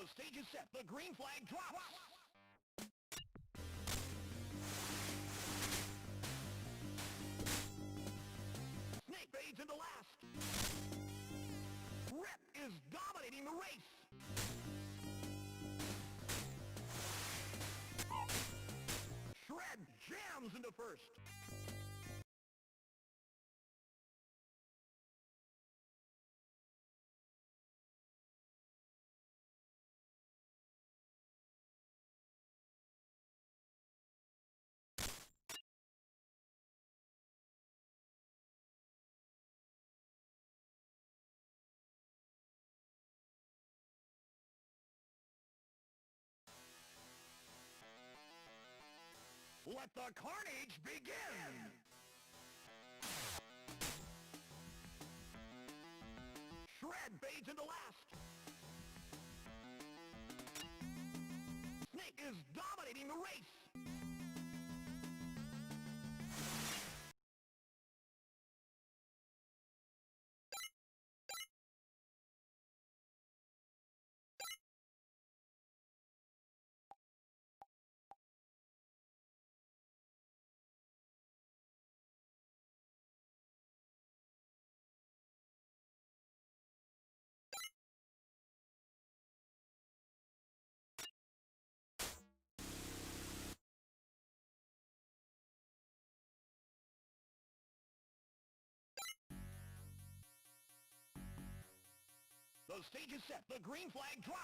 The stage is set. The green flag drops. Snake fades into last. Rip is dominating the race. Shred jams into first. Let the carnage begin! Shred fades into last. Snake is dominating the race. The stage is set. The green flag drops.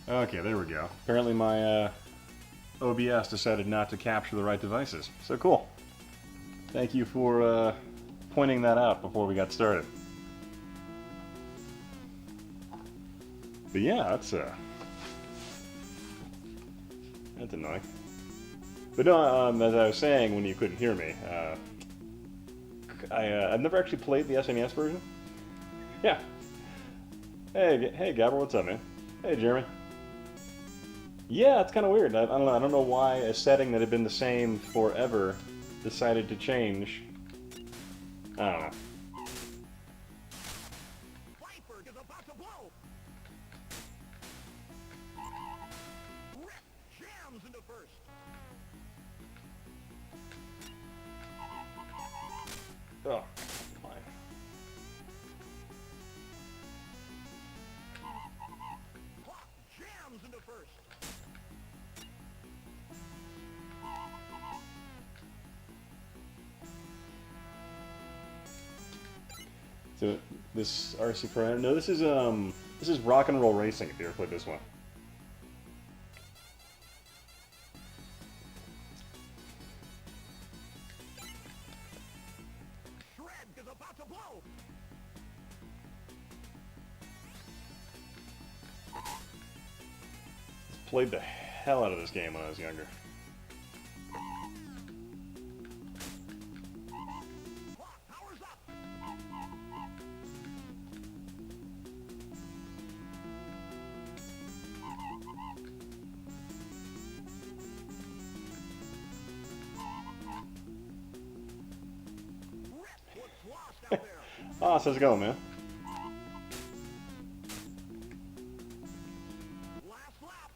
Okay, there we go. Apparently my OBS decided not to capture the right devices. So cool. Thank you for pointing that out before we got started. But yeah, that's annoying. But no, as I was saying when you couldn't hear me, I've never actually played the SNES version. Yeah. Hey, Gabber, what's up, man? Hey, Jeremy. Yeah, it's kind of weird. I don't know. I don't know why a setting that had been the same forever decided to change. I don't know. Viper is about to blow. Rip jams into first. Oh, fine. Clock jams into first. So this RC Pro. No, this is Rock and Roll Racing. If you ever played this one. Shred is about to blow. Played the hell out of this game when I was younger. Clock powers up. Rip what's lost out there. Ah, so how's it going, man? Last lap.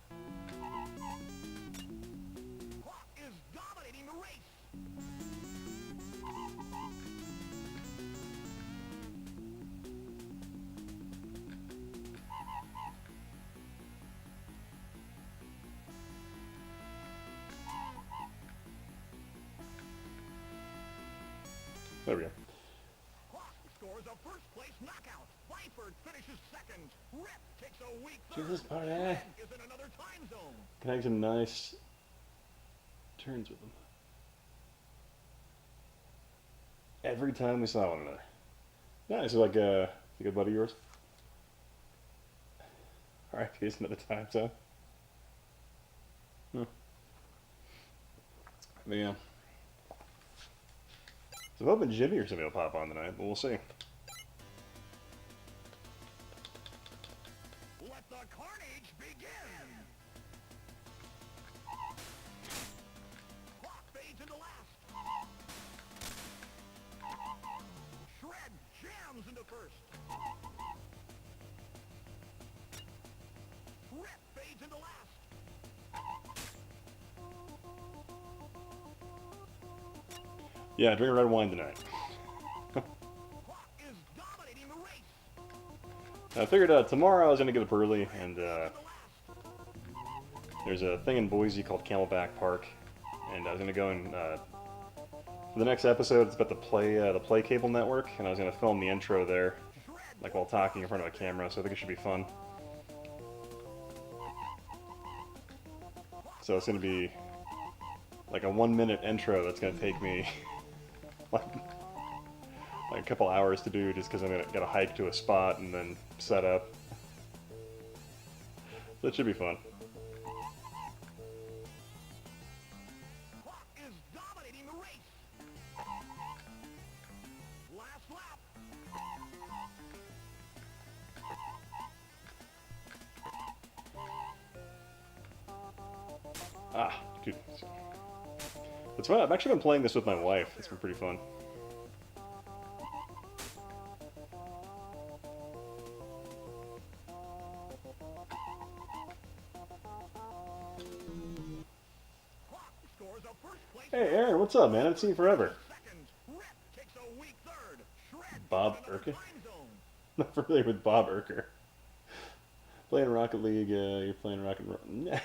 Clock is dominating the race. There we go. Clock scores a first-place knockout. Viper finishes second. Rip takes a weak Jesus, third. party. Shred is in another time zone. Connecting nice turns with them. Every time we saw one another. Nice, like a good buddy of yours. Alright, peace another time, so. But yeah. So I'm hoping Jimmy or somebody will pop on tonight, but we'll see. Let the carnage begin! Clock fades into last. Shred jams into first. Rip fades into last. Yeah, drink red wine tonight. Clock is dominating the race. I figured tomorrow I was going to get up early, and there's a thing in Boise called Camelback Park, and I was going to go and for the next episode it's about the Play Cable Network, and I was going to film the intro there, like while talking in front of a camera, so I think it should be fun. So it's going to be like a 1-minute intro that's going to take me like a couple hours to do, just because I'm gonna hike to a spot and then set up. That should be fun. Clock is dominating the race. Last lap. Ah, dude. It's fun. I've actually been playing this with my wife. It's been pretty fun. Clock scores a first place. Hey, Aaron, what's up, man? I haven't seen you forever. Second. Rip takes a weak third. Shred Bob takes another Urquhart? time zone. Not familiar with Bob Urquhart. Playing Rocket League, you're playing Rocket Roll.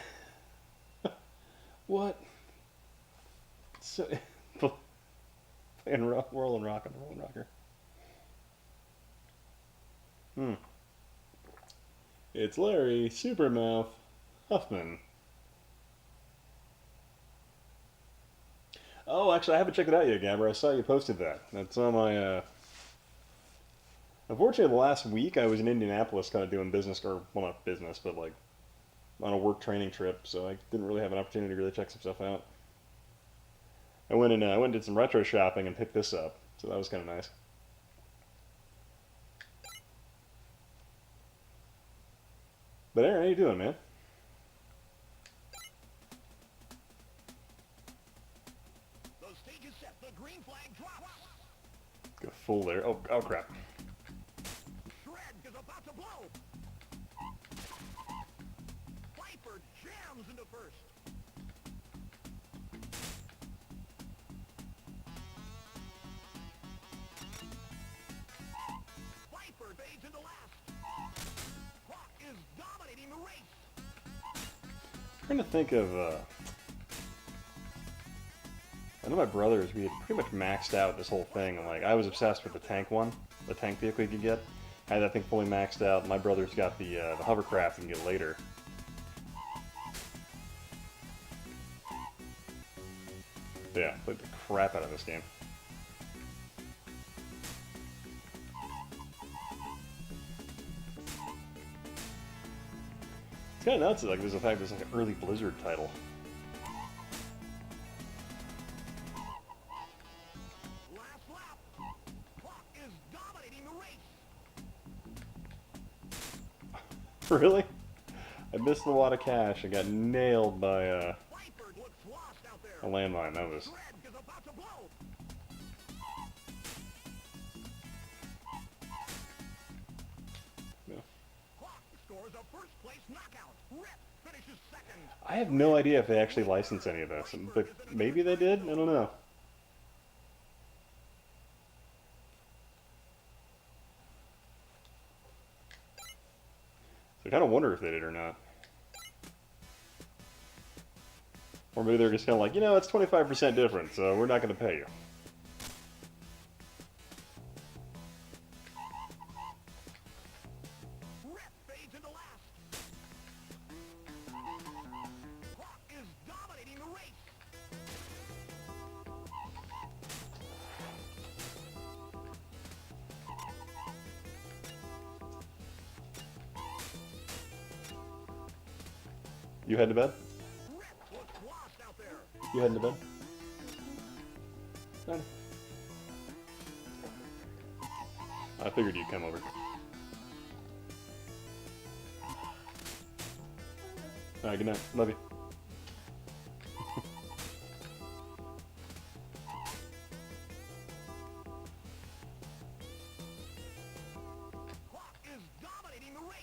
What? So, playing World and Rocket Roll and Rocker. It's Larry Supermouth Huffman. Oh, actually, I haven't checked it out yet, Gabber. I saw you posted that. That's on my, Unfortunately, the last week I was in Indianapolis kind of doing business, or, well, not business, but like on a work training trip, so I didn't really have an opportunity to really check some stuff out. I went and did some retro shopping and picked this up, so that was kind of nice. But Aaron, how you doing, man? The stage is set. The green flag drops. Go full there. Oh crap. Shred is about to blow. Viper jams into first. Viper fades into last. Clock is dominating the race. I'm trying to think of, I know my brothers, we had pretty much maxed out this whole thing. Like, I was obsessed with the tank one, the tank vehicle you could get. I had that thing fully maxed out. My brother's got the hovercraft you can get later. But yeah, played the crap out of this game. It's kind of nuts, like, there's the fact there's like an early Blizzard title. Last lap. Clock is dominating the race. Really? I missed the wad of cash. I got nailed by Viper looks lost out there. a landmine. That was... Shred is about to blow. Yeah. Clock scores a first place knockout. Rip finishes second. I have no idea if they actually licensed any of this, but maybe they did? I don't know. So I kind of wonder if they did or not. Or maybe they're just kind of like, you know, it's 25% different, so we're not going to pay you. Rip fades into last. Clock is dominating the race. You heading to bed? Rip looks lost out there. You heading to bed? No. I figured you'd come over. Alright, good night. Love you. Hawk is dominating the race.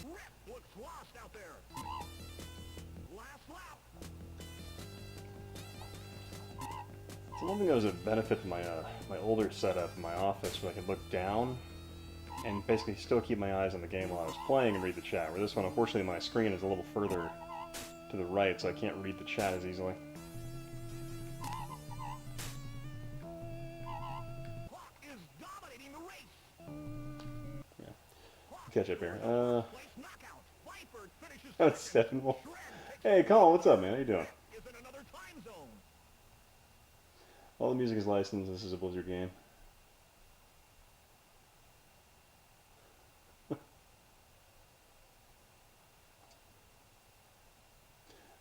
Rip looks lost out there. Last lap. So one thing that was a benefit to my my older setup in my office, where I could look down and basically still keep my eyes on the game while I was playing and read the chat. Where this one, unfortunately, my screen is a little further to the right, so I can't read the chat as easily. Hawk is dominating the race. Yeah, catch up here. Place knockout. Viper finishes That's second. 7-1. Shred takes Hey, Colin, what's up, man? How you doing? is in another time zone. All the music is licensed. This is a Blizzard game.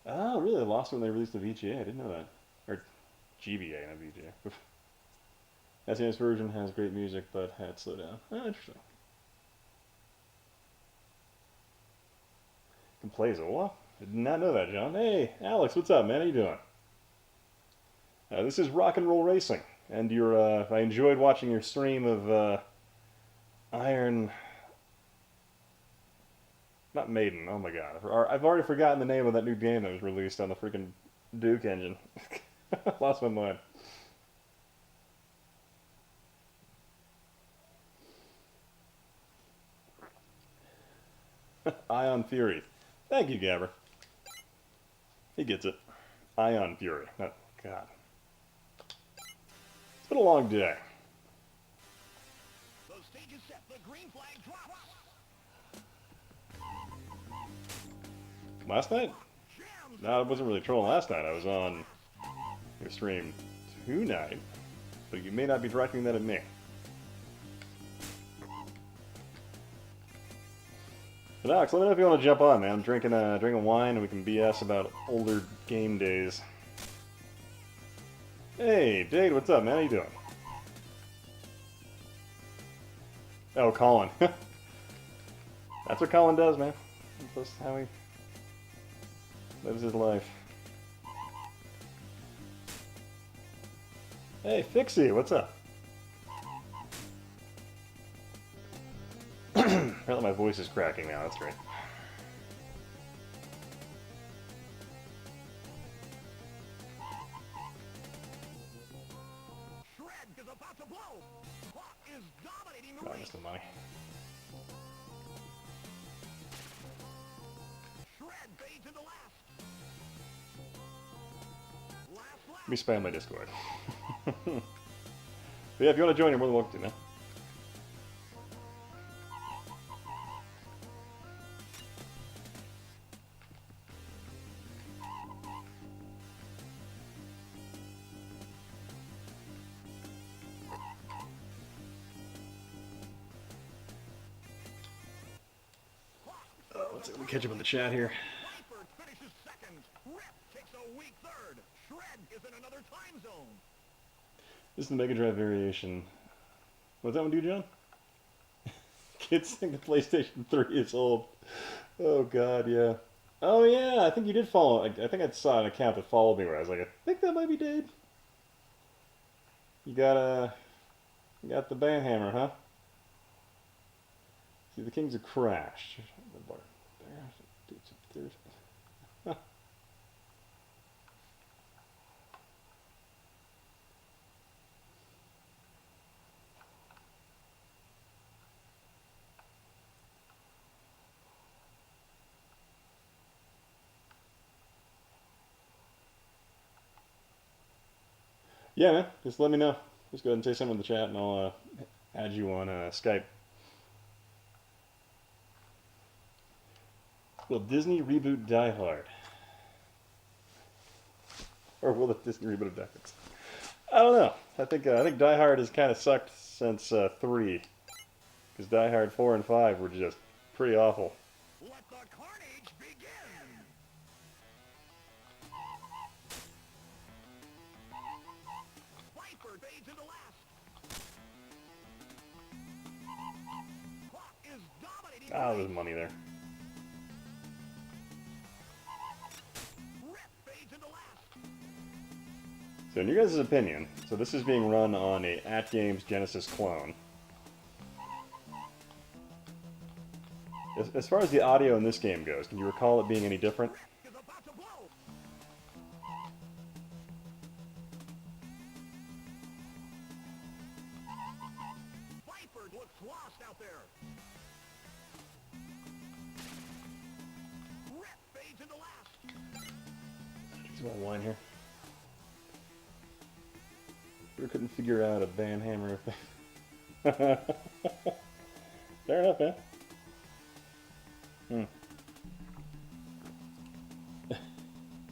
Oh, really? They lost when they released the VGA. I didn't know that. Or GBA, not VGA. SNES version has great music, but had slow down. Oh, interesting. Can play Zola? I did not know that, John. Hey, Alex, what's up, man? How you doing? This is Rock and Roll Racing, and I enjoyed watching your stream of Iron... Not Maiden, oh my god. I've already forgotten the name of that new game that was released on the freaking Duke engine. Lost my mind. Ion Fury. Thank you, Gabber. He gets it. Ion Fury. Oh, god. It's been a long day. The stage is set. The green flag drops. Last night? Jams. No, I wasn't really trolling last night. I was on your stream tonight, but you may not be directing that at me. But Alex, let me know if you want to jump on, man. I'm drinking wine and we can BS about older game days. Hey, Dade, what's up, man? How you doing? Oh, Colin. That's what Colin does, man. That's how he lives his life. Hey, Fixie, what's up? Apparently my voice is cracking now, that's great. Shred is about to blow. Hawk is dominating the God, I race. missed the money. Shred fades into last. Last lap. Let me spam my Discord. But yeah, if you want to join, you're more than welcome to, man. Let me catch up in the chat here. Viper finishes second. Rip takes a weak third. Shred is in another time zone. This is the Mega Drive variation. What's that one do, John? Kids think the PlayStation 3 is old. Oh, God, yeah. Oh, yeah, I think you did follow. I think I saw an account that followed me where I was like, I think that might be Dave. You got the Banhammer, huh? See, the Kings of Crash. Yeah, man. Just let me know. Just go ahead and say something in the chat, and I'll add you on Skype. Will Disney reboot Die Hard? Or will the Disney reboot of Die Hard? I don't know. I think Die Hard has kind of sucked since 3, because Die Hard 4 and 5 were just pretty awful. Let the carnage begin! Viper fades into last. Clock is dominating. Ah, there's money there. Rip fades into last. So in your guys' opinion, so this is being run on a At Games Genesis clone. As far as the audio in this game goes, can you recall it being any different? Rip is about to blow. Viper looks lost out there. Rip fades into last. Here's my wine here. We couldn't figure out a band hammer thing. Fair enough, man.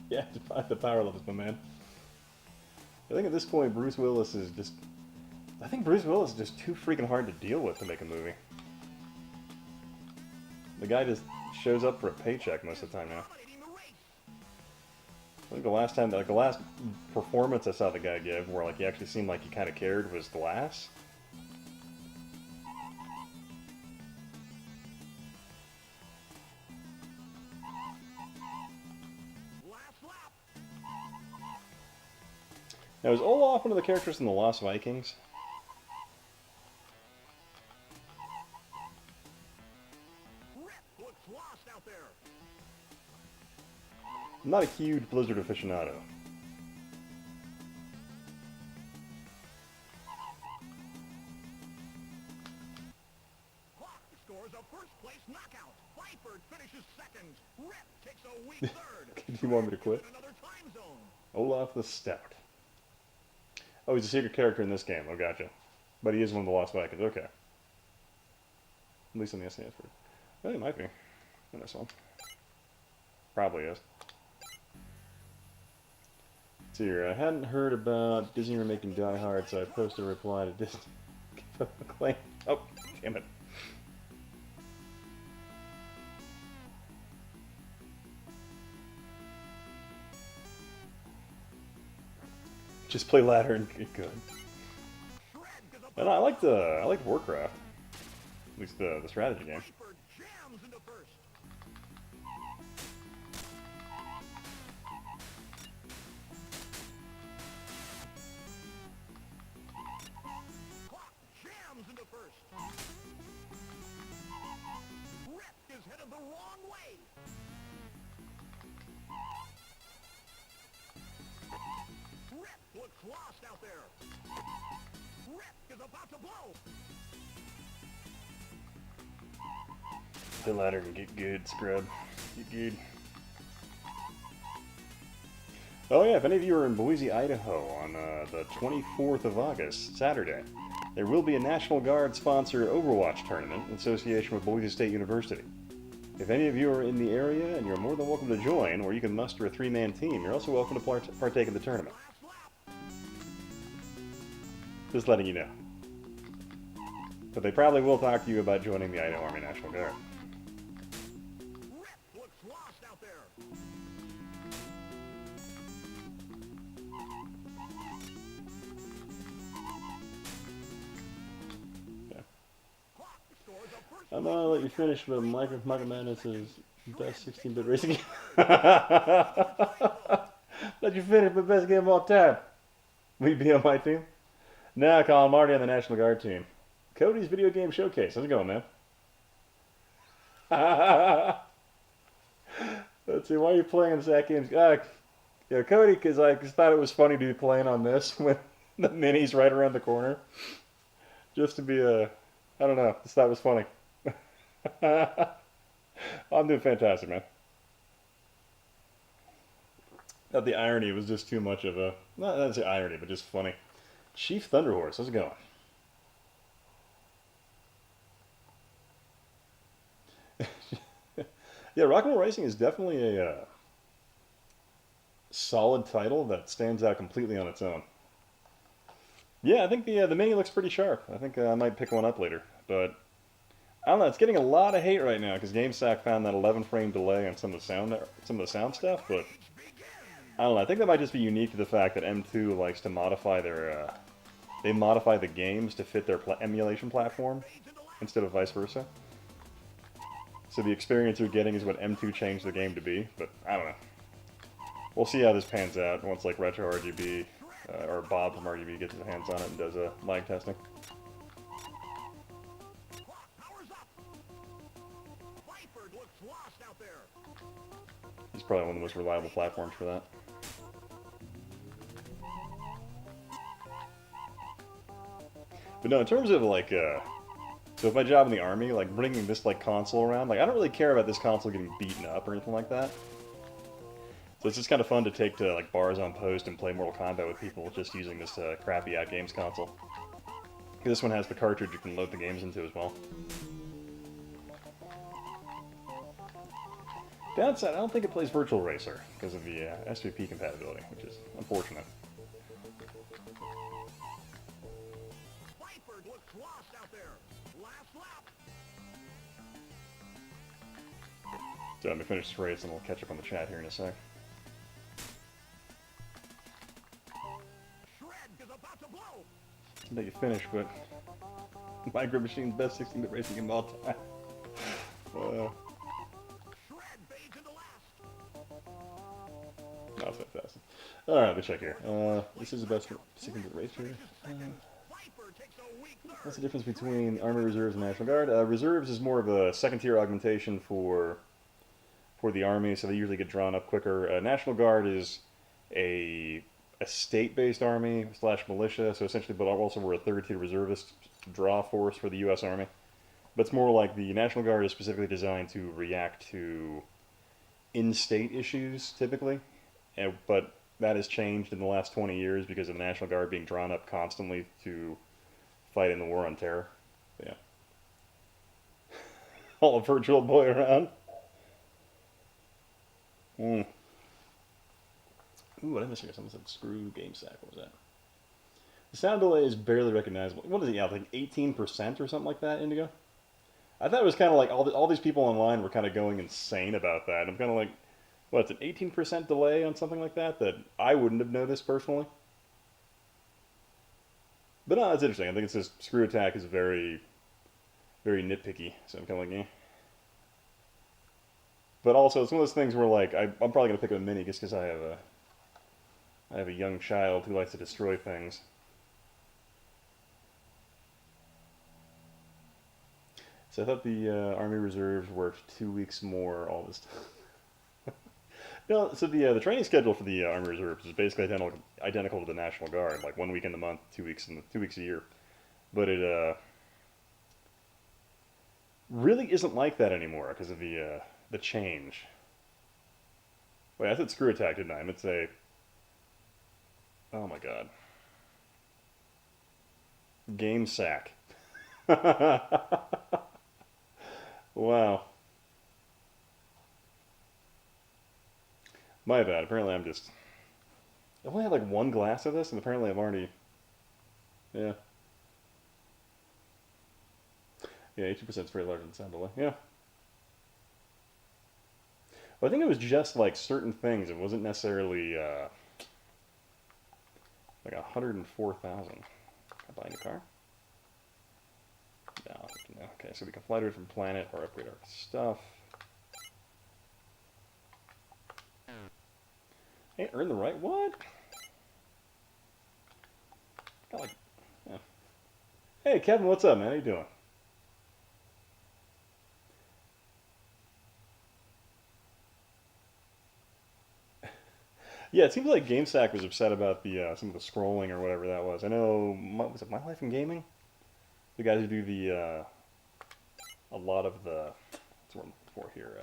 Yeah, the power levels, my man. I think at this point, Bruce Willis is just... I think Bruce Willis is just too freaking hard to deal with to make a movie. The guy just shows up for a paycheck most of the time now. Dominating the race. I think the last time, like the last performance I saw the guy give, where like he actually seemed like he kind of cared, was Glass. Last lap. Now, is Olaf one of the characters in the Lost Vikings? Rip looks lost out there. I'm not a huge Blizzard aficionado. Hawk scores a first place knockout. Viper finishes second. Rip takes a weak third. Do you want me to quit? In another time zone. Olaf the Stout. Oh, he's a secret character in this game. Oh, gotcha. But he is one of the Lost Vikings. Okay. At least on the SNES. Well, he might be in this one. Probably is. Let's see here. I hadn't heard about Disney remaking Die Hard, so I posted a reply to Disney. Give up a claim. Oh, damn it. Just play ladder and get good. Shred is And I liked Warcraft. At least the strategy game. Viper jams into first. Clock jams into first. Rip is headed the wrong way. Rip looks lost out there. Rip is about to blow. Play ladder and get good, scrub. Get good. Oh yeah, if any of you are in Boise, Idaho on the 24th of August, Saturday, there will be a National Guard-sponsored Overwatch tournament in association with Boise State University. If any of you are in the area, and you're more than welcome to join, or you can muster a 3-man team, you're also welcome to partake in the tournament. Last lap. Just letting you know. But they probably will talk to you about joining the Idaho Army National Guard. Rip looks lost out there. Yeah. Clock scores a first. I'm gonna let you finish, but Michael Madness is best 16-bit racing game. Let you finish, but best game of all time. Will you be on my team? Nah, Colin, I'm already on the National Guard team. Cody's Video Game Showcase. How's it going, man? Let's see, why are you playing Zach games? Yeah, Cody, because I just thought it was funny to be playing on this when the mini's right around the corner. Just to be I don't know, just thought it was funny. I'm doing fantastic, man. Thought the irony was just too much of a, not say irony, but just funny. Chief Thunderhorse, how's it going? Yeah, Rock'n'Roll Racing is definitely a solid title that stands out completely on its own. Yeah, I think the mini looks pretty sharp. I think I might pick one up later, but I don't know. It's getting a lot of hate right now because GameStack found that 11 frame delay on some of the sound stuff. But I don't know. I think that might just be unique to the fact that M2 likes to modify their they modify the games to fit their emulation platform instead of vice versa. So the experience you're getting is what M2 changed the game to be. But I don't know. We'll see how this pans out once like Retro RGB or Bob from RGB gets his hands on it and does lag testing. He's probably one of the most reliable platforms for that. But no, in terms of like, so if my job in the army, like bringing this like console around, like I don't really care about this console getting beaten up or anything like that. So it's just kind of fun to take to like bars on post and play Mortal Kombat with people just using this crappy At Games console. This one has the cartridge you can load the games into as well. Downside, I don't think it plays Virtual Racer because of the SVP compatibility, which is unfortunate. So let me finish this race and we'll catch up on the chat here in a sec. Let you finish, but Micro Machine's best 16-bit racing game of all time. That's fantastic. Alright, let me check here. This is the best 16-bit racer. What's the difference between Army Reserves and National Guard? Reserves is more of a second-tier augmentation for the Army, so they usually get drawn up quicker. National Guard is a state-based army / militia, so essentially, but also we're a third-tier reservist draw force for the U.S. Army. But it's more like the National Guard is specifically designed to react to in-state issues, typically. But that has changed in the last 20 years because of the National Guard being drawn up constantly to fight in the war on terror. Yeah. All a virtual boy around. Ooh, what did I miss here? Someone said screw GameStack. What was that? The sound delay is barely recognizable. What is it? Yeah, like 18% or something like that, Indigo? I thought it was kind of like all these people online were kind of going insane about that. I'm kind of like, what's an 18% delay on something like that I wouldn't have noticed personally? But no, that's interesting. I think it's just Screw Attack is very, very nitpicky. So I'm kind of like, eh. But also, it's one of those things where like I'm probably gonna pick up a mini just because I have a young child who likes to destroy things. So I thought the Army Reserves worked 2 weeks more all this time. No, so the training schedule for the Army Reserves is basically identical to the National Guard, like 1 week in the month, 2 weeks a year. But it really isn't like that anymore because of the change. Wait, I said Screw Attack, didn't I? I meant to say, oh my god, Game Sack. Wow. My bad. Apparently I've only had like one glass of this, and apparently I've already, yeah. Yeah, 80% is very large in sound delay. Yeah. Well, I think it was just like certain things. It wasn't necessarily like 104,000. Can I buy a new car? No, okay, so we can fly to a different planet or upgrade our stuff. Hey, earn the right? What? Got like, yeah. Hey, Kevin, what's up, man? How you doing? Yeah, it seems like GameStack was upset about the some of the scrolling or whatever that was. I know, was it My Life in Gaming? The guys who do the a lot of the what's the word for here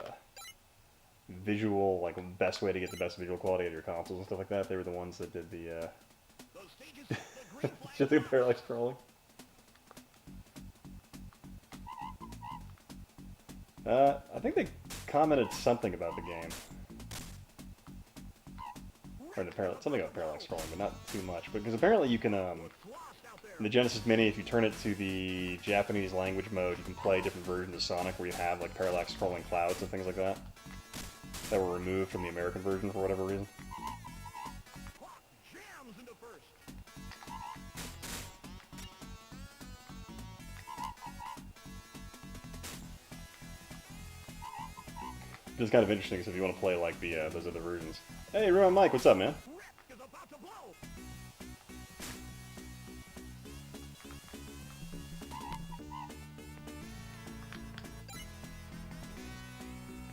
visual, like best way to get the best visual quality of your consoles and stuff like that. They were the ones that did the just the parallax scrolling. I think they commented something about the game. or the parallax, something about parallax scrolling, but not too much. Because apparently you can, in the Genesis Mini, if you turn it to the Japanese language mode, you can play different versions of Sonic where you have like parallax scrolling clouds and things like that that were removed from the American version for whatever reason. Jams into first. It's kind of interesting because if you want to play like the those other versions. Hey, Ruin Mike, what's up, man? Rip is about to blow.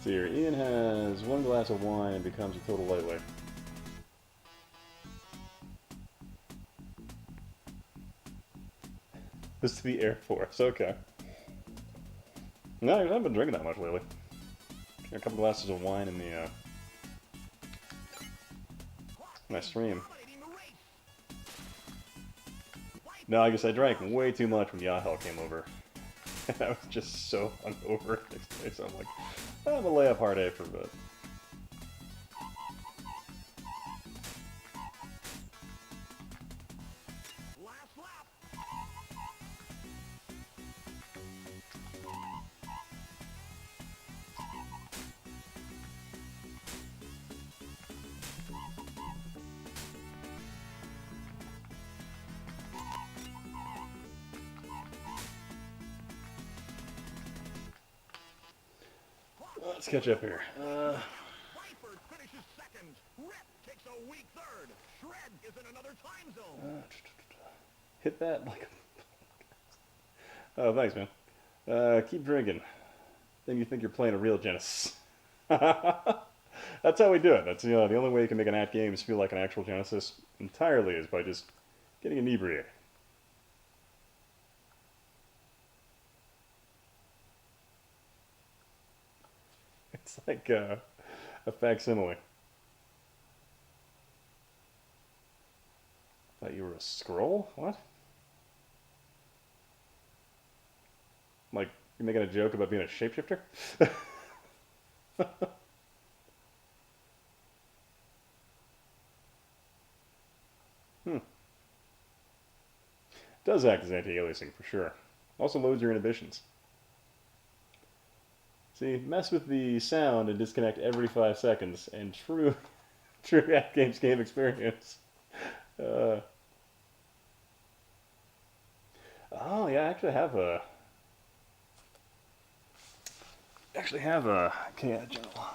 See here, Ian has one glass of wine and becomes a total lightweight. This is the Air Force, okay. No, I haven't been drinking that much lately. A couple glasses of wine in the my stream. No, I guess I drank way too much when Yahel came over. And I was just so hungover next day, so I'm like, I'm gonna lay up hard A for a bit. Last lap. Let's catch up here. Viper finishes second. Rip takes a weak third. Shred is in another time zone. Hit that like a... Oh, thanks, man. Keep drinking. Then you think you're playing a real Genesis. That's how we do it. That's the only way you can make an at games feel like an actual Genesis entirely is by just getting inebriated. It's like a facsimile. Thought you were a scroll? What? Like, you're making a joke about being a shapeshifter? Does act as anti-aliasing, for sure. Also loads your inhibitions. See, mess with the sound and disconnect every 5 seconds, and true at games game experience. Oh, yeah, I actually have a... Okay, General.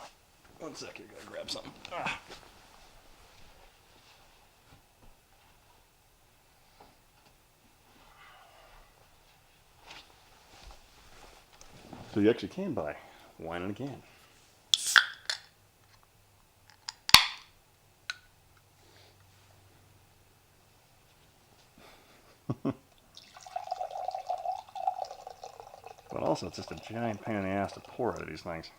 One sec here, gotta grab something. So you actually can buy wine in a can. But also, it's just a giant pain in the ass to pour out of these things.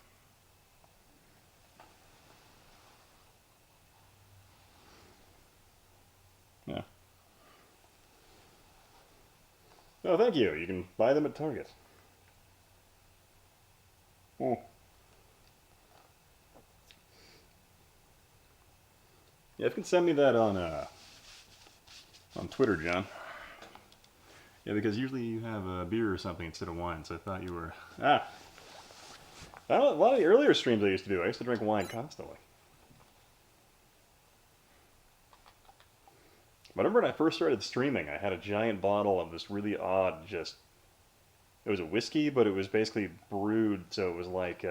Yeah. Oh, thank you. You can buy them at Target. Oh. Yeah, if you can send me that on Twitter, John. Yeah, because usually you have a beer or something instead of wine, so I thought you were... I don't know, a lot of the earlier streams I used to do, I used to drink wine constantly. I remember when I first started streaming, I had a giant bottle of this really odd, just... It was a whiskey, but it was basically brewed, so it was like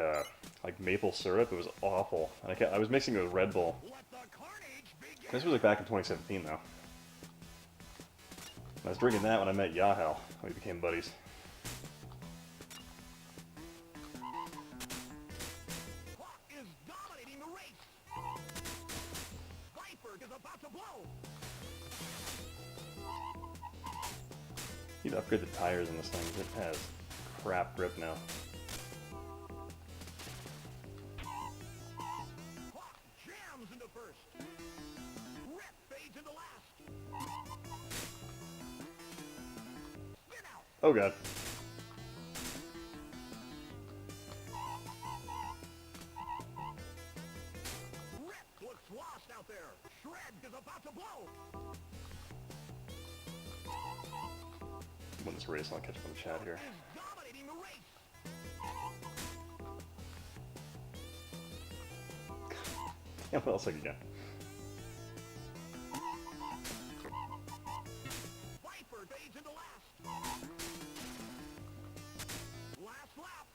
maple syrup. It was awful. And I was mixing it with Red Bull. This was like back in 2017, though. I was drinking that when I met Yahel. We became buddies. Is dominating the race. Viper is about to blow. Need to upgrade the tires on this thing. It has crap grip now. Jams into first. Rip fades into last. Spin out. Oh god. Rip looks lost out there. about to blow. Win this race, I'll catch up on the chat here. Is dominating the race. Yeah, what else have you got? Viper fades into last. Last lap.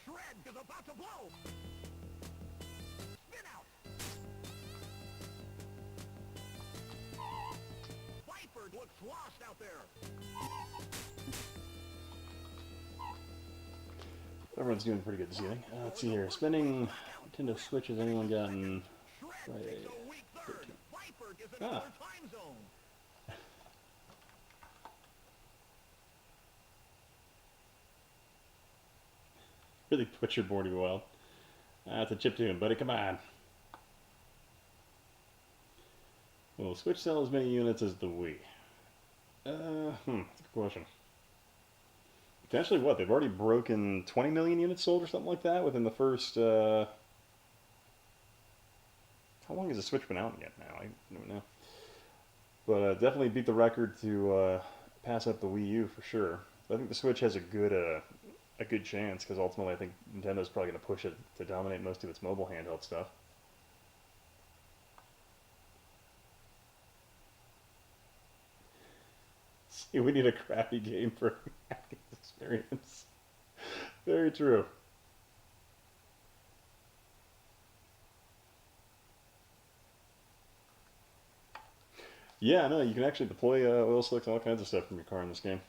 Shred is about to blow. Spin out. Viper looks lost out there. Everyone's doing pretty good this evening. Let's see here. Spinning Nintendo Switch, has anyone gotten Shred Friday? takes a weak third. 13. Viper is in Ah. another time zone. Really put your board well. That's a chip tune, buddy. Come on. Will the Switch sell as many units as the Wii? That's a good question. Potentially what? They've already broken 20 million units sold or something like that within the first, how long has the Switch been out yet now? I don't know. But definitely beat the record to pass up the Wii U for sure. I think the Switch has a good chance because ultimately I think Nintendo's probably going to push it to dominate most of its mobile handheld stuff. See, we need a crappy game for experience. Very true. Yeah, no, you can actually deploy oil slicks and all kinds of stuff from your car in this game.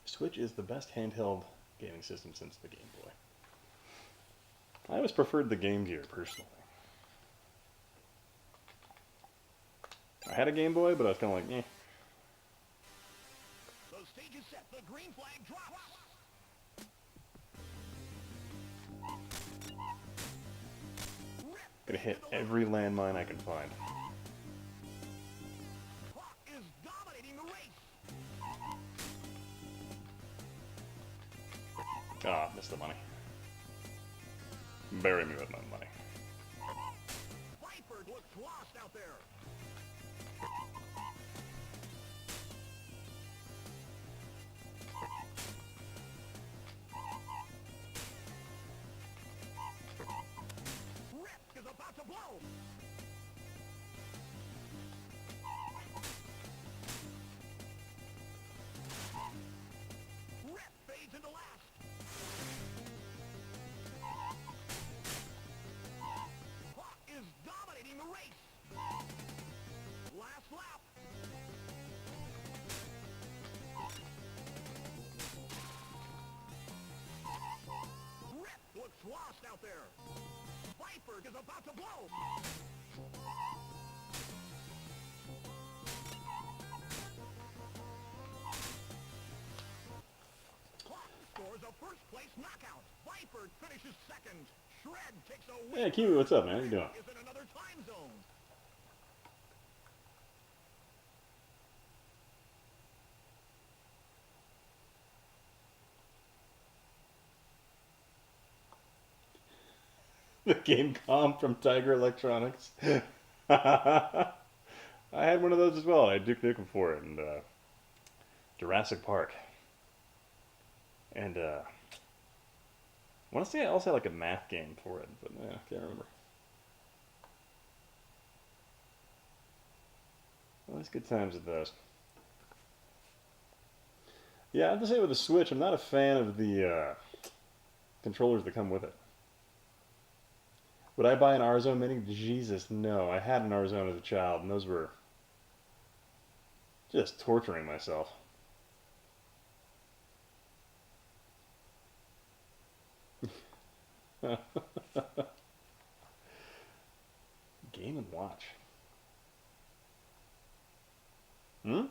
Switch is the best handheld gaming system since the Game Boy. I always preferred the Game Gear, personally. I had a Game Boy, but I was kind of like, eh. The stage is set. The green flag drops. Gonna hit every landmine I can find. Clock is dominating the race. Ah, missed the money. Bury me with my money. Viper looks lost out there. Rip is about to blow. Rip fades into last. Clock is dominating the race. Last lap. Rip looks lost out there. Viper is about to blow. Clock scores a first place knockout. Viper finishes second. Shred takes a Hey, weak Kiwi, what's up, man? How you doing? is in another time zone. The Gamecom from Tiger Electronics. I had one of those as well. I had Duke Nukem for it, and Jurassic Park. And I want to say I also had like a math game for it, but I can't remember. Well, it's good times at those. Yeah, I have to say with the Switch, I'm not a fan of the controllers that come with it. Would I buy an Arzone Mini? Jesus, no. I had an Arzone as a child, and those were just torturing myself. Game and Watch. Hmm?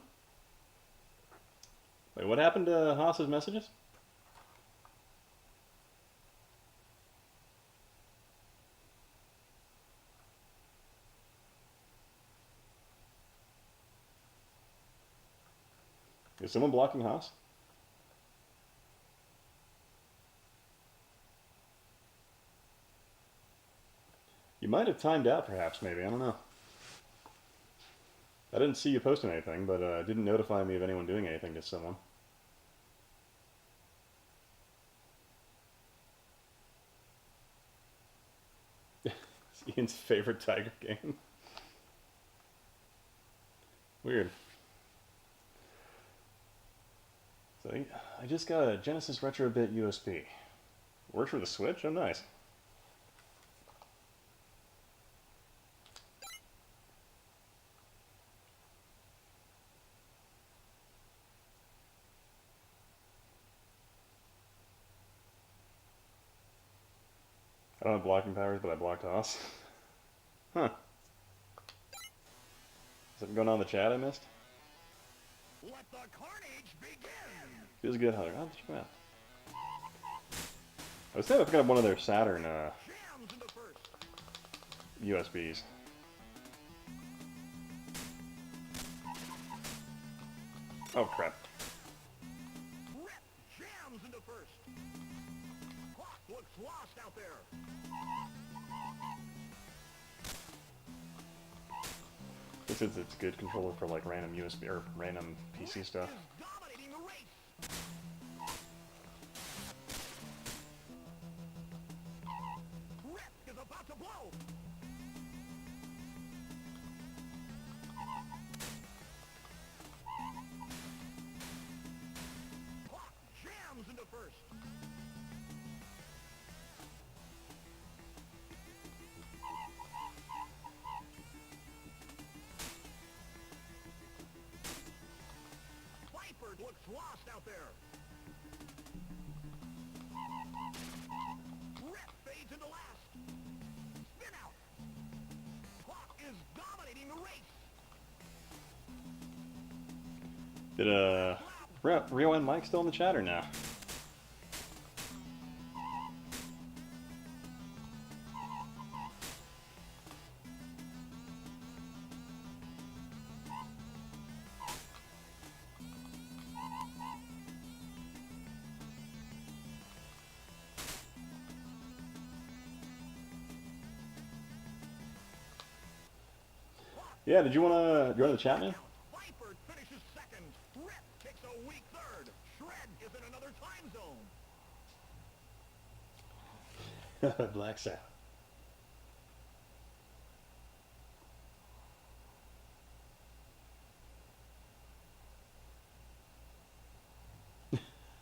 Wait, what happened to Haas's messages? someone blocking Haas? You might have timed out, perhaps, maybe. I don't know. I didn't see you posting anything, but it didn't notify me of anyone doing anything to someone. It's Ian's favorite Tiger game. Weird. So I just got a Genesis Retrobit USB. Works for the Switch? Oh, nice. I don't have blocking powers, but I blocked Haas. Huh. Something going on in the chat I missed? Let the carnage begin! Feels good, Hunter. Oh, check them out. I was thinking of picking up one of their Saturn Jams into first. USBs. Oh, crap. Rip jams into first. Clock looks lost out there. It's a good controller for like random USB or random PC stuff. Is dominating the race. Rip is about to blow. Clock jams into first. Viper looks lost out there. Rip fades into last. Spin out. Clock is dominating the race. Did Rio and Mike still in the chat or no? Yeah, did you wanna join the chat, man? Viper finishes second. Rip takes a weak third. Shred is in another time zone. Black Sabbath.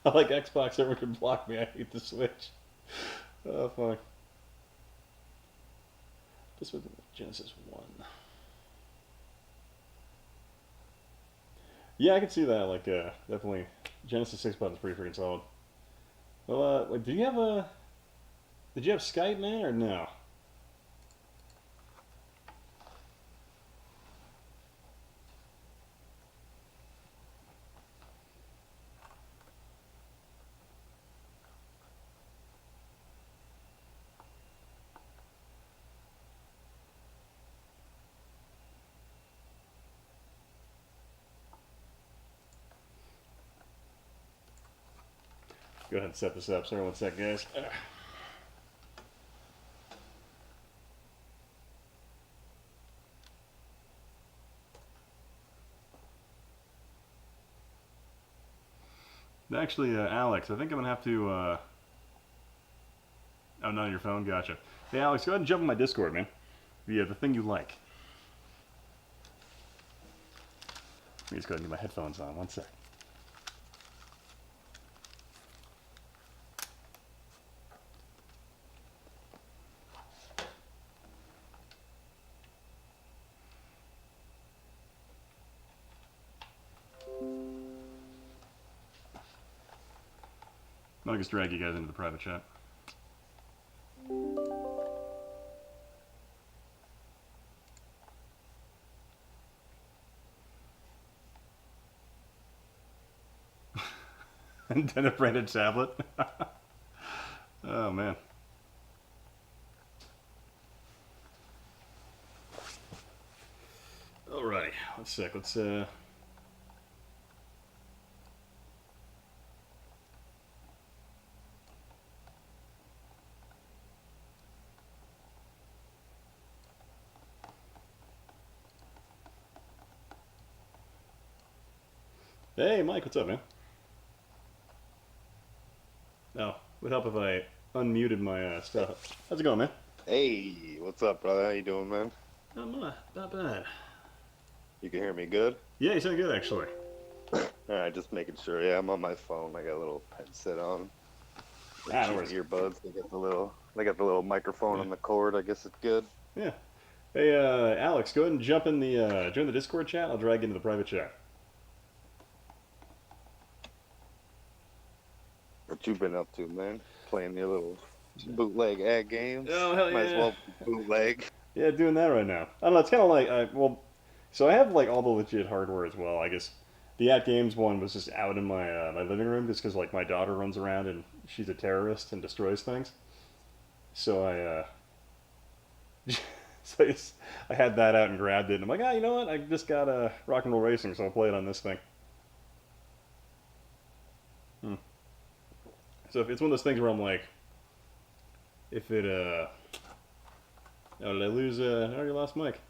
I like Xbox, everyone can block me. I hate the Switch. Oh, fuck. This was Genesis 1. Yeah, I can see that. Like, definitely, Genesis 6 button's pretty freaking solid. Well, like, did you have Skype, man, or no? Go ahead and set this up. Sorry, one sec, guys. Actually, Alex, I think I'm going to have to... Oh, not on your phone? Gotcha. Hey, Alex, go ahead and jump on my Discord, man. The thing you like. Let me just go ahead and get my headphones on. One sec. I'll just drag you guys into the private chat. Nintendo branded tablet. Oh man. Alrighty, one sec. Let's Hey, Mike, what's up, man? Oh, would help if I unmuted my stuff. How's it going, man? Hey, what's up, brother? How you doing, man? Not bad. You can hear me good? Yeah, you sound good, actually. All right, just making sure. Yeah, I'm on my phone. I got a little headset on. Ah, no Cheap worries. earbuds. They got the little microphone Yeah. on the cord. I guess it's good. Yeah. Hey, Alex, go ahead and jump in the join the Discord chat. I'll drag you into the private chat. What you been up to, man? Playing your little bootleg ad games? Oh hell Might as yeah! well bootleg. Yeah, doing that right now. I don't know. It's kind of like so I have like all the legit hardware as well. I guess the at games one was just out in my living room just because like my daughter runs around and she's a terrorist and destroys things. So so I had that out and grabbed it and I'm like, you know what? I just got rock and roll racing, so I'll play it on this thing. Hmm. So if it's one of those things where I'm like, if it oh, did I lose? I already lost Mike.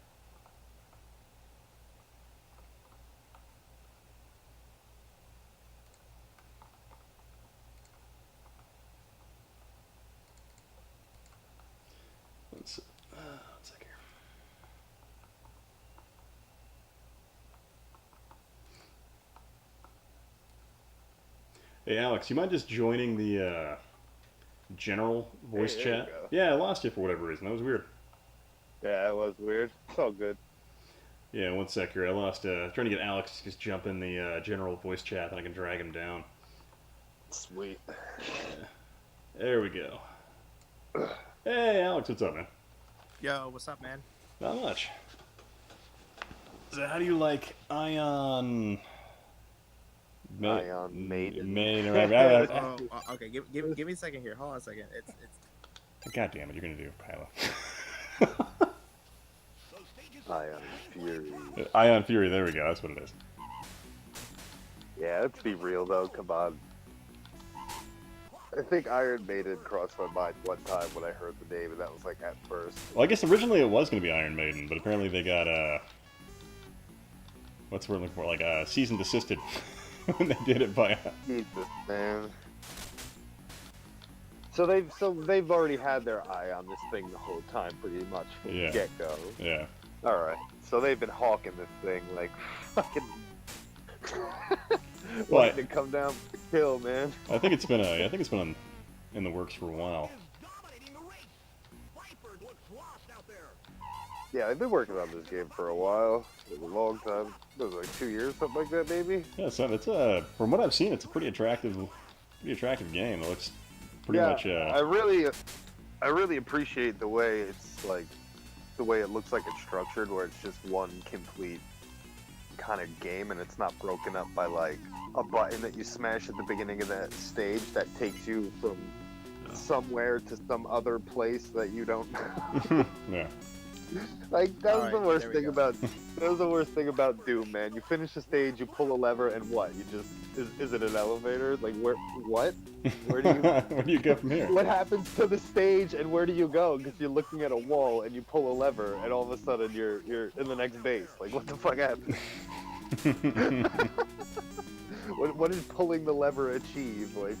Let's, one sec here. Hey Alex, you mind just joining the general Hey, voice there you chat? go. Yeah, I lost you for whatever reason. That was weird. Yeah, it was weird. It's all good. Yeah, one sec here. I lost. Trying to get Alex to just jump in the general voice chat, and I can drag him down. Sweet. Yeah, there we go. Hey Alex, what's up, man? Yo, what's up, man? Not much. So how do you like Ion? Ion Maiden. Oh, okay. Give me a second here. Hold on a second. God damn it! You're gonna do Pylo. Those stages Ion Fury. Ion Fury. There we go. That's what it is. Yeah, let's be real though. Come on. I think Iron Maiden crossed my mind one time when I heard the name, and that was like at first. Well, I guess originally it was gonna be Iron Maiden, but apparently they got what's the word I'm looking for? Like cease and desisted when they did it by. Jesus, man. So they've already had their eye on this thing the whole time, pretty much from Yeah. the get go. Yeah. All right. So they've been hawking this thing like fucking Well, wanting to come down for the kill, man. I think it's been in the works for a while. is dominating the race. Viper looks lost out there. Yeah, they've been working on this game for a while, for a long time. It was like 2 years, something like that, maybe. Yeah, so it's from what I've seen, it's a pretty attractive game. It looks pretty much. I really appreciate the way it's like, the way it looks like it's structured, where it's just one complete kind of game, and it's not broken up by like a button that you smash at the beginning of that stage that takes you from somewhere to some other place that you don't. Yeah. Like that was Alright, the worst there we thing go. about that was the worst thing about Doom, man. You finish a stage, you pull a lever, and what? You just is it an elevator? Like where? What? Where do you? Where do you go from here? What happens to the stage, and where do you go? Because you're looking at a wall, and you pull a lever, and all of a sudden you're in the next base. Like what the fuck happened? What did pulling the lever achieve? Like.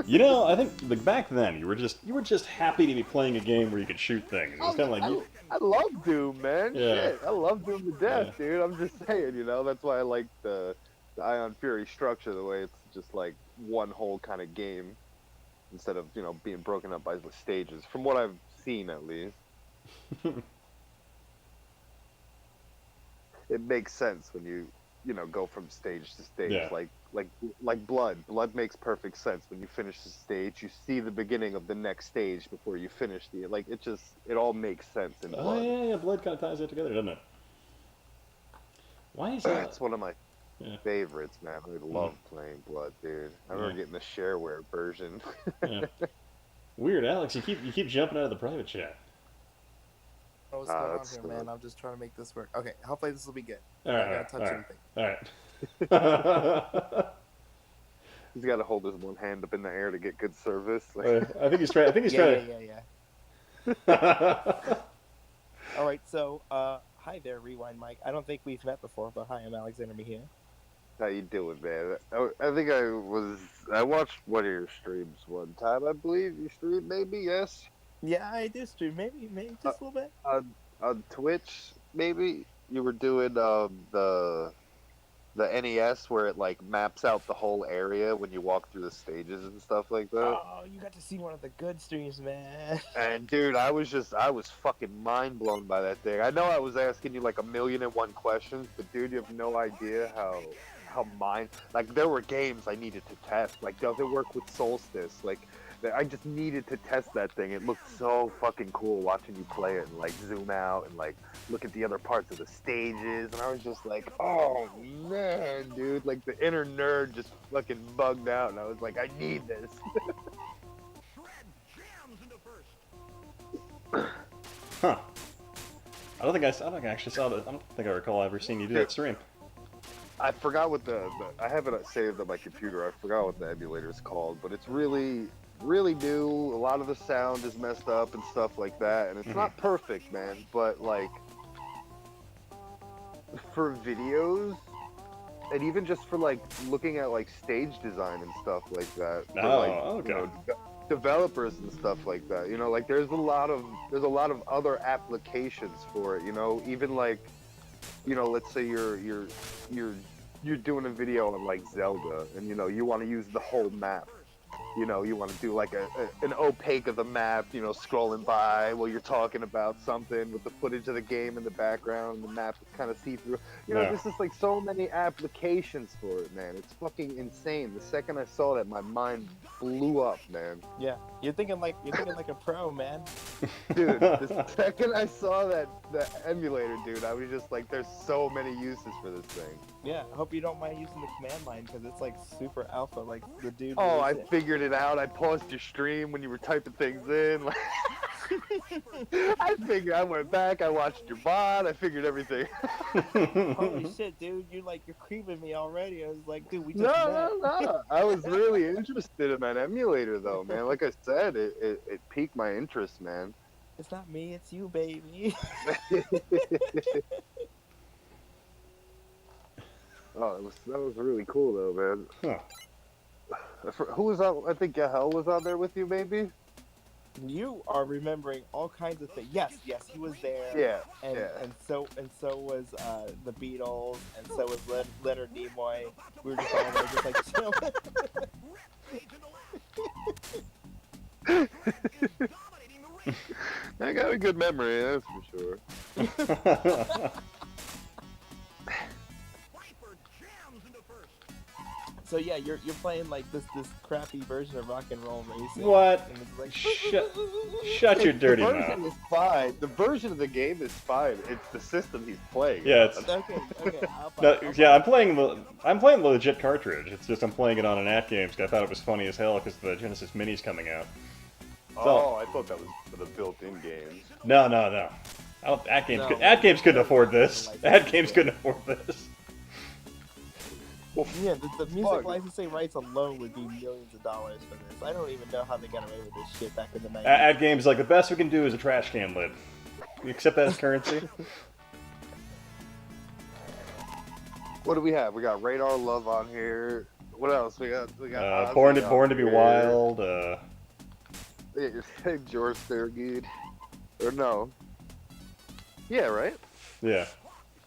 You know, I think like back then you were just happy to be playing a game where you could shoot things. It was kind of like I love Doom, man. Yeah. Shit, I love Doom to death, Yeah. dude. I'm just saying, that's why I like the Ion Fury structure, the way it's just like one whole kind of game instead of being broken up by the stages. From what I've seen, at least, it makes sense when you go from stage to stage. Yeah. Like Blood. Blood makes perfect sense. When you finish the stage, you see the beginning of the next stage before you finish the it all makes sense in oh Blood. yeah, Blood kind of ties it together, doesn't it? Why is that? It's one of my Yeah. favorites, man. I love playing Blood, dude. I remember Yeah. getting the shareware version. Yeah. Weird, Alex. You keep jumping out of the private chat. What's going on that's here, the- man? I'm just trying to make this work. Okay, hopefully this will be good. All I right, gotta touch anything. all right. He's got to hold his one hand up in the air to get good service. I think he's trying. I think he's trying. Yeah. All right, so hi there, Rewind Mike. I don't think we've met before, but hi, I'm Alexander Mejia. How you doing, man? I think I watched one of your streams one time. I believe you streamed, maybe yes, Yeah, I do stream. Maybe uh, just a little bit. on Twitch. Maybe you were doing the NES where it like maps out the whole area when you walk through the stages and stuff like that. Oh, you got to see one of the good streams, man. And dude, I was fucking mind blown by that thing. I know I was asking you like 1,000,001 questions, but dude, you have no idea how mind like there were games I needed to test. Like, does it work with Solstice? Like, I just needed to test that thing. It looked so fucking cool watching you play it and like zoom out and like look at the other parts of the stages. And I was just like, oh man, dude, like the inner nerd just fucking bugged out. And I was like, I need this. Shred jams into first. Huh. I don't think I actually saw that. I don't think I recall ever seeing you do that stream. I forgot what I have it saved on my computer. I forgot what the emulator is called, but it's really new. A lot of the sound is messed up and stuff like that, and it's not perfect, man. But like for videos, and even just for like looking at like stage design and stuff like that. For, Oh, like, okay. You know, developers and stuff like that. You know, like there's a lot of other applications for it. You know, even like, you know, let's say you're doing a video on like Zelda, and you know you want to use the whole map. You know, you want to do like an opaque of the map, you know, scrolling by while you're talking about something with the footage of the game in the background, and the map is kind of see-through. You know, Yeah. there's just like so many applications for it, man. It's fucking insane. The second I saw that, my mind blew up, man. Yeah, you're thinking like a pro, man. Dude, the second I saw that emulator, dude, I was just like, there's so many uses for this thing. Yeah, I hope you don't mind using the command line because it's like super alpha. Like the dude. Oh, I released it. figured it out. I paused your stream when you were typing things in. I went back, I watched your bot, I figured everything. Holy shit, dude! You're creeping me already. I was like, dude, we just No, met. no. I was really interested in that emulator, though, man. Like I said, it piqued my interest, man. It's not me, it's you, baby. Oh, that was really cool, though, man. Huh. Who was out? I think Gahel was out there with you, maybe. You are remembering all kinds of things. Yes, he was there. Yeah, And yeah. and so was the Beatles, and so was Leonard Nimoy. We were just all there, just like chilling. Dominating the ring. I got a good memory, that's for sure. Viper jams into first. So yeah, you're playing like this crappy version of Rock and Roll Racing. What? And it's like, Shut your dirty The mouth. version is fine. The version of the game is fine. It's the system he's playing. Yeah, it's Okay. no, yeah. I'm playing the legit cartridge. It's just I'm playing it on an at games. 'Cause I thought it was funny as hell because the Genesis Mini's coming out. Oh, I thought that was for the built-in games. No. At games couldn't afford this. At games couldn't afford this. Well, Yeah, the music fuck. licensing rights alone would be millions of dollars for this. I don't even know how they got away with this shit back in the 90s. At games, like the best we can do is a trash can lid. You accept that as currency? What do we have? We got Radar Love on here. What else? We got Ozzy Born on to be here. wild. George Thurgood. Or no. Yeah, right? Yeah.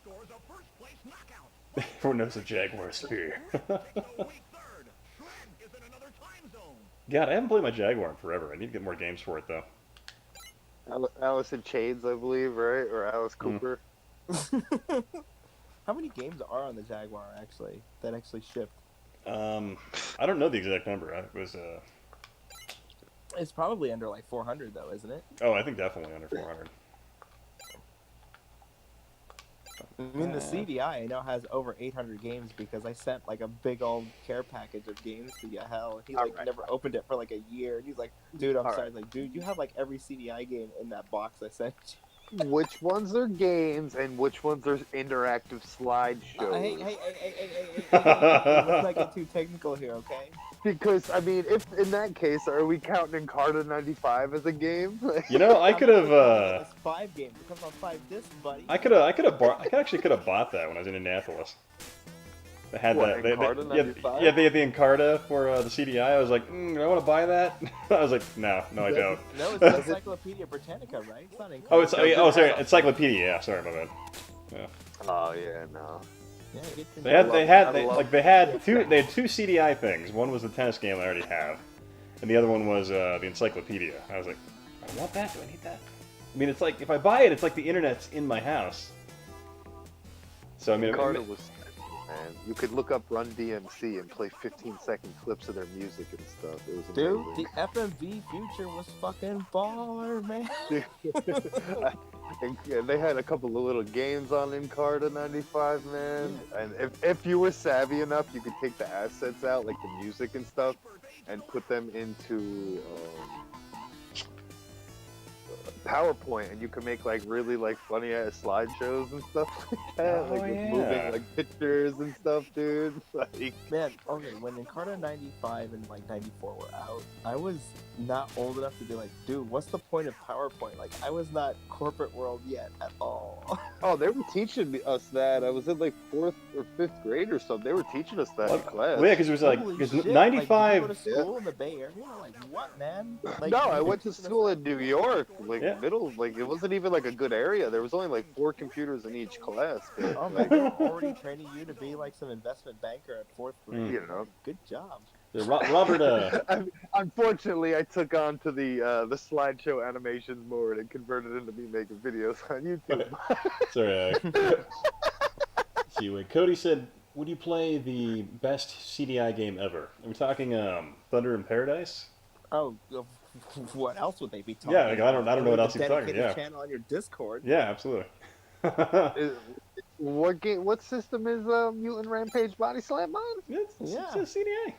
Scores a first place knockout. Everyone knows the Jaguar spear. Takes a weak third. Shred is in another time zone. God, I haven't played my Jaguar in forever. I need to get more games for it though. Alice in Chains, I believe, right? Or Alice Cooper. How many games are on the Jaguar actually that actually shipped? I don't know the exact number. It was It's probably under like 400 though, isn't it? oh, I think definitely under 400. I mean, the CDI now has over 800 games because I sent like a big old care package of games to Yahel. He like Alright. never opened it for like a year. And he's like, dude, I'm Alright. sorry. Like, dude, you have like every CDI game in that box I sent you. Which ones are games and which ones are interactive slideshows? Hey, let's not get too technical here, okay? Because, I mean, if in that case, are we counting Encarta 95 as a game? You know, I could have. It's 5 games. It comes on 5 discs, buddy. I actually could have bought that when I was in Indianapolis. They had What, that. Encarta Yeah, 95? yeah, they had the Encarta for the CDI. I was like, do I want to buy that? I was like, no, I don't. No, it's Encyclopedia Britannica, right? It's not Encarta. Oh, it's Does it sorry, have- Encyclopedia. Yeah, sorry about that. Yeah. Oh yeah, no. Yeah, get your- They had two CDI things. One was the tennis game I already have, and the other one was the encyclopedia. I was like, I want that. Do I need that? I mean, it's like if I buy it, it's like the internet's in my house. So I mean, Encarta was man. You could look up Run DMC and play 15-second clips of their music and stuff. It was Dude, amazing. the FMV future was fucking baller, man. And they had a couple of little games on Encarta 95, man. And if you were savvy enough, you could take the assets out, like the music and stuff, and put them into PowerPoint, and you could make like really like funny ass slideshows and stuff like that, Oh, like with yeah. moving like pictures and stuff, dude. Like, Man, okay, when Encarta 95 and like 94 were out, I was not old enough to be like, dude, what's the point of PowerPoint? Like, I was not corporate world yet at all. oh, they were teaching us that. I was in like 4th or 5th grade or something. They were teaching us that in class. well, yeah, because it was like Holy because shit, Like, 95. did you go to school in the Bay Area? Like, what, man? Like, No, you I were went to teaching us school that? in New York, like Yeah. middle, like it wasn't even like a good area. There was only like 4 computers in each class. But, Oh man, they're already training you to be like some investment banker at 4th grade. you know. Good job. Robert, Unfortunately, I took on to the slideshow animations more, and it converted into me making videos on YouTube. sorry. See, wait. Cody said, "Would you play the best CDI game ever?" Are we talking Thunder in Paradise? Oh, what else would they be talking? Yeah, like, I don't know what Like else a he's talking. dedicated Yeah, channel on your Discord. yeah, absolutely. What game? What system is Mutant Rampage Body Slam on? It's Yeah. a CDI.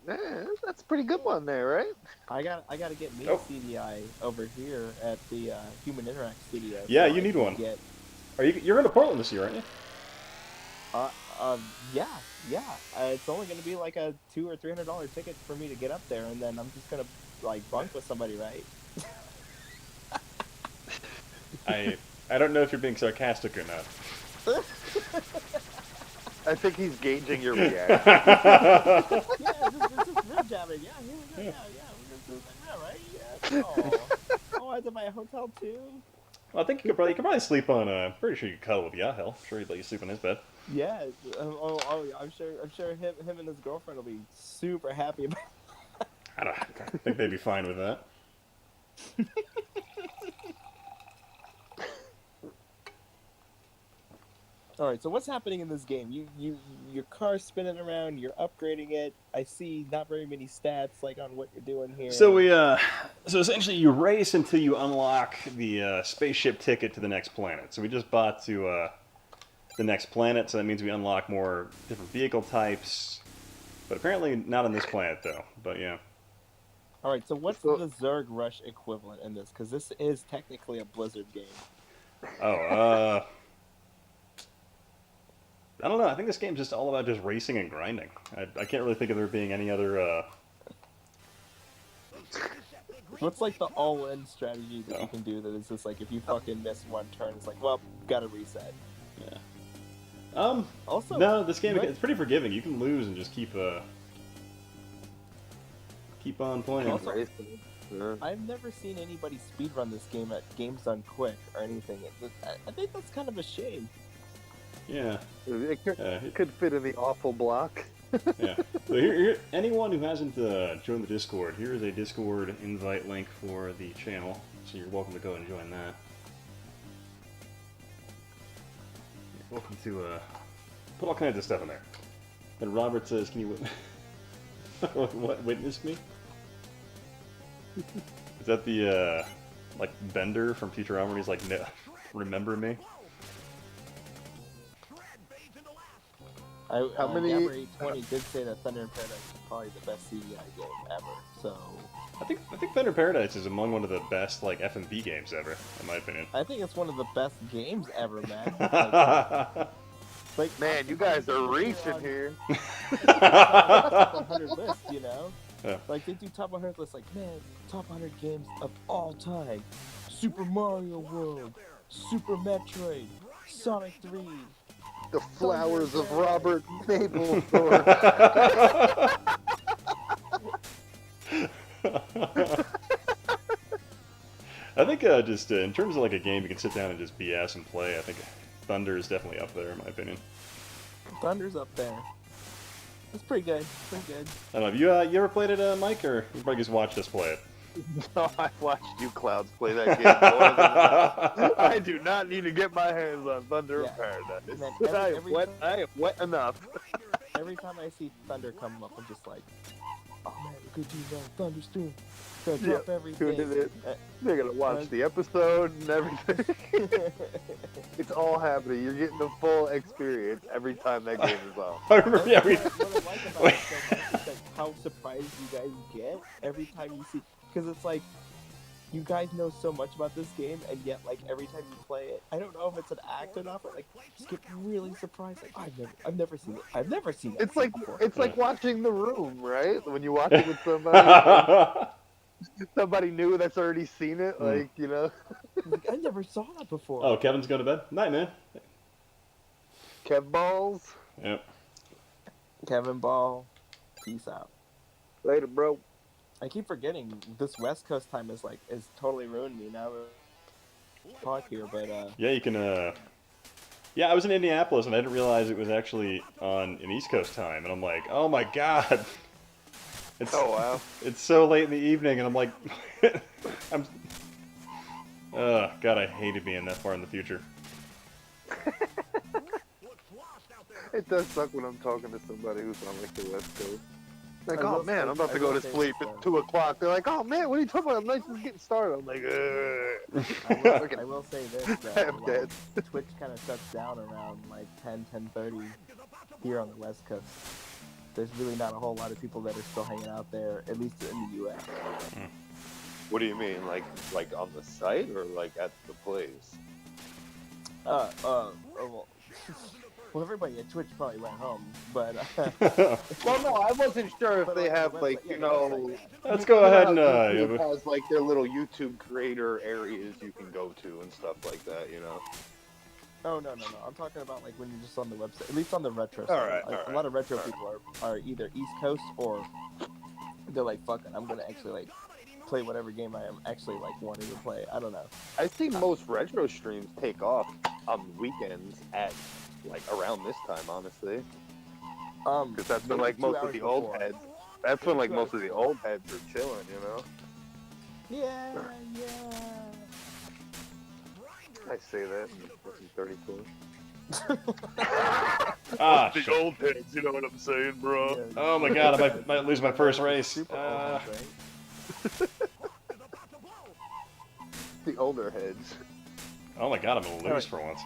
Yeah, that's a pretty good one there, right? I gotta get me Oh. a CDI over here at the Human Interact Studio. Yeah, so you I need can one. Get, You're going to Portland this year, aren't you? yeah. It's only gonna be like a $200 or $300 ticket for me to get up there, and then I'm just gonna like bunk with somebody, right? I don't know if you're being sarcastic or not. I think he's gauging your reaction. Yeah, just real jabbing. Yeah, here we go. Yeah, we're gonna do that now, right? Yeah. Oh, I had to buy a hotel too. Well, I think you could probably sleep on. Pretty sure you could cuddle with Yahel. I'm sure he'd let you sleep on his bed. Yeah. I'm sure him and his girlfriend will be super happy about. I think they'd be fine with that. All right, so what's happening in this game? Your car's spinning around. You're upgrading it. I see not very many stats like on what you're doing here. So so essentially you race until you unlock the spaceship ticket to the next planet. So we just bought to the next planet, so that means we unlock more different vehicle types. But apparently not on this planet though. But yeah. All right, so what's the Zerg Rush equivalent in this? Because this is technically a Blizzard game. Oh, I don't know. I think this game's just all about just racing and grinding. I can't really think of there being any other. What's like the all-in strategy that you can do that is just like if you fucking miss one turn, it's like, well, gotta reset. Yeah. Also, No, this game it's pretty forgiving. You can lose and just keep on playing. Also, Yeah. I've never seen anybody speedrun this game at Games Done Quick or anything. I think that's kind of a shame. Yeah. It could fit in the awful block. Yeah. So here, anyone who hasn't joined the Discord, here is a Discord invite link for the channel. So you're welcome to go and join that. You're welcome to put all kinds of stuff in there. And Robert says, "Can you what witness me?" Is that the like Bender from Futurama? When he's like, "No, remember me." How many- Gabber 820 did say that Thunder in Paradise is probably the best CDI game ever. So I think Thunder Paradise is among one of the best like FMV games ever, in my opinion. I think it's one of the best games ever, man. Like, Man, you guys are reaching here. top 100 list, you know? Yeah. Like, they do top 100 lists, like, man, top 100 games of all time. Super Mario World, Super Metroid, Sonic 3, The flowers of Robert Mapplethorpe. I think just in terms of like a game you can sit down and just BS and play, I think Thunder is definitely up there in my opinion. Thunder's up there. It's pretty good. Pretty good. I don't know. Have you ever played it, Mike, or you probably just watched us play it? No, I watched you clowns play that game more than enough. I do not need to get my hands on Thunder of Paradise. Man, I am wet enough. every time I see Thunder come up, I'm just like, oh man, good use on Thunderstorm. Gotta drop everything. Tune in. They're gonna watch the episode and everything. It's all happening. You're getting the full experience every time that game is on. I remember, yeah, What I like about it so much is like how surprised you guys get every time you see, because it's like you guys know so much about this game, and yet like every time you play it, I don't know if it's an act or not, but like just get really surprised. Like I've never seen it. I've never seen it. It's like watching The Room, right? When you watch it with somebody. Somebody new that's already seen it, like, you know. Like, I never saw that before. Oh, Kevin's going to bed? Night, man. Kev Balls. Yep. Kevin Ball, peace out. Later, bro. I keep forgetting this West Coast time is totally ruined me now. Talk here, but Yeah, you can. Yeah, I was in Indianapolis and I didn't realize it was actually on an East Coast time, and I'm like, oh my god. Oh wow! It's so late in the evening, and I'm like, God, I hated being that far in the future. It does suck when I'm talking to somebody who's on like the West Coast. Like, I oh will man, say- I'm about I to go will to say sleep this, at 2 o'clock. They're like, oh man, what are you talking about? I'm nice just getting started. I'm like, I will say this: I'm dead. Twitch kind of shuts down around like 10:30 here on the West Coast. There's really not a whole lot of people that are still hanging out there, at least in the U.S. What do you mean, like on the site or like at the place? Well, everybody at Twitch probably went home, but Well, no, I wasn't sure if But, they like, have the like website- you yeah, the know. website, yeah. Let's go ahead and YouTube has like their little YouTube creator areas you can go to and stuff like that, you know. Oh no! I'm talking about like when you're just on the website, at least on the retro All side. right, Like, all a right, lot of retro all right. people are either East Coast or they're like, "Fuck it, I'm gonna actually like play whatever game I am actually like wanting to play." I don't know. I think most retro streams take off on weekends at like around this time, honestly, because that's when maybe like 2 most of hours the old before. heads. That's when like 2 most hours of the old heads are chilling, you know. Yeah. I say that. I'm 34. Ah, the shit. old heads, you know what I'm saying, bro? Yeah. Oh my god, I might lose my first race. Super old, right? The older heads. Oh my god, I'm gonna lose Alright. for once.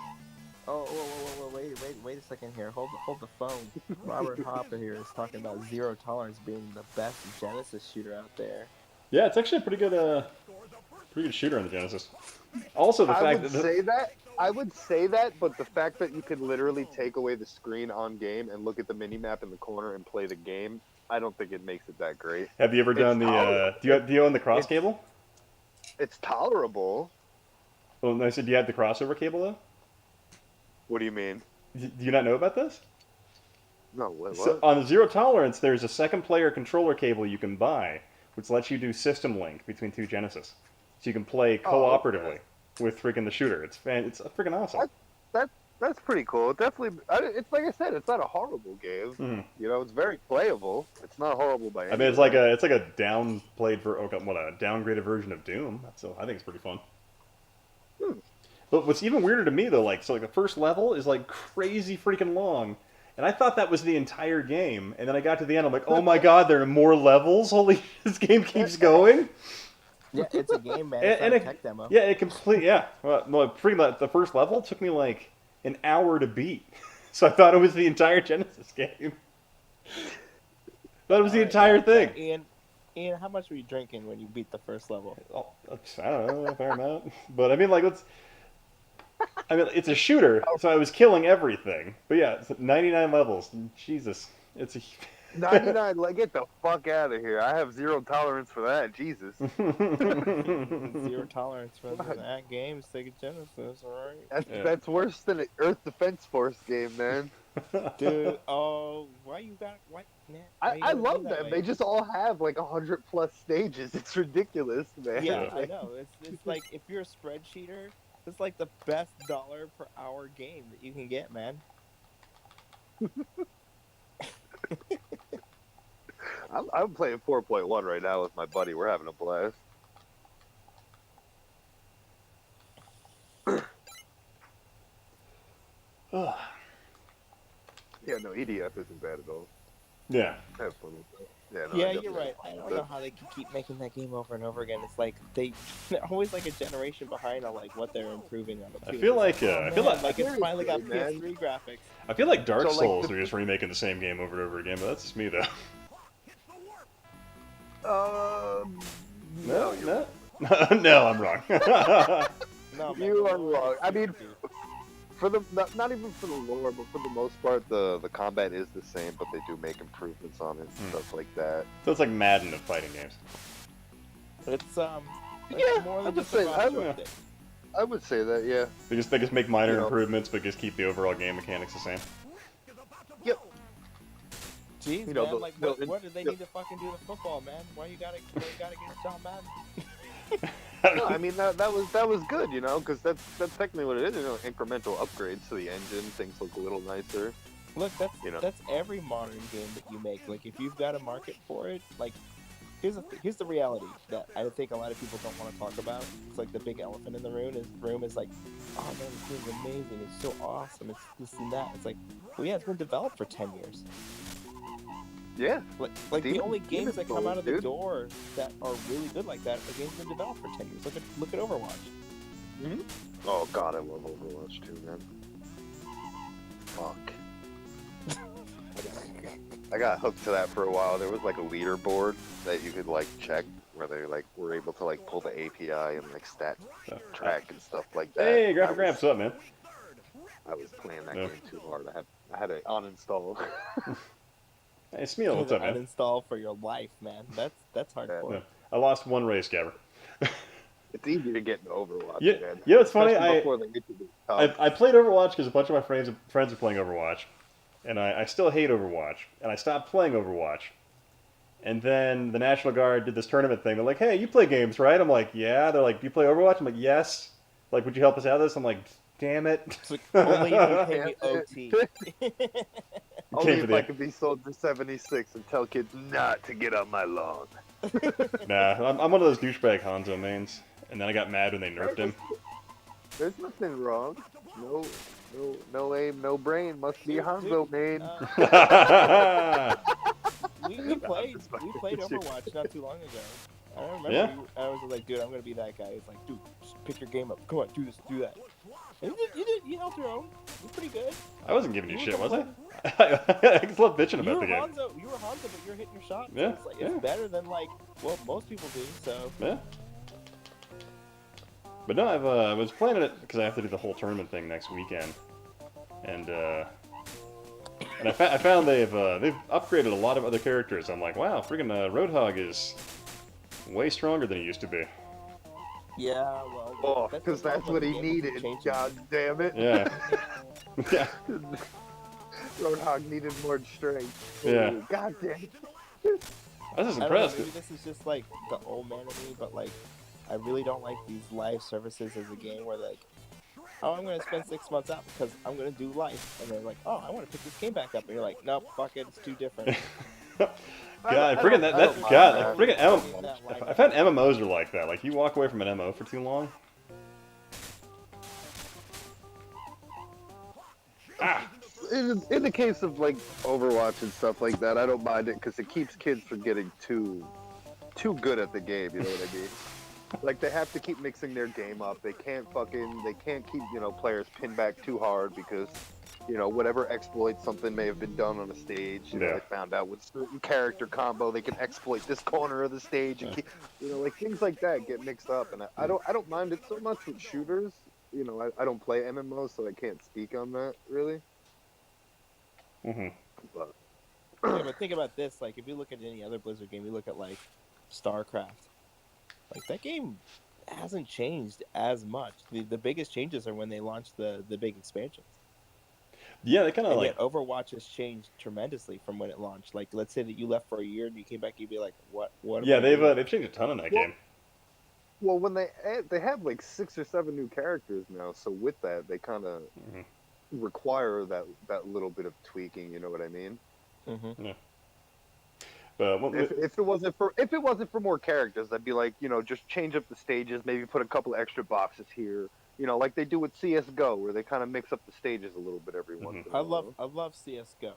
Oh, whoa, wait a second here. Hold the phone. Robert Hopper here is talking about Zero Tolerance being the best Genesis shooter out there. Yeah, it's actually a pretty good shooter on the Genesis. Also, the I fact would that say that. I would say that, but the fact that you could literally take away the screen on game and look at the mini map in the corner and play the game, I don't think it makes it that great. have you ever done the? tolerable. Do you own the cross It's- cable? It's tolerable. Well, no, I said, do you have the crossover cable though? What do you mean? Do you not know about this? No, what? So on the Zero Tolerance, there's a second player controller cable you can buy, which lets you do system link between two Genesis, so you can play cooperatively with freaking the shooter. It's freaking awesome. That's pretty cool. It's like I said, it's not a horrible game. Mhm. You know, it's very playable. It's not horrible by any I mean, it's like a downplayed a downgraded version of Doom. So I think it's pretty fun. But what's even weirder to me though, like the first level is like crazy freaking long, and I thought that was the entire game, and then I got to the end, I'm like, oh my god, there are more levels. Holy, this game keeps going. Yeah, it's a game, man. It's not a tech demo. Yeah, Well, pretty much the first level took me like an hour to beat, so I thought it was the entire Genesis game. Thought it was the entire thing. Ian, how much were you drinking when you beat the first level? Oh, I don't know, a fair amount. But I mean, like, it's a shooter, so I was killing everything. But yeah, it's 99 levels. Jesus, it's 99, like, get the fuck out of here. I have zero tolerance for that. Jesus. Zero tolerance for that game. Sega Genesis, alright. That's worse than an Earth Defense Force game, man. Dude, oh, why you got, why, man, why you I gotta be love that them. way? They just all have like 100+ stages. It's ridiculous, man. Yeah, I Like, know. It's like, if you're a spreadsheeter, it's like the best dollar per hour game that you can get, man. I'm playing 4.1 right now with my buddy. We're having a blast. Yeah, no, EDF isn't bad at all. Yeah. I have fun with that. Yeah, no, Yeah, I you're definitely right. have I fun don't with know it. how they can keep making that game over and over again. It's like they're always like a generation behind on like what they're improving on it. I Too. feel It's like, I feel like, it's finally got Seriously, PS3 graphics. I feel like Dark So, like, Souls the- are just remaking the same game over and over again, but that's just me though. Hits the warp. No, you're No, I'm wrong. No, man, You the are lore wrong. is I mean, stupid. for the not even for the lore, but for the most part, the combat is the same, but they do make improvements on it, and stuff like that. So it's like Madden of fighting games. It's Yeah, more I than would just say- a I roster would- update. I would say that, yeah. They just make minor You know. improvements, but just keep the overall game mechanics the same. Is about to Yep. blow. Jeez, You know, man, the- like the- what do they the- need to fucking do to football, man? Why you gotta get John Madden? No, I mean that was good, you know, because that's technically what it is. You know, incremental upgrades to the engine, things look a little nicer. Look, You know. that's every modern game that you make. Like, if you've got a market for it, like, here's the reality that I think a lot of people don't want to talk about. It's like the big elephant in the room is like, oh man, this game's amazing. It's so awesome. It's this and that. It's like, well, yeah, it's been developed for 10 years. Yeah. Like the Demon- only games that come Souls, out of the dude. door that are really good like that are games that have been developed for 10 years. Look at Overwatch. Oh god, I love Overwatch too, man. Fuck. I got hooked to that for a while. There was like a leaderboard that you could like check where they like were able to like pull the API and like stat track and stuff like that. Hey, I Graphic was- Gramps, what's up, man? I was playing that Yeah. game too hard. I had to uninstall. Hey, Smeal, what's up, man? Uninstall for your life, man. That's hardcore. Yeah. I lost one race, Gabber. It's easy to get into Overwatch, Yeah, man. you know what's funny? Especially before they get to the top. I played Overwatch because a bunch of my friends are playing Overwatch, and I still hate Overwatch, and I stopped playing Overwatch. And then the National Guard did this tournament thing. They're like, "Hey, you play games, right?" I'm like, "Yeah." They're like, "Do you play Overwatch?" I'm like, "Yes." Like, would you help us out with this? I'm like, "Damn it." It's like, only if you pay me OT. Only for if the- I could be Soldier 76 and tell kids not to get on my lawn. Nah, I'm one of those douchebag Hanzo mains. And then I got mad when they nerfed him. There's nothing wrong. No aim, no brain. Must be Dude, Hanzo, dude, man. we played Overwatch not too long ago. I remember Yeah. I was like, dude, I'm gonna be that guy. He's like, dude, just pick your game up. Come on, do this, do that. And you held your own. You're pretty good. I wasn't giving you You shit, were was I? I just love bitching You about were the game. Hanzo, but you're hitting your shots. Yeah, It's like yeah. it's better than like what most people do. So Yeah. But no, I was playing it because I have to do the whole tournament thing next weekend, and I found they've upgraded a lot of other characters. I'm like, wow, freaking Roadhog is way stronger than he used to be. yeah, well, Oh, the because that's problem what with he the game is needed. it changes. God damn it. Yeah. Yeah. Roadhog needed more strength. Yeah. Ooh, God damn it. I was just I don't know, impressed. maybe this is just like the old man in me, but like I really don't like these live services as a game where like, oh, I'm gonna spend 6 months out because I'm gonna do life, and they're like, oh, I want to pick this game back up, and you're like, nope, fuck it, it's too different. God, I freaking don't that mind God, that. freaking I mean, that I found MMOs are like that. Like you walk away from an MMO for too long. Ah. In the case of like Overwatch and stuff like that, I don't mind it because it keeps kids from getting too good at the game. You know what I mean? Like they have to keep mixing their game up. They can't keep players pinned back too hard because whatever exploit something may have been done on a stage. Yeah. They found out with certain character combo they can exploit this corner of the stage and keep, like things like that get mixed up. And I don't mind it so much with shooters. I don't play MMOs, so I can't speak on that really. Mm-hmm. But Yeah, but think about this. Like, if you look at any other Blizzard game, you look at like StarCraft. Like that game hasn't changed as much. The biggest changes are when they launch the big expansions. Yeah, they kind of And like. yet Overwatch has changed tremendously from when it launched. Like, let's say that you left for a year and you came back, you'd be like, "What? What?" Yeah, am I doing?" they've changed a ton in that Well, game. Well, when they have like 6 or 7 new characters now, so with that they kind of Mhm. require that little bit of tweaking. You know what I mean? Mm-hmm. But If it wasn't for more characters, I'd be like, just change up the stages, maybe put a couple extra boxes here, like they do with CS:GO, where they kind of mix up the stages a little bit every once in a while. I love CS:GO.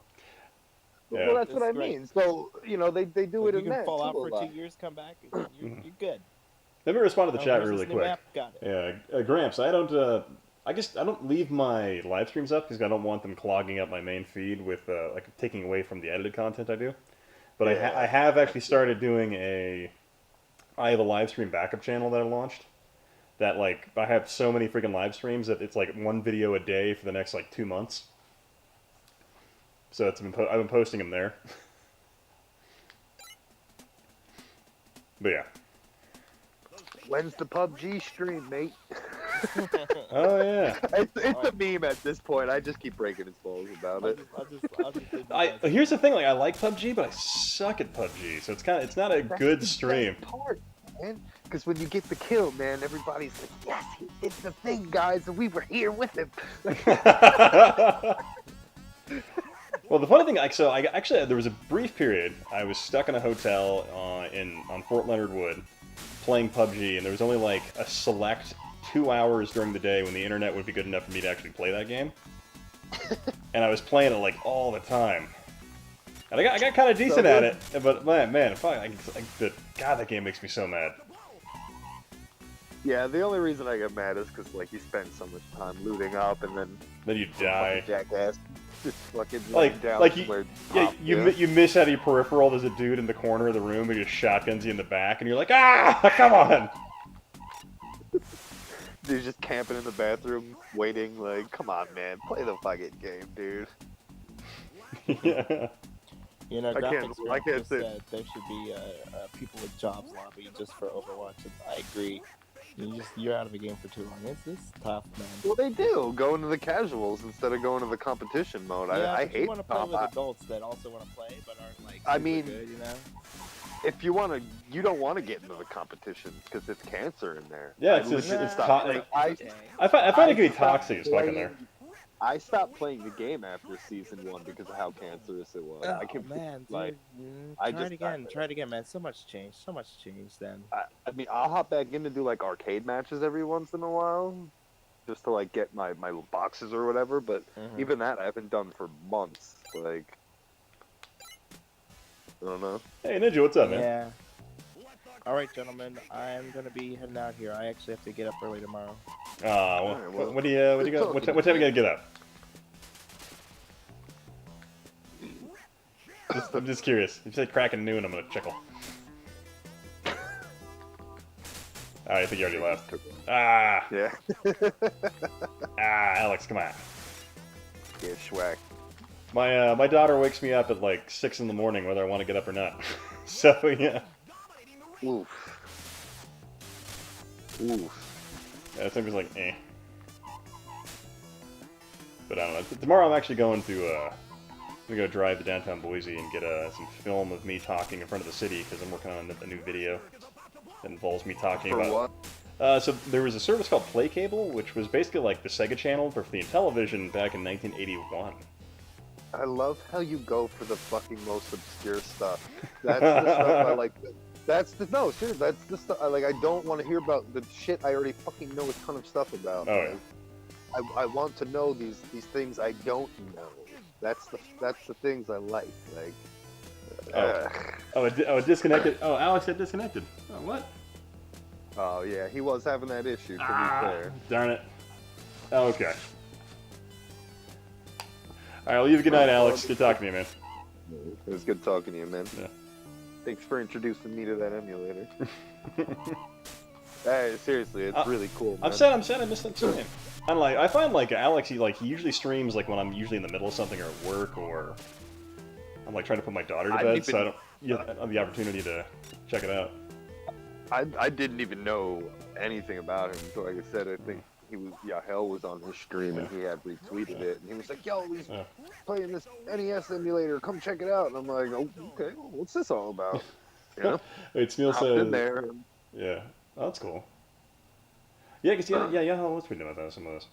Yeah. Well, that's what I It's great. mean. So they do Like, it you in can that fall too out a for lot. 2 years, come back, you're good. Let me respond to the Oh, chat here's really this new quick. map, got it. Yeah, Gramps, I don't. I guess I don't leave my live streams up because I don't want them clogging up my main feed with like taking away from the edited content I do. But Yeah, I have actually started doing I have a live stream backup channel that I launched. That like I have so many freaking live streams that it's like one video a day for the next like 2 months. So I've been posting them there. But yeah. When's the PUBG stream, mate? Oh yeah. It's a meme at this point. I just keep breaking his balls about it. I'll just leave you guys. Here's the thing, like I like PUBG, but I suck at PUBG, so it's not a good stream. Part, man. Because when you get the kill, man, everybody's like, "Yes, he did the thing, guys, and we were here with him." Well, the funny thing, like, so I actually there was a brief period I was stuck in a hotel on Fort Leonard Wood, playing PUBG, and there was only like a select 2 hours during the day when the internet would be good enough for me to actually play that game, and I was playing it like all the time. And I got kind of decent at it, but man, fuck, God, that game makes me so mad. Yeah, the only reason I get mad is because like you spend so much time looting up, and then Then you die. fucking jackass just fucking Like down you, somewhere. yeah, you miss out of your peripheral. There's a dude in the corner of the room who just shotguns you in the back, and you're like, ah, come on. Dude's just camping in the bathroom, waiting. Like, come on, man, play the fucking game, dude. Yeah. You know, I can't- graphics I Group can't just say- said there should be people with jobs lobby just for Overwatch, and I agree. You're out of the game for too long. It's tough, man. Well, they do go into the casuals instead of going to the competition mode. Yeah, I but you hate want to play with adults that also want to play but aren't like I super mean, good, you know? if you want to, you don't want to get into the competition because it's cancer in there. Yeah, I it's just- legit it's stopped to- playing- I find it can be stopped toxic as fucking there. I stopped playing the game after season 1 because of how cancerous it was. I Oh can man, dude. like, Try I it just- again. Try it again, man. So much changed. So much changed then. I mean, I'll hop back in to do like arcade matches every once in a while, just to like get my little boxes or whatever. But Mhm. even that I haven't done for months. Like, I don't know. Hey Ninja, what's up, man? Yeah. All right, gentlemen. I'm gonna be heading out here. I actually have to get up early tomorrow. Well, well, what do you got? What time you gotta get up? I'm just curious. If you say cracking noon, I'm gonna chuckle. I think you already left. Ah, Yeah. Alex, come on. Yeah, schwack. My daughter wakes me up at like 6 in the morning, whether I want to get up or not. So yeah, Oof. Oof. yeah, something's like eh. But I don't know. Tomorrow I'm actually going to go drive to downtown Boise and get some film of me talking in front of the city because I'm working on a new video that involves me talking For about. what? So there was a service called Play Cable, which was basically like the Sega Channel for the Intellivision back in 1981. I love how you go for the fucking most obscure stuff. That's the stuff I like. No, seriously, that's the stuff. I don't want to hear about the shit I already fucking know a ton of stuff about. Oh, yeah. I want to know these things I don't know. That's the things I like. Like. It disconnected. Oh, Alex had disconnected. Oh, what? Oh yeah, he was having that issue. To be fair. Darn it. Okay. All right, well, you have a good night, Alex. Good talking to you, man. It was good talking to you, man. Yeah. Thanks for introducing me to that emulator. Hey, seriously, it's really cool. Man. I'm sad I missed that stream. I find like Alex, he usually streams like when I'm usually in the middle of something or at work or I'm like trying to put my daughter to I bed, didn't so I don't have the opportunity to check it out. I didn't even know anything about him. So like I said, I think Yahel was on his stream and he had retweeted it, and he was like, "Yo, he's Yeah. playing this NES emulator. Come check it out." And I'm like, "Oh, okay. Well, what's this all about?" You know, Wait, Smeal hopped says, in there. yeah, oh, that's cool. Yeah, because yeah, what's we doing about some of this?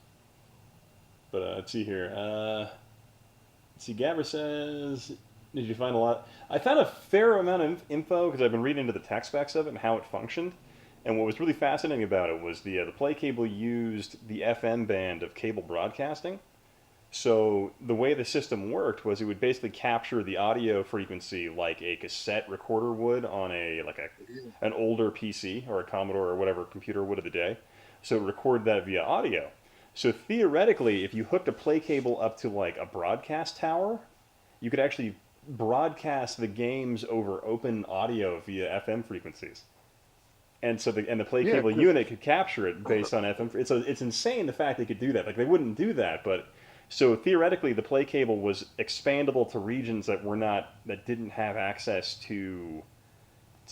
But let's see here. Let's see, Gabber says, did you find a lot? I found a fair amount of info because I've been reading into the tech specs of it and how it functioned. And what was really fascinating about it was the play cable used the FM band of cable broadcasting. So the way the system worked was it would basically capture the audio frequency like a cassette recorder would on an older PC or a Commodore or whatever computer would of the day. So it recorded that via audio. So theoretically, if you hooked a play cable up to like a broadcast tower, you could actually broadcast the games over open audio via FM frequencies. And so the play cable unit could capture it based on FM. It's insane the fact they could do that. Like they wouldn't do that, but so theoretically the play cable was expandable to regions that didn't have access to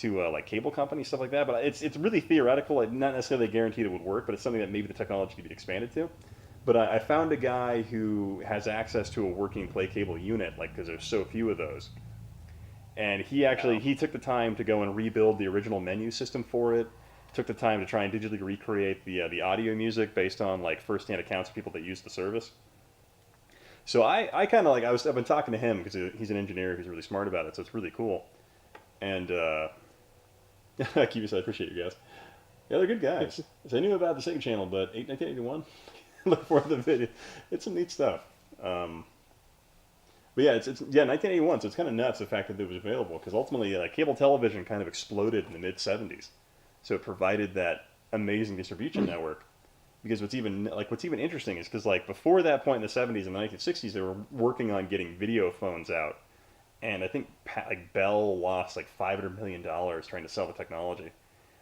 like cable companies, stuff like that. But it's really theoretical. Like, not necessarily guaranteed it would work, but it's something that maybe the technology could be expanded to. But I found a guy who has access to a working play cable unit, like because there's so few of those. And he took the time to go and rebuild the original menu system for it. Took the time to try and digitally recreate the audio music based on like firsthand accounts of people that use the service. So I kind of like I've been talking to him because he's an engineer who's really smart about it. So it's really cool. And Kiwi said, I appreciate you guys. Yeah, they're good guys. So I knew about the Sega Channel, but 1981. Look for the video. It's some neat stuff. But yeah, it's 1981, so it's kind of nuts the fact that it was available because ultimately cable television kind of exploded in the mid '70s, so it provided that amazing distribution network. Because what's even interesting is because like before that point in the '70s and the 1960s, they were working on getting video phones out, and I think like Bell lost like $500 million trying to sell the technology.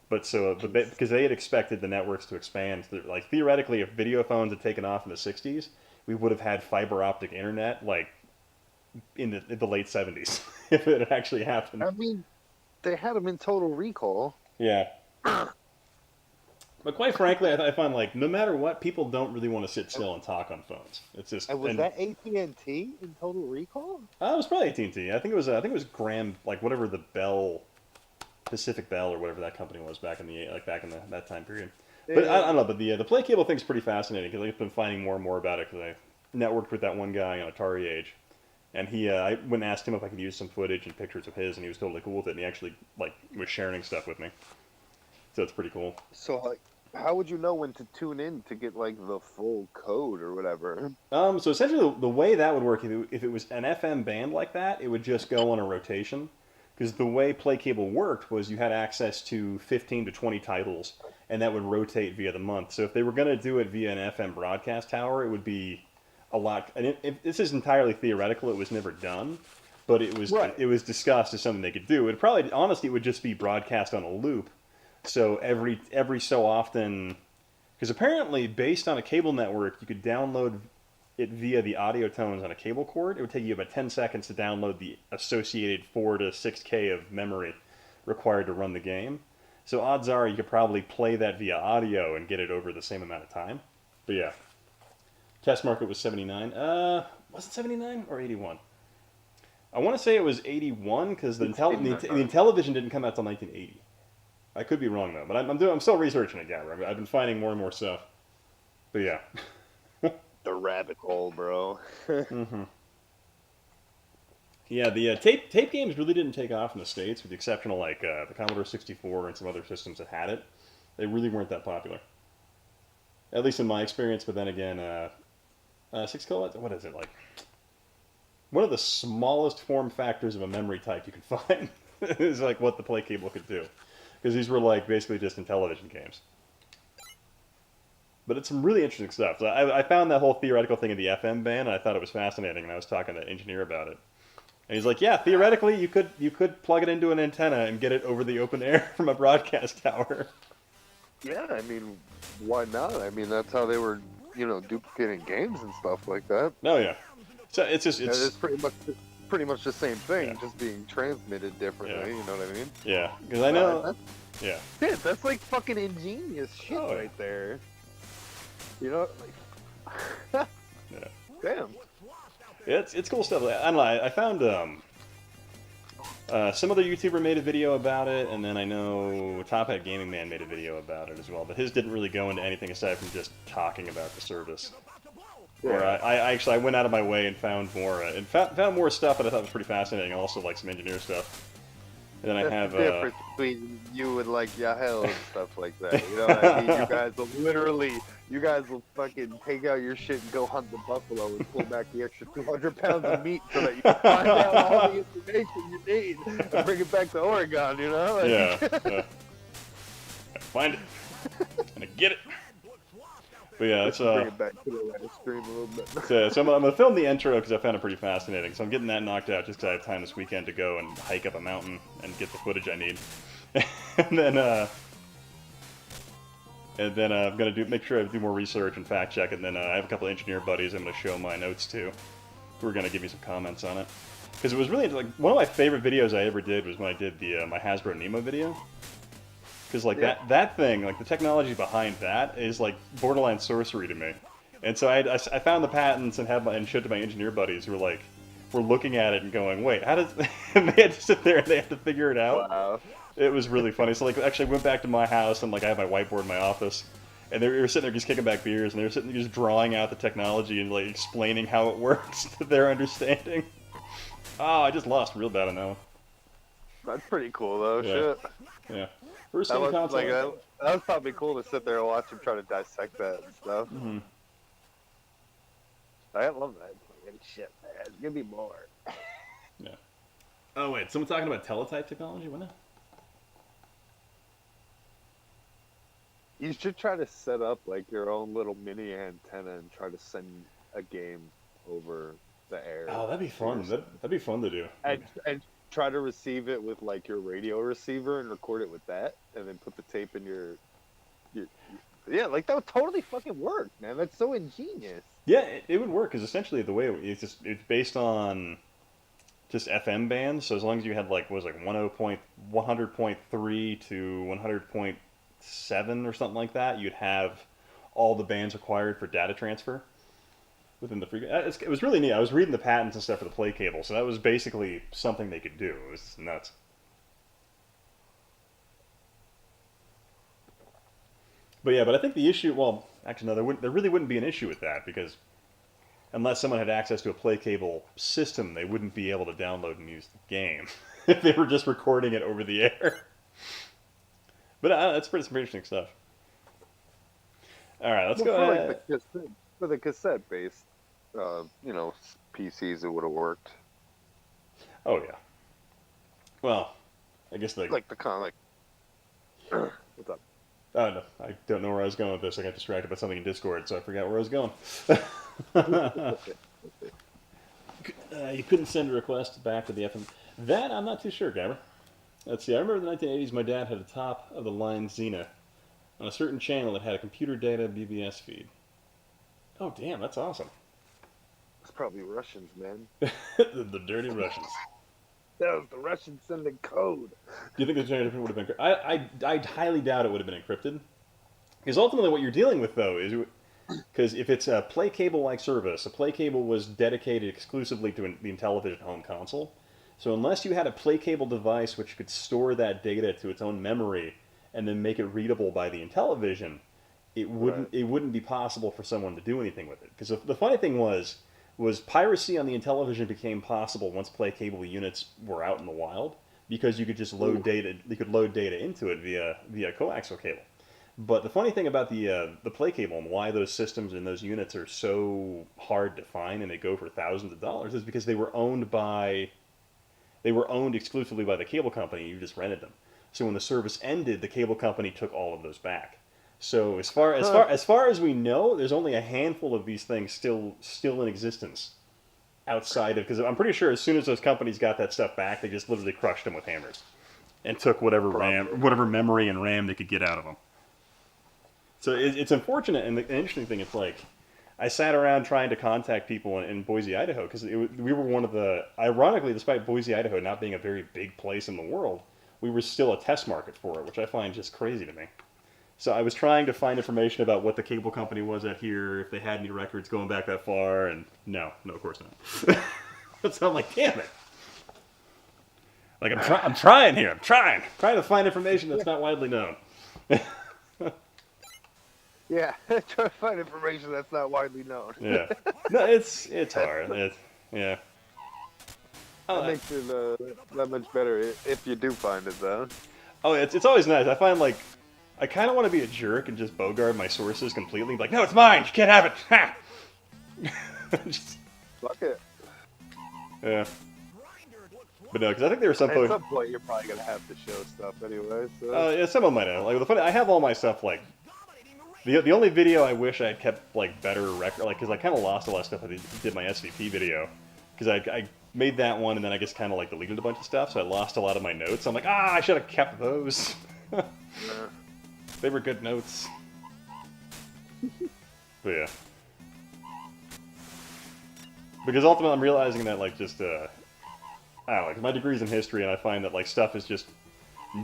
But because they had expected the networks to expand, like theoretically, if video phones had taken off in the '60s, we would have had fiber optic internet like in the late '70s if it had actually happened. I mean, they had them in Total Recall. Yeah. But quite frankly, I find like no matter what, people don't really want to sit still and talk on phones. It's just. And was that AT&T in Total Recall? It was probably AT&T. I think it was Graham, like whatever the Bell, Pacific Bell or whatever that company was back in that time period. But I don't know. But the play cable thing's pretty fascinating because I've been finding more and more about it because I networked with that one guy on Atari Age. And I went and asked him if I could use some footage and pictures of his, and he was totally cool with it. And he actually was sharing stuff with me, so it's pretty cool. So how would you know when to tune in to get like the full code or whatever? So essentially, the way that would work, if it was an FM band like that, it would just go on a rotation. Because the way Play Cable worked was you had access to 15 to 20 titles, and that would rotate via the month. So if they were going to do it via an FM broadcast tower, it would be a lot. And this is entirely theoretical. It was never done, but it was discussed as something they could do. It probably, honestly, it would just be broadcast on a loop. So every so often, because apparently based on a cable network, you could download it via the audio tones on a cable cord. It would take you about 10 seconds to download the associated 4 to 6K of memory required to run the game. So odds are you could probably play that via audio and get it over the same amount of time. But yeah. Test market was 79. Was it 79 or 81? I want to say it was 81 because the Intellivision didn't come out till 1980. I could be wrong though, but I'm still researching it, Gabber. I've been finding more and more stuff. But yeah. The rabbit hole, bro. Mm-hmm. Yeah, the tape games really didn't take off in the States, with the exception of like the Commodore 64 and some other systems that had it. They really weren't that popular. At least in my experience, but then again, 6 kilobytes, what is it, like? One of the smallest form factors of a memory type you can find is like what the play cable could do. Because these were like basically just Intellivision games. But it's some really interesting stuff. So I found that whole theoretical thing in the FM band, and I thought it was fascinating, and I was talking to an engineer about it. And he's like, yeah, theoretically, you could plug it into an antenna and get it over the open air from a broadcast tower. Yeah, I mean, why not? I mean, that's how they were, duplicating games and stuff like that. Oh, yeah. So it's It's pretty much pretty much the same thing, Yeah. just being transmitted differently. Yeah. You know what I mean? Yeah, because I know. Yeah. Shit, that's like fucking ingenious shit Oh, yeah. right there. You know, like, Yeah. damn. It's cool stuff. I don't know. I found some other YouTuber made a video about it, and then I know Top Hat Gaming Man made a video about it as well. But his didn't really go into anything aside from just talking about the service. Where I went out of my way and found more found more stuff that I thought was pretty fascinating. Also, like some engineer stuff. And then I That's have the difference between you and like Yahel and stuff like that. You know what I mean? You guys will fucking take out your shit and go hunt the buffalo and pull back the extra 200 pounds of meat so that you can find out all the information you need and bring it back to Oregon. You know? Like, yeah. Find it and I get it. But yeah, it's bring it back to the live stream a little bit. So I'm gonna film the intro because I found it pretty fascinating. So I'm getting that knocked out just because I have time this weekend to go and hike up a mountain and get the footage I need. and then I'm gonna make sure I do more research and fact check. And then I have a couple of engineer buddies I'm gonna show my notes to, who are gonna give me some comments on it. Because it was really like one of my favorite videos I ever did was when I did the my Hasbro Nemo video. Because like that thing, like the technology behind that is like borderline sorcery to me. And so I found the patents and showed to my engineer buddies who were looking at it and going, wait, how does? And they had to sit there and they had to figure it out. Wow. It was really funny. So like actually I went back to my house and like I have my whiteboard in my office, and they were sitting there just kicking back beers and they were sitting there just drawing out the technology and like explaining how it works to their understanding. Oh, I just lost real bad on that one. That's pretty cool though. Yeah. Shit. Yeah. First That game was, console. that was probably cool to sit there and watch him try to dissect that and stuff. Mm-hmm. I love that fucking shit, man. Give me more. Yeah. Oh wait, someone talking about teletype technology? What now? You should try to set up like your own little mini antenna and try to send a game over the air. Oh, that'd be fun. That'd be fun to do. And try to receive it with like your radio receiver and record it with that, and then put the tape in your yeah, like that would totally fucking work, man. That's so ingenious. Yeah, it would work because essentially the way it's based on just FM bands. So as long as you had like 100.3 to 100.7 or something like that, you'd have all the bands required for data transfer within the frequency. It was really neat. I was reading the patents and stuff for the play cable, so that was basically something they could do. It was nuts. But yeah, but I think the issue, well, actually no, there really wouldn't be an issue with that, because unless someone had access to a play cable system, they wouldn't be able to download and use the game if they were just recording it over the air. But that's some pretty interesting stuff. All right, let's go ahead. For the cassette-based, PCs, it would have worked. Oh yeah. Well, I guess like the comic. What's up? Oh no, I don't know where I was going with this. I got distracted by something in Discord, so I forgot where I was going. You couldn't send a request back to the FM. That I'm not too sure, Gabber. Let's see. I remember in the 1980s, my dad had a top-of-the-line Xena on a certain channel that had a computer data BBS feed. Oh, damn, that's awesome. It's probably Russians, man. the dirty Russians. That was the Russians sending code. Do you think the generator would have been encrypted? I highly doubt it would have been encrypted. Because ultimately what you're dealing with, though, is... Because if it's a play cable-like service, a play cable was dedicated exclusively to the Intellivision home console. So unless you had a play cable device which could store that data to its own memory and then make it readable by the Intellivision, it wouldn't be possible for someone to do anything with it. Because the funny thing was piracy on the Intellivision became possible once play cable units were out in the wild, because you could just load data. You could load data into it via coaxial cable. But the funny thing about the play cable and why those systems and those units are so hard to find and they go for thousands of dollars is because they were owned exclusively by the cable company. You just rented them. So when the service ended, the cable company took all of those back. So as far as we know, there's only a handful of these things still in existence outside of, because I'm pretty sure as soon as those companies got that stuff back, they just literally crushed them with hammers and took whatever memory and RAM they could get out of them. So it's unfortunate, and the interesting thing is, like, I sat around trying to contact people in Boise, Idaho, because we were one of the, ironically, despite Boise, Idaho not being a very big place in the world, we were still a test market for it, which I find just crazy to me. So I was trying to find information about what the cable company was at here, if they had any records going back that far, and no, of course not. So I'm like, damn it. Like, I'm trying here. I'm trying to find information that's not widely known. Yeah, try to find information that's not widely known. Yeah. No, it's hard. Yeah. That makes it that much better if you do find it, though. Oh, it's always nice. I find, like, I kind of want to be a jerk and just bogart my sources completely. Like, no, it's mine. You can't have it. Ha! Just, Fuck it. yeah. But no, because I think there were some At folks. some point, you're probably gonna have to show stuff anyway. So. Yeah, some of them I know. Like, the funny, I have all my stuff, like, the only video I wish I had kept, like, better record, like, because I kind of lost a lot of stuff. I did my SVP video, because I made that one, and then I just kind of, like, deleted a bunch of stuff, so I lost a lot of my notes. I'm like, I should have kept those. Yeah. They were good notes. But yeah. Because ultimately I'm realizing that, like, just, I don't know, 'cause my degree's in history, and I find that, like, stuff is just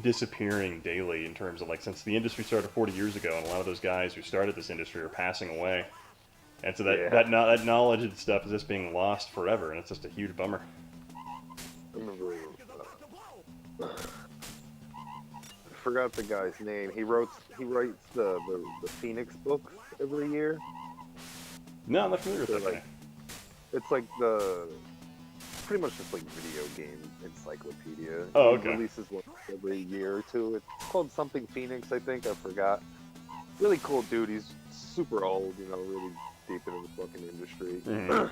disappearing daily in terms of, like, since the industry started 40 years ago, and a lot of those guys who started this industry are passing away. And so that knowledge and stuff is just being lost forever, and it's just a huge bummer. I remember. I forgot the guy's name. He writes the Phoenix books every year. No, I'm not familiar with that Like, guy. it's like pretty much just like video game encyclopedia. Oh, He okay. releases one every year or two. It's called something Phoenix, I think. I forgot. Really cool dude. He's super old, really deep into the fucking industry. Mhm.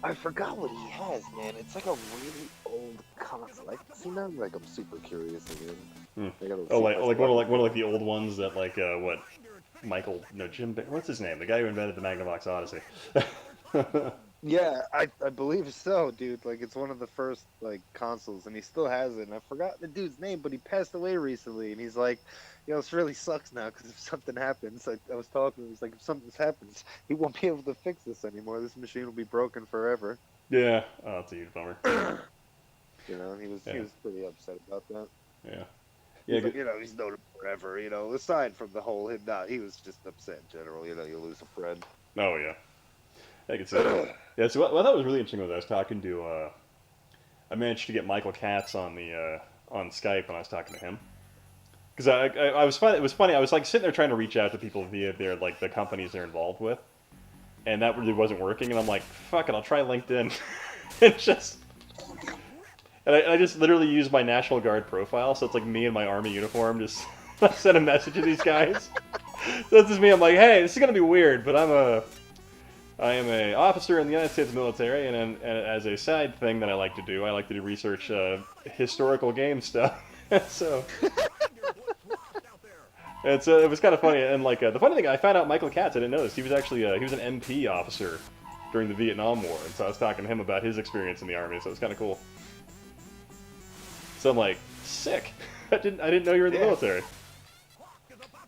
I forgot what he has, man. It's like a really old console. See now, like I'm super curious again. I gotta Oh, see like if I like can- one of like the old ones that like what Jim what's his name? The guy who invented the Magnavox Odyssey. Yeah, I believe so, dude. Like it's one of the first like consoles, and he still has it. And I forgot the dude's name, but he passed away recently, and he's like, this really sucks now because if something happens, like I was talking, he's like, if something happens, he won't be able to fix this anymore. This machine will be broken forever. Yeah. Oh, that's a huge bummer. He was pretty upset about that. Yeah. He's Yeah. like, he's known him forever. Aside from the whole him not, he was just upset in general. You lose a friend. Oh yeah. I can see that. Yeah. So what I thought was really interesting was I was talking to I managed to get Michael Katz on the on Skype when I was talking to him. Because I was fun. It was funny. I was like sitting there trying to reach out to people via their like the companies they're involved with, and that really wasn't working. And I'm like, fuck it, I'll try LinkedIn. And I just literally used my National Guard profile, so it's like me in my Army uniform, just send a message to these guys. So this is me. I'm like, hey, this is gonna be weird, but I am a officer in the United States military, and as a side thing that I like to do research historical game stuff. So. And so it was kind of funny, and like the funny thing, I found out Michael Katz. I didn't know this. He was actually he was an MP officer during the Vietnam War, and so I was talking to him about his experience in the Army. So it was kind of cool. So I'm like, sick. I didn't know you were in the military.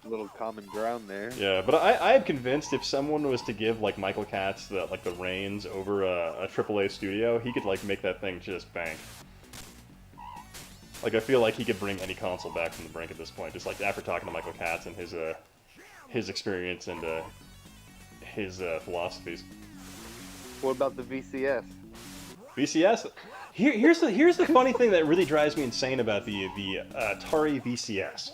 A little common ground there. Yeah, but I am convinced if someone was to give like Michael Katz the reins over a AAA studio, he could like make that thing just bank. Like I feel like he could bring any console back from the brink at this point. Just like after talking to Michael Katz and his experience and his philosophies. What about the VCS? VCS. Here's the funny thing that really drives me insane about the Atari VCS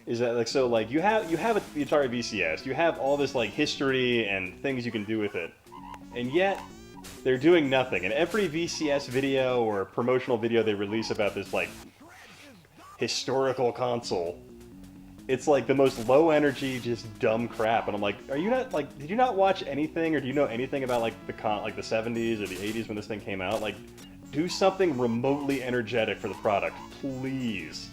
is that like so like you have the Atari VCS, you have all this like history and things you can do with it, and yet they're doing nothing. And every VCS video or promotional video they release about this like historical console, it's like the most low energy, just dumb crap. And I'm like, are you not like, did you not watch anything, or do you know anything about like the 70s or the 80s when this thing came out? Like, do something remotely energetic for the product, please.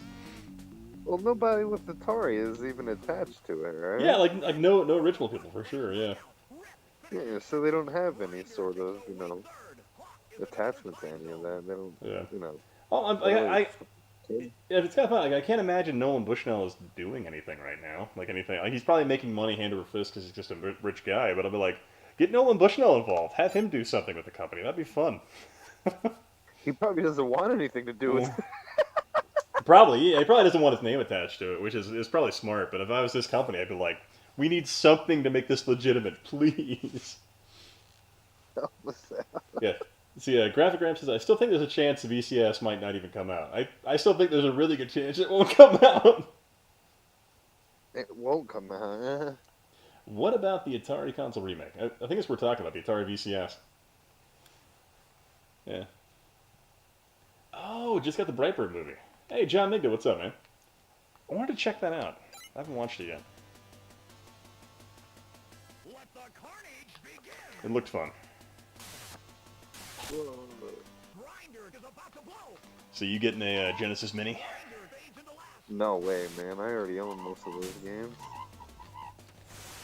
Well, nobody with Atari is even attached to it, right? Yeah, like no original people for sure. Yeah. Yeah, so they don't have any sort of, attachment to any of that. They don't, Yeah. Oh, it's kind of fun. Like, I can't imagine Nolan Bushnell is doing anything right now. Like anything. Like, he's probably making money hand over fist because he's just a rich guy. But I'll be like, Get Nolan Bushnell involved. Have him do something with the company. That'd be fun. He probably doesn't want anything to do with it. Probably, yeah, he probably doesn't want his name attached to it, which is probably smart. But if I was this company, I'd be like, we need something to make this legitimate, please. Yeah. See, Graphic Ram says, I still think there's a chance the VCS might not even come out. I still think there's a really good chance it won't come out. It won't come out. What about the Atari console remake? I think it's we're talking about, the Atari VCS. Yeah. Oh, just got the Brightburn movie. Hey, John Migda, what's up, man? I wanted to check that out. I haven't watched it yet. Let the carnage begin. It looked fun. Grinder is about to blow. So you getting a Genesis Mini? Grinder fades into last. No way, man. I already own most of those games.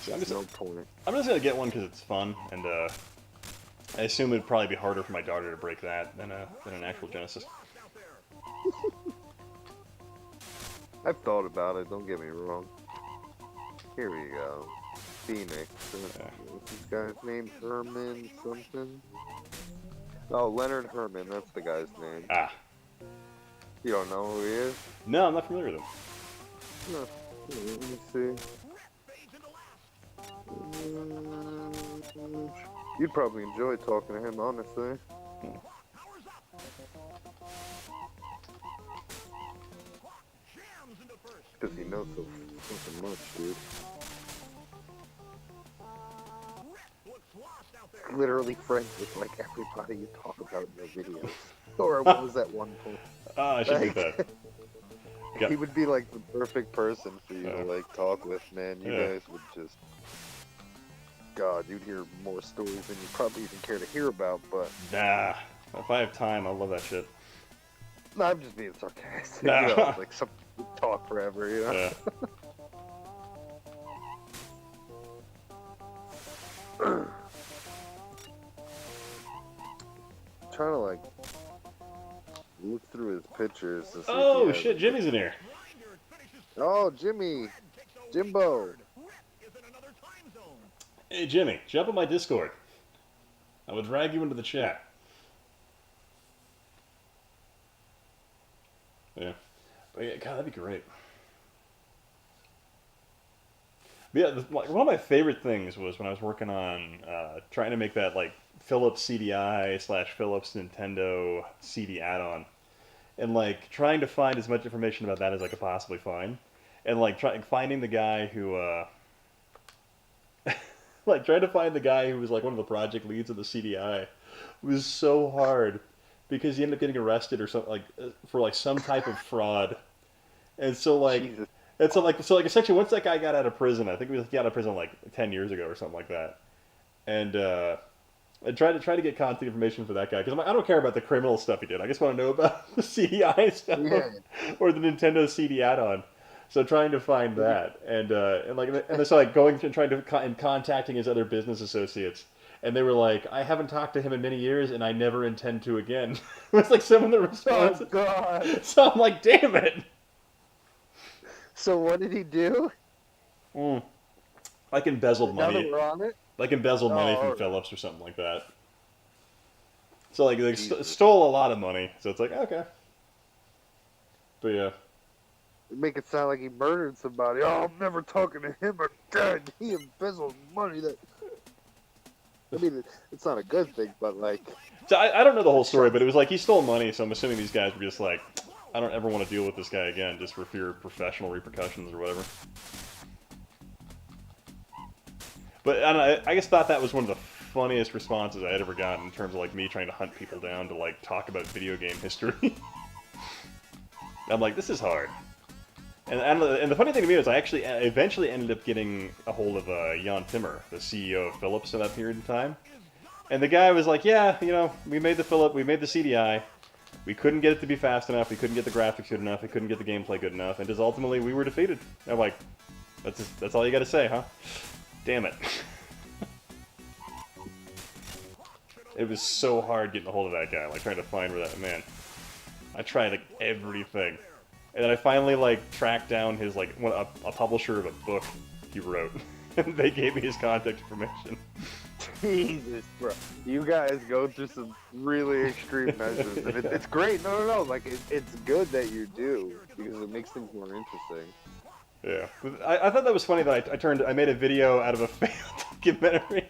See, I'm There's just no point. gonna get one because it's fun, and I assume it'd probably be harder for my daughter to break that than an actual Genesis. Lost out there. I've thought about it, don't get me wrong. Here we go. Phoenix. What's this guy's name? Herman something? Oh, Leonard Herman, that's the guy's name. Ah. You don't know who he is? No, I'm not familiar with him. No. Let me see. Fades into last. You'd probably enjoy talking to him, honestly. Powers up. Jams into first. Because he knows so fucking much, dude. Rip looks lost out there. Literally friends with, like, everybody you talk about in your videos. Or what was that one point? Ah, I should do that. Yeah. He would be, like, the perfect person for you to, like, talk with, man. You Yeah. guys would just... God, you'd hear more stories than you probably even care to hear about, but... Nah. If I have time, I'll love that shit. No, I'm just being sarcastic. Nah. You know, like, some talk forever, you know? Yeah. Trying to, like, look through his pictures to see if Oh he has shit, Jimmy's in here. Grinder finishes Oh, Jimmy! second. Takes a weak Jimbo! third. Rip is in another time zone. Hey Jimmy, jump on my Discord. I will drag you into the chat. Yeah. But yeah, God, that'd be great. But yeah, like, one of my favorite things was when I was working on trying to make that like Philips CDI / Philips Nintendo CD add-on, and like trying to find as much information about that as I could possibly find, and like finding the guy who like trying to find the guy who was like one of the project leads of the CDI was so hard because he ended up getting arrested or something like for like some type of fraud, and so like. Jesus. And so like essentially once that guy got out of prison, I think he got out of prison like 10 years ago or something like that, and I tried to get contact information for that guy because I'm like, I don't care about the criminal stuff he did. I just want to know about the CDI stuff or the Nintendo CD add-on. So trying to find that and so like going and trying to and contacting his other business associates, and they were like, I haven't talked to him in many years and I never intend to again. It was like some of the responses. Oh, God! So I'm like, damn it. So what did he do? Like embezzled Now that money. we're on it? Like embezzled money from alright. Philips or something like that. So like they Jesus. stole a lot of money. So it's like, okay. But yeah. Make it sound like he murdered somebody. Oh, I'm never talking to him again. He embezzled money that... I mean, it's not a good thing, but like... So I don't know the whole story, but it was like he stole money, so I'm assuming these guys were just like, I don't ever want to deal with this guy again, just for fear of professional repercussions or whatever. But I don't know, I just thought that was one of the funniest responses I had ever gotten in terms of like me trying to hunt people down to like talk about video game history. I'm like, this is hard. And the funny thing to me is I actually eventually ended up getting a hold of Jan Timmer, the CEO of Philips in that period of time. And the guy was like, yeah, you know, we made the CDI. We couldn't get it to be fast enough. We couldn't get the graphics good enough. We couldn't get the gameplay good enough. And just ultimately, we were defeated. And I'm like, that's all you got to say, huh? Damn it. It was so hard getting a hold of that guy, like trying to find where that man. I tried like everything, and then I finally like tracked down his like a publisher of a book he wrote, and they gave me his contact information. Jesus, bro. You guys go through some really extreme measures, and it's great. No. Like, it's good that you do, because it makes things more interesting. Yeah. I thought that was funny that I made a video out of a failed documentary.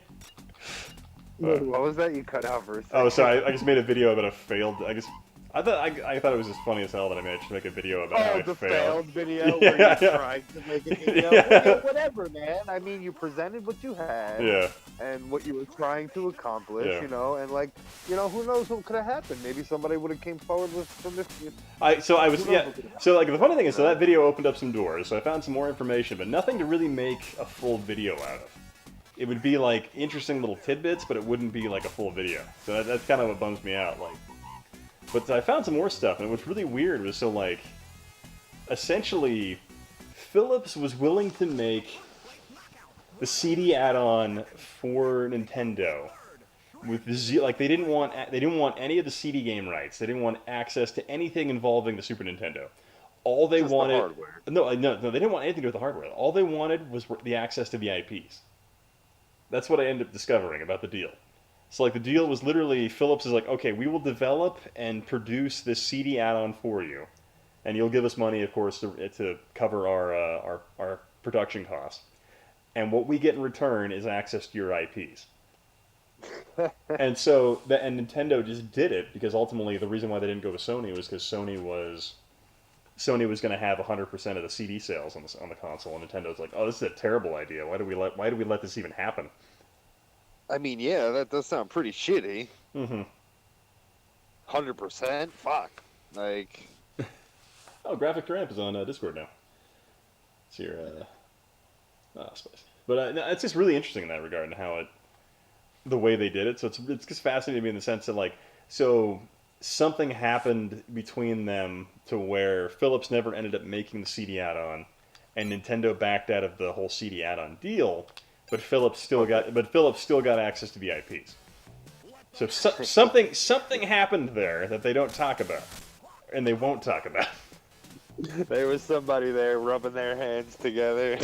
What was that? You cut out for a second. Oh, sorry. I just made a video about a failed. I thought it was just funny as hell that I managed to make a video about how I the failed. failed video Yeah, where you're yeah. trying to make a video. Yeah. Well, yeah, whatever, man. I mean, you presented what you had. Yeah. And what you were trying to accomplish, Yeah. you know, and like, you know, who knows what could have happened? Maybe somebody would have came forward with some. So like the funny thing is, so that video opened up some doors. So I found some more information, but nothing to really make a full video out of. It would be like interesting little tidbits, but it wouldn't be like a full video. So that's kind of what bums me out. Like, but I found some more stuff, and what's really weird was like, essentially, Philips was willing to make the CD add-on for Nintendo with they didn't want any of the CD game rights. They didn't want access to anything involving the Super Nintendo. All they Just the wanted, hardware. no, they didn't want anything to do with the hardware. All they wanted was the access to the IPs. That's what I ended up discovering about the deal. So like the deal was literally Philips is like, okay, we will develop and produce this CD add-on for you, and you'll give us money, of course, to cover our production costs. And what we get in return is access to your IPs. And so, and Nintendo just did it because ultimately the reason why they didn't go with Sony was because Sony was going to have 100% of the CD sales on the console, and Nintendo's like, oh, this is a terrible idea. Why do we let this even happen? I mean, yeah, that does sound pretty shitty. Mm-hmm. 100%? Fuck. Like. Oh, Graphic Tramp is on Discord now. It's your spicy. But no, it's just really interesting in that regard and how the way they did it. So it's just fascinating to me in the sense that like, so something happened between them to where Philips never ended up making the CD add-on, and Nintendo backed out of the whole CD add-on deal, but Philips still got access to the IPs. So something happened there that they don't talk about, and they won't talk about. There was somebody there rubbing their hands together.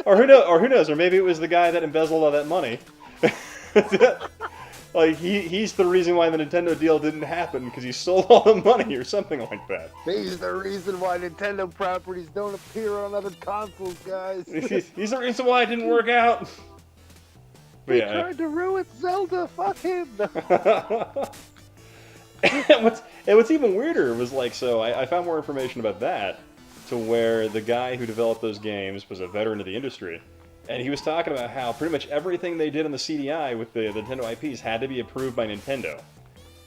or who knows? Or maybe it was the guy that embezzled all that money. Like he's the reason why the Nintendo deal didn't happen because he stole all the money or something like that. He's the reason why Nintendo properties don't appear on other consoles, guys. He's the reason why it didn't work out. But He tried to ruin Zelda. Fuck him. And what's even weirder was like, so I found more information about that, to where the guy who developed those games was a veteran of the industry, and he was talking about how pretty much everything they did on the CDI with the Nintendo IPs had to be approved by Nintendo.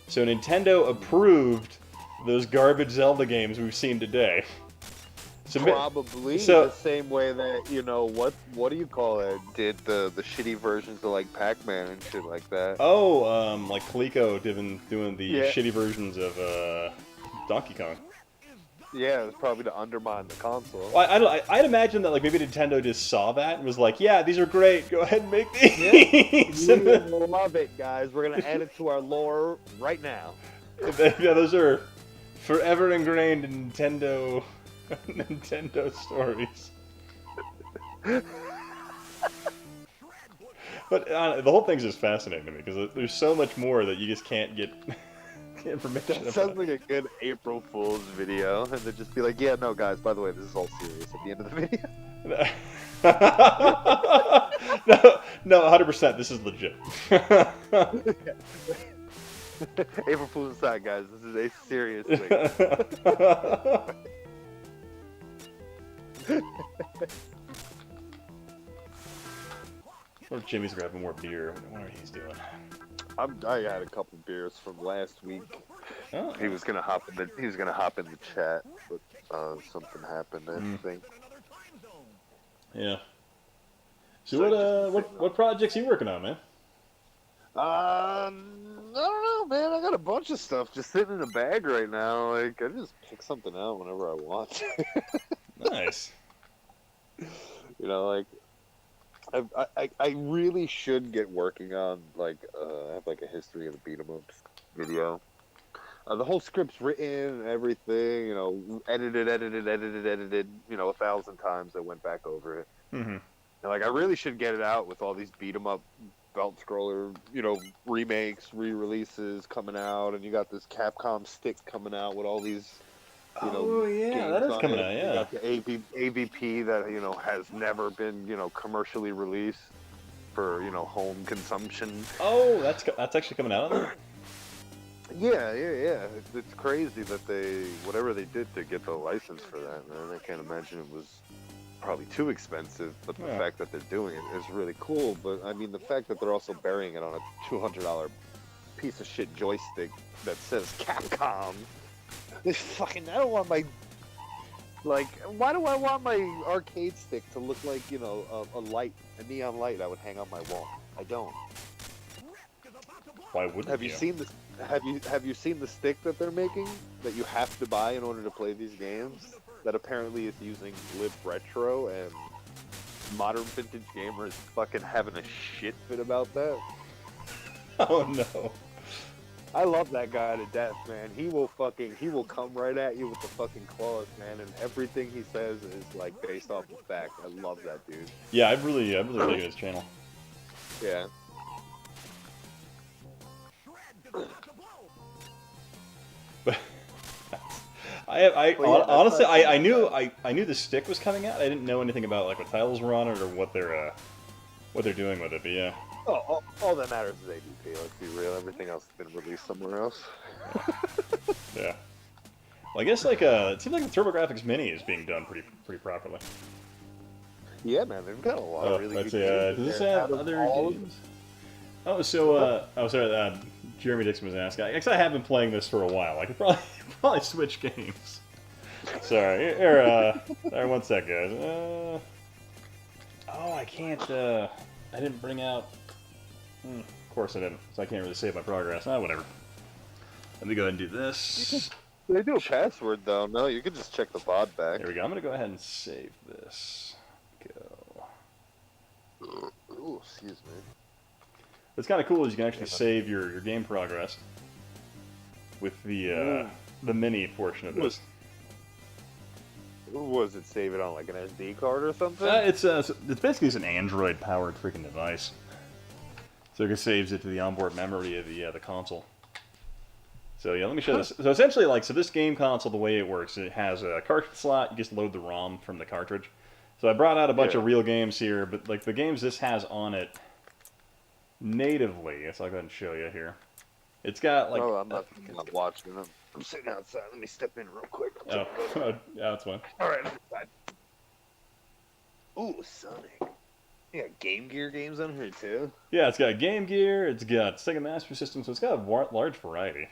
So Nintendo approved those garbage Zelda games we've seen today. Probably the same way that, you know, what do you call it? Did the shitty versions of like Pac-Man and shit like that. Oh, like Coleco doing the shitty versions of Donkey Kong. Yeah, it was probably to undermine the console. Well, I'd imagine that like maybe Nintendo just saw that and was like, yeah, these are great. Go ahead and make these. Yeah, we love it, guys. We're gonna add it to our lore right now. Yeah, those are forever ingrained in Nintendo stories. But the whole thing's just fascinating to me because there's so much more that you just can't get information It sounds like a good April Fool's video, and then just be like, yeah, no, guys, by the way, this is all serious at the end of the video. No, 100%, this is legit. April Fool's aside, guys, this is a serious thing. Or Jimmy's grabbing more beer. What are he doing? I had a couple beers from last week. Oh. He was gonna hop in the chat, but something happened. I think. Yeah. So what projects are you working on, man? I don't know, man. I got a bunch of stuff just sitting in a bag right now. Like I just pick something out whenever I want. Nice. You know, like I really should get working on like I have like a history of the beat 'em ups video. The whole script's written and everything, you know, edited, you know, 1,000 times. I went back over it. Mm-hmm. And, like I really should get it out with all these beat 'em up belt scroller, remakes, re-releases coming out, and you got this Capcom stick coming out with all these, Oh yeah, that games is on coming it. out. You Yeah. got the AVP that has never been commercially released for home consumption. Oh, that's actually coming out on there. Yeah. It's crazy that whatever they did to get the license for that, man. I can't imagine it was probably too expensive, but the Yeah. fact that they're doing it is really cool. But I mean, the fact that they're also burying it on a $200 piece of shit joystick that says Capcom. This fucking, I don't want my, why do I want my arcade stick to look like, a light, a neon light I would hang on my wall? I don't. Why wouldn't Have you seen this? Have you seen the stick that they're making that you have to buy in order to play these games? That apparently is using Lib Retro, and modern vintage gamers fucking having a shit fit about that. Oh no. I love that guy to death, man. He will come right at you with the fucking claws, man, and everything he says is like based off of fact. I love that dude. Yeah, I really dig his channel. Yeah. But honestly, I knew the stick was coming out. I didn't know anything about like what titles were on it or what they're doing with it. But yeah. Oh, all that matters is AVP. Let's be real. Everything else has been released somewhere else. Yeah. Well, I guess it seems like the TurboGrafx Mini is being done pretty properly. Yeah, man. They've got a lot of really let's good see. games. Does this have other games? Oh, so sorry. Jeremy Dixon was asking. I guess I have been playing this for a while. I could probably switch games. Sorry. Here, one sec, guys. Oh, I can't. I didn't bring out. Of course I didn't. So I can't really save my progress. Whatever. Let me go ahead and do this. They do a password though. No, you can just check the VOD back. There we go. I'm gonna go ahead and save this. Go. Ooh, excuse me. What's kind of cool is you can actually save your game progress with the mini portion of this. Was it save it on like an SD card or something? It's basically just an Android powered freaking device. So it saves it to the onboard memory of the console. So yeah, let me show this. So essentially, this game console, the way it works, it has a cartridge slot. You just load the ROM from the cartridge. So I brought out a bunch of real games here, but like the games this has on it natively, so I'll go ahead and show you here. It's got like. Oh, I'm not watching them. I'm sitting outside. Let me step in real quick. Oh, yeah, that's fine. All right, I'm inside. Ooh, Sonic. You got Game Gear games on here too. Yeah, it's got Game Gear. It's got Sega Master System, so it's got a large variety.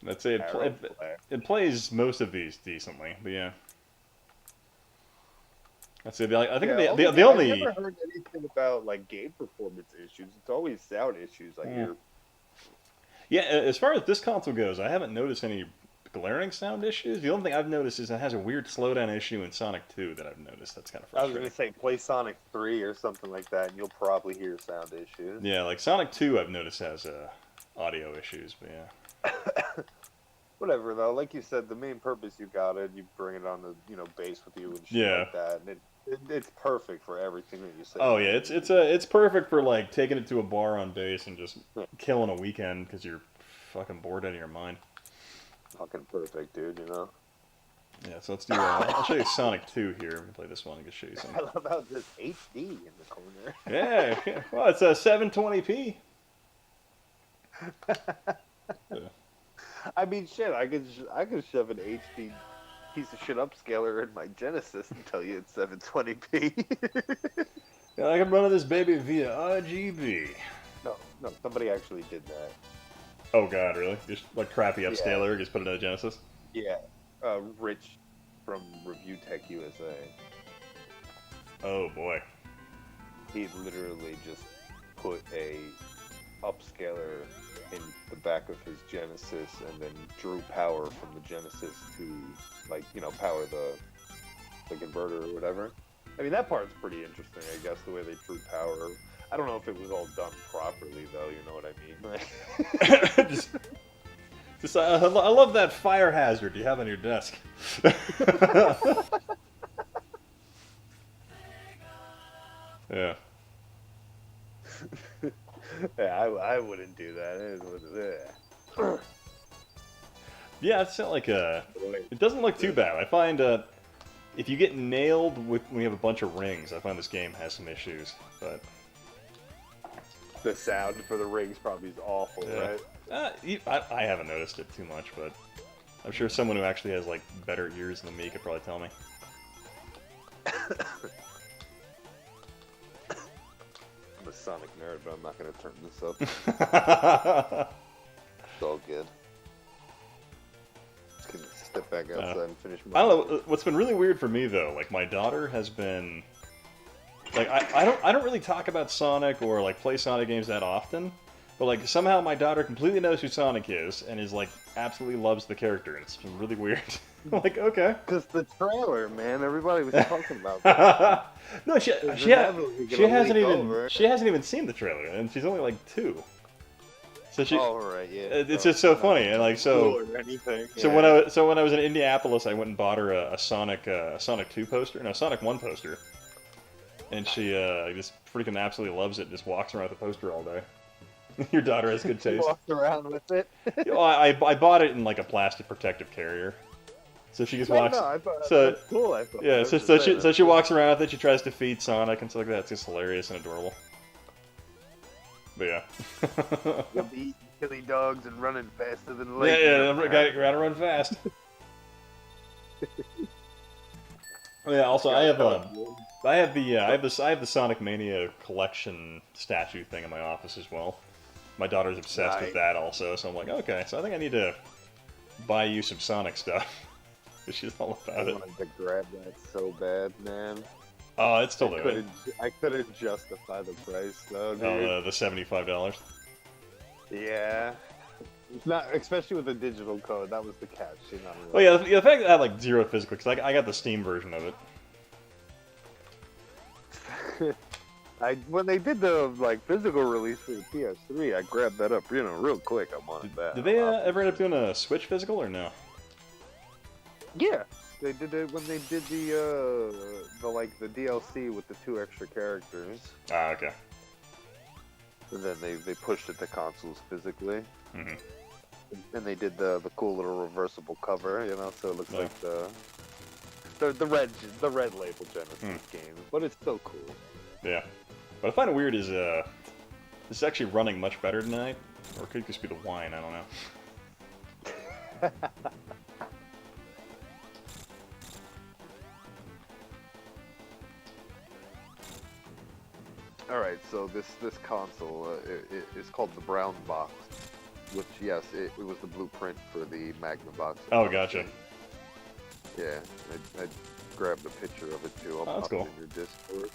Let's say it plays most of these decently, but yeah. Let's say I think the only. I've never heard anything about like game performance issues. It's always sound issues. I hear. Yeah, as far as this console goes, I haven't noticed any glaring sound issues. The only thing I've noticed is it has a weird slowdown issue in Sonic 2 that I've noticed. That's kind of I was frustrating. going to say play Sonic 3 or something like that, and you'll probably hear sound issues. Yeah, like Sonic 2 I've noticed has audio issues, but yeah. Whatever though, like you said, the main purpose you got it, you bring it on the bass with you and shit like that, and it's perfect for everything that you say. Oh yeah, it's perfect for like taking it to a bar on bass and just killing a weekend because you're fucking bored out of your mind. Fucking perfect, dude. Yeah, so let's do. I'll show you Sonic 2 here. Let me play this one. I can show you something. I love how there's HD in the corner. Yeah. Well, it's a 720p. Yeah. I mean, shit. I could shove an HD piece of shit upscaler in my Genesis and tell you it's 720p. Yeah, I can run this baby via RGB. No, somebody actually did that. Oh god, really? Just like crappy upscaler, just put it in a Genesis? Yeah, Rich from Review Tech USA. Oh boy. He literally just put a upscaler in the back of his Genesis and then drew power from the Genesis to power the converter or whatever. I mean, that part's pretty interesting, I guess, the way they drew power. I don't know if it was all done properly, though, you know what I mean? I love that fire hazard you have on your desk. Yeah. Yeah, I wouldn't do that. Yeah, it's not like it doesn't look too bad. I find if you get nailed when you have a bunch of rings, I find this game has some issues. But The sound for the rings probably is awful, yeah. right? I haven't noticed it too much, but I'm sure someone who actually has like better ears than me could probably tell me. I'm a Sonic nerd, but I'm not gonna turn this up. It's all good. Just gonna step back outside and finish my. I don't know. What's been really weird for me though, like my daughter has been, like I don't really talk about Sonic or like play Sonic games that often, but like somehow my daughter completely knows who Sonic is and is like absolutely loves the character. And it's been really weird. I'm like, okay. Because the trailer, man, everybody was talking about that. No, she hasn't even seen the trailer, and she's only like 2. So she. Oh right, yeah. It's just so funny, and like so. Or anything. So Yeah. when I was in Indianapolis, I went and bought her a Sonic 2 poster, no Sonic 1 poster, and she just freaking absolutely loves it. Just walks around with the poster all day. Your daughter has good taste. Walked around with it. Well, I bought it in like a plastic protective carrier, so she just walks. No, I thought so that's cool. I thought. yeah, so she walks around with it. She tries to feed Sonic and stuff like that. It's just hilarious and adorable. But yeah. You'll be eating chili dogs and running faster than Yeah, lightning. gotta run fast. Yeah. Also, I have the Sonic Mania collection statue thing in my office as well. My daughter's obsessed with that also, so I'm like, okay, so I think I need to buy you some Sonic stuff. She's all I about it. wanted to grab that so bad, man. Oh, it's still there. I couldn't justify the price though, dude. Oh, the $75. Yeah. It's not, especially with the digital code. That was the catch. You know. Well, yeah, the fact that I had like 0 physical, because I got the Steam version of it. When they did the like physical release for the PS3, I grabbed that up, real quick. I wanted that. Did they ever end up doing a Switch physical or no? Yeah, they did it when they did the DLC with the 2 extra characters, Ah, okay. and then they pushed it to consoles physically, Mm-hmm. and they did the cool little reversible cover, so it looks Yeah. like the red label Genesis game, but it's still cool. Yeah. What I find weird is this is actually running much better tonight, or it could just be the wine. I don't know. All right, so this console is called the Brown Box, which yes, it was the blueprint for the Magnavox. Oh, gotcha. Yeah, I grabbed a picture of it too. I'll Oh, that's pop it cool. in your Discord.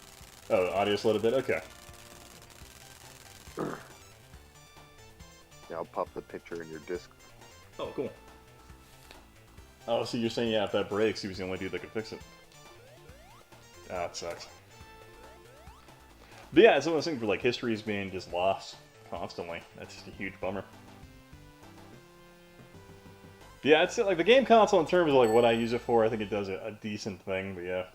Oh, the audio's a little bit? Okay. Yeah, I'll pop the picture in your Discord. Oh, cool. Oh, so you're saying, yeah, if that breaks, he was the only dude that could fix it. Ah, it sucks. But yeah, it's one of those things where, like, history is being just lost constantly. That's just a huge bummer. Yeah, it's like the game console in terms of like what I use it for. I think it does a decent thing, but yeah.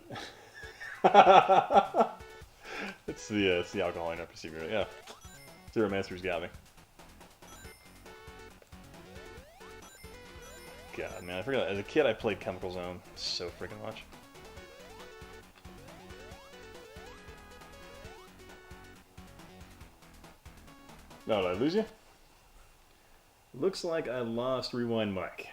it's the alcohol enough to see me. Yeah, Zero Master's got me. God, man, I forgot. As a kid, I played Chemical Zone so freaking much. No, did I lose you? Looks like I lost Rewind Mike.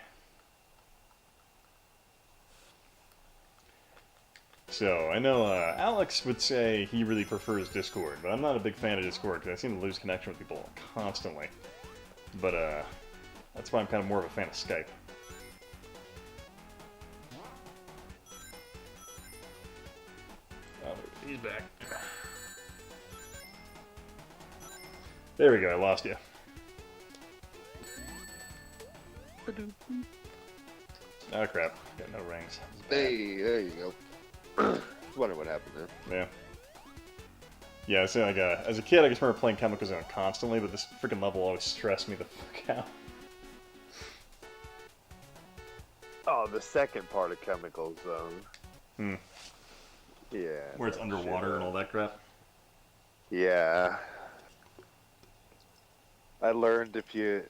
So, I know Alex would say he really prefers Discord, but I'm not a big fan of Discord because I seem to lose connection with people constantly. But that's why I'm kind of more of a fan of Skype. Oh, he's back. There we go, I lost you. Oh crap, got no rings. Hey, there you go. Just wondering what happened there. Yeah. Yeah, so like as a kid, I just remember playing Chemical Zone constantly, but this freaking level always stressed me the fuck out. Oh, the second part of Chemical Zone. Hmm. Yeah. Where it's underwater and all that crap. Yeah. I learned if you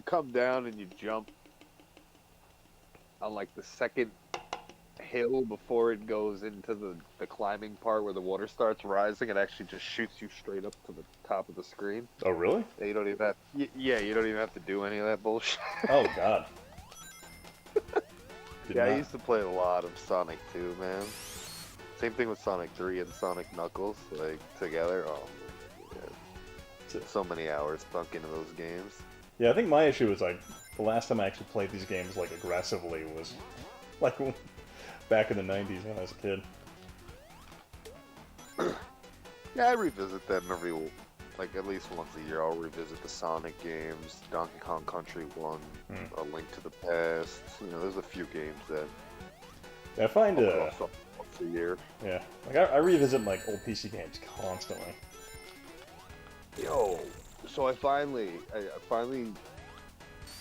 come down and you jump on like the second hill before it goes into the climbing part where the water starts rising, it actually just shoots you straight up to the top of the screen. Oh, really? Yeah, you don't even have. Yeah, you don't even have to do any of that bullshit. Oh, God. Did Yeah, I not- used to play a lot of Sonic 2, man. Same thing with Sonic 3 and Sonic Knuckles, like together. Oh, man. So many hours sunk into those games. Yeah, I think my issue was like the last time I actually played these games like aggressively was like back in the 90s when I was a kid. Yeah, I revisit them like at least once a year. I'll revisit the Sonic games, Donkey Kong Country 1, A Link to the Past. You know, there's a few games that I find I'll put off once a year. yeah, like I revisit like old PC games constantly. Yo, so I finally,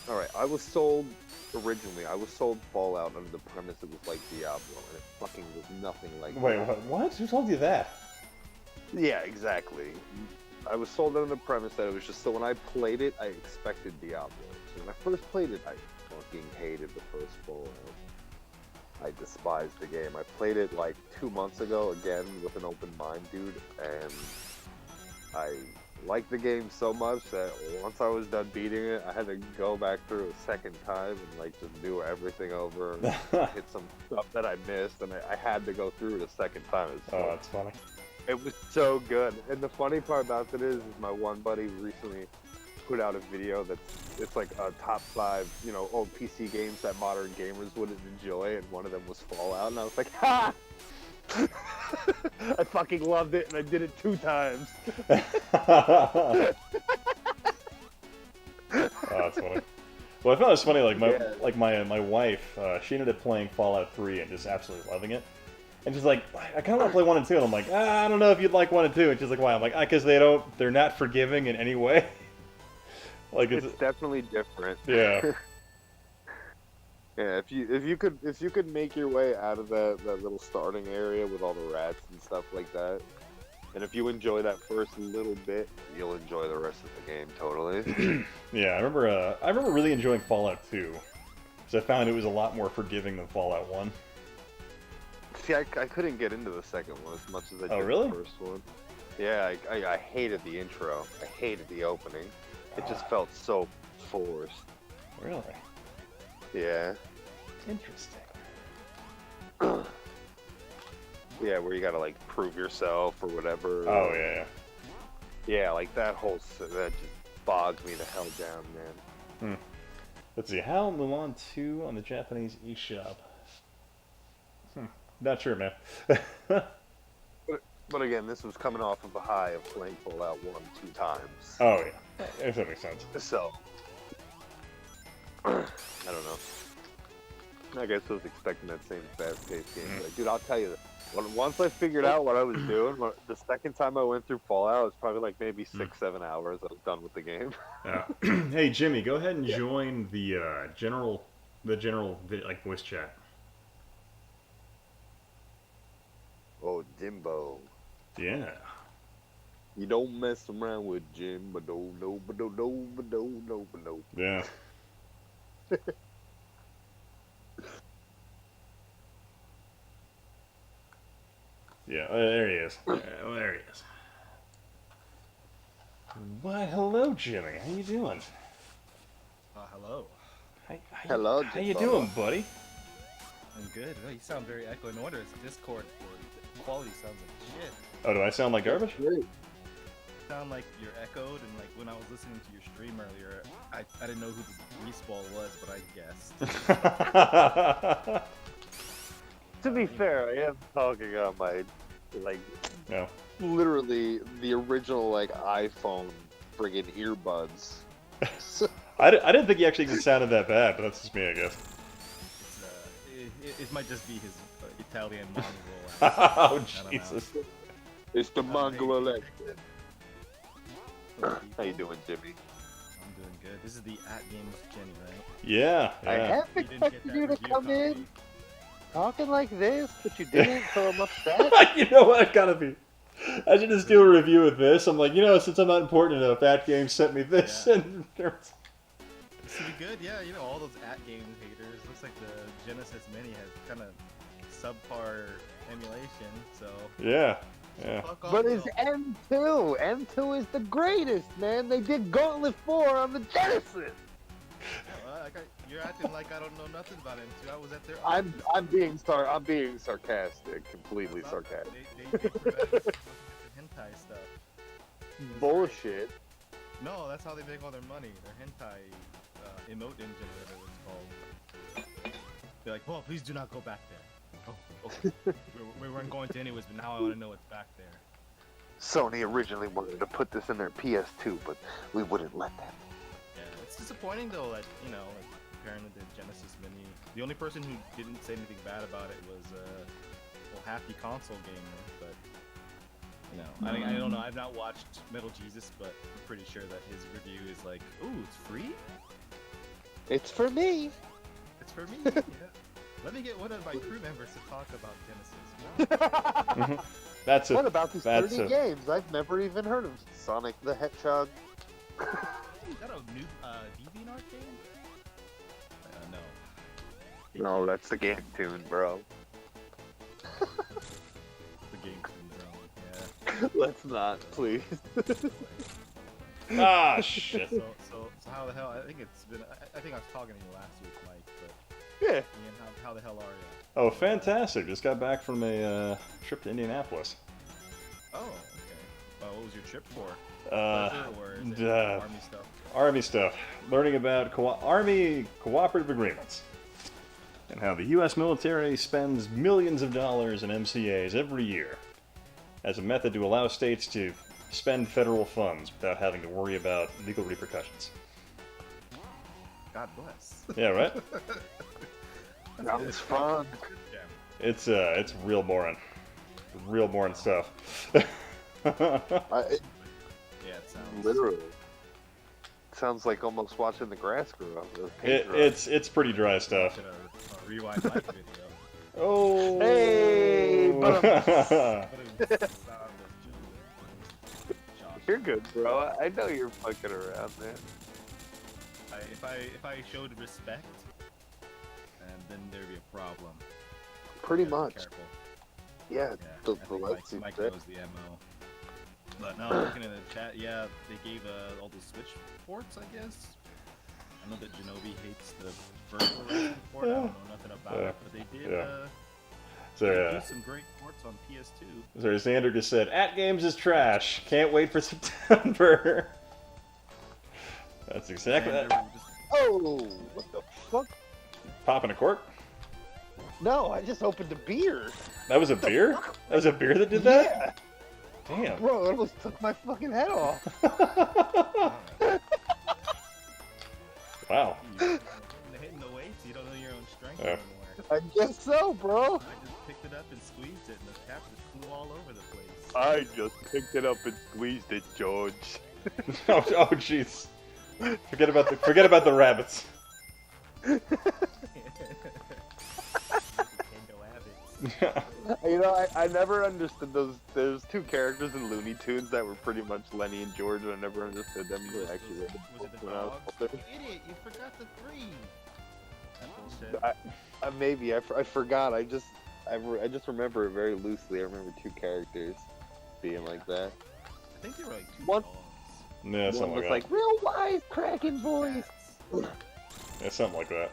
all right, I was sold Fallout under the premise it was like Diablo, and it fucking was nothing like Wait, that. what? Who told you that? Yeah, exactly. I was sold under the premise that it was just, so when I played it, I expected Diablo. So when I first played it, I fucking hated the first Fallout. I despised the game. I played it like 2 months ago again with an open mind, dude, and I liked the game so much that once I was done beating it, I had to go back through a second time and like just do everything over, hit some stuff that I missed, and I had to go through it a second time. Oh, that's funny. It was so good. And the funny part about it is my one buddy recently put out a video it's like a top 5, you know, old PC games that modern gamers wouldn't enjoy, and one of them was Fallout, and I was like, ha! I fucking loved it, and I did it 2 times. Oh, that's funny. Well, I found this funny. Like my wife, she ended up playing Fallout 3 and just absolutely loving it. And she's like, I kind of want to play 1 and 2. And I'm like, I don't know if you'd like 1 and 2. And she's like, why? I'm like, because they're not forgiving in any way. Like It's definitely different. Yeah. Yeah, if you could make your way out of that little starting area with all the rats and stuff like that, and if you enjoy that first little bit, you'll enjoy the rest of the game totally. Yeah, I remember really enjoying Fallout 2, because I found it was a lot more forgiving than Fallout 1. See, I couldn't get into the second one as much as I did really? the first one. Yeah, I hated the intro. I hated the opening. It just felt so forced. Really? Yeah. Interesting. Yeah, where you gotta like prove yourself or whatever. Oh yeah. Yeah, like that just bogs me the hell down, man. Let's see. How Mulan 2 on the Japanese eShop? Not sure, man. But again, this was coming off of a high of playing Fallout 1 2 times. Oh yeah. If that makes sense. So, I don't know. I guess I was expecting that same fast-paced game. Like, dude, I'll tell you, once I figured out what I was doing, the second time I went through Fallout, it was probably like maybe 6-7 hours. I was done with the game. Yeah. Hey Jimmy, go ahead and join the general like voice chat. Oh, Jimbo. Yeah. You don't mess around with Jim, but no. Yeah. Yeah, there he is. There he is. Why, hello, Jimmy. How you doing? Hello. Hello, How you Jimbo. doing, buddy? I'm good. Oh, you sound very echoey. No wonder it's Discord. The quality sounds like shit. Oh, do I sound like garbage? Great. You sound like you're echoed, and like when I was listening to your stream earlier, I didn't know who this Respawn was, but I guessed. To be fair, I am talking on my, like, No. literally the original, like, iPhone friggin' earbuds. I didn't think he actually even sounded that bad, but that's just me, I guess. It might just be his Italian mongrel. Oh, Jesus. It's the Mongol election. Hello, How you people. doing, Jimmy? I'm doing good. This is the at game with Jenny, right? Yeah, I yeah. half You didn't expected get that you to review come in copy. talking like this, but you didn't, so I'm upset. You know what? It gotta be. I should just do a review of this. I'm like, since I'm not important enough, At Games sent me this. Yeah. And This would be good, yeah. All those at-game haters. Looks like the Genesis Mini has kind of subpar emulation, so... yeah. Fuck off, But it's though. M2. M2 is the greatest, man. They did Gauntlet 4 on the Genesis. You're acting like I don't know nothing about M2. I was at their I'm office. being sarcastic, completely That's not- sarcastic. They prevented us from the hentai stuff. Bullshit. No, that's how they make all their money. Their hentai emote engine, whatever it's called. They're like, please do not go back there. Oh, okay. we weren't going to anyways, but now I want to know what's back there. Sony originally wanted to put this in their PS2, but we wouldn't let them. Yeah, it's disappointing though that, like comparing the Genesis Mini, the only person who didn't say anything bad about it was, Happy Console Gamer, but, I don't know, I've not watched Metal Jesus, but I'm pretty sure that his review is like, ooh, it's free? It's for me. It's for me, yeah. Let me get one of my crew members to talk about Genesis. That's it. What about these That's 30 a- games? I've never even heard of Sonic the Hedgehog. Is that a new DeviantArt game? No. No, that's the game tune, bro. The game from yeah. Let's not, please. Ah, shit. So how the hell? I think it's been. I think I was talking to you last week, Mike. But Yeah. Ian, how the hell are you? Oh, fantastic. Just got back from a trip to Indianapolis. Oh, okay. What was your trip for? Uh, Pleasure or is it uh, Army stuff? Army stuff. Learning about Army cooperative agreements. And how the U.S. military spends millions of dollars in MCAs every year as a method to allow states to spend federal funds without having to worry about legal repercussions. God bless. Yeah, right? Sounds fun. It's real boring. Real boring stuff. I, Yeah, it sounds. literally. Sounds like almost watching the grass grow up. The paint grow. It's pretty dry stuff. Watching a rewind live video. Oh. Hey, Josh. You're good, bro. I know you're fucking around, man. If I showed respect, and then there'd be a problem. Pretty Gotta be much. careful. Yeah, Yeah, the I think let's see Mike that. knows the MO. But no, looking at the chat, yeah, they gave all the Switch ports, I guess. I know that Genobi hates the virtual racing port. I don't know nothing about it, but they did. Yeah. They So, do some great ports on PS2. so Xander just said, "At Games is trash. Can't wait for September." That's exactly And that. Oh, what the fuck? Popping a cork? No, I just opened a beer. That was a beer? That was a bear that did that? Damn. Bro, it almost took my fucking head off. Wow. You're hitting the weights, you don't know your own strength Yeah. anymore. I guess so, bro. I just picked it up and squeezed it, and the cap just flew all over the place. I just picked it up and squeezed it, George. Oh, jeez. Forget about the rabbits. You know, I never understood those. There's two characters in Looney Tunes that were pretty much Lenny and George, but I never understood them. They actually read the Was it book the when I was dogs? older. You idiot, you forgot the three! That bullshit. Maybe I forgot. I just remember it very loosely. I remember two characters being like that. I think they were like two What? dogs. Yeah, One something was like like real wise cracking voice. Cats. that. Yeah, something like that.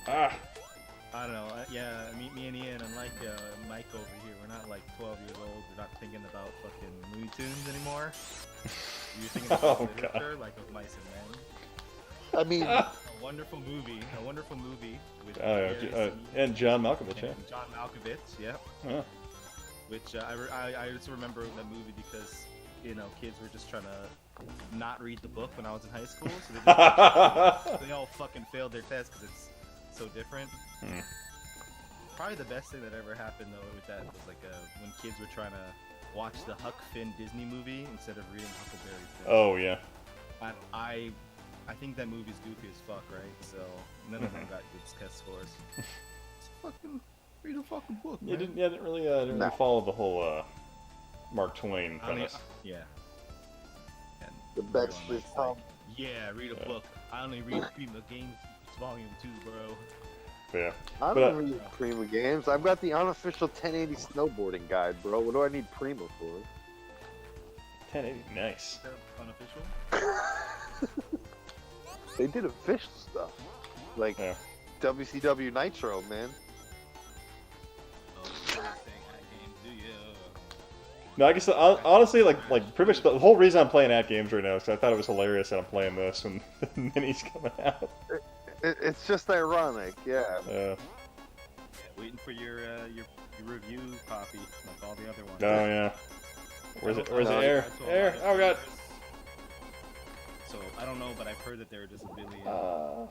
Ah. I don't know. Yeah, me and Ian, unlike Mike over here, we're not like 12 years old. We're not thinking about fucking Looney Tunes anymore. You're thinking about Oh, literature, like of Mice and Men. I mean, A wonderful movie with Gary Sinise And John Malkovich, yeah. and John Malkovich. Yeah. Yeah. Which I just remember that movie because kids were just trying to not read the book when I was in high school, so they all fucking failed their tests because it's so different. Hmm. Probably the best thing that ever happened though with that was like when kids were trying to watch the Huck Finn Disney movie instead of reading Huckleberry Finn. Oh, yeah. I think that movie's goofy as fuck, right? So none of them got good test scores. Just fucking read a fucking book, man. You didn't really No. follow the whole Mark Twain I only, premise. yeah. And The best everyone is likes, Tom. yeah, read a book. I only read Prima Games Volume 2, bro. But yeah. I But, don't read Prima games. I've got the unofficial 1080 snowboarding guide, bro. What do I need Prima for? 1080, nice. Unofficial? They did official stuff, like Yeah. WCW Nitro, man. Oh, you're saying that game, do you? No, I guess honestly, like pretty much the whole reason I'm playing at games right now is 'cause I thought it was hilarious that I'm playing this when the mini's coming out. It's just ironic, yeah. Yeah, waiting for your review copy, like all the other ones. Oh yeah. Where's it? Where's the No, air? I told Air! my Oh god. viewers. So I don't know, but I've heard that there are just a billion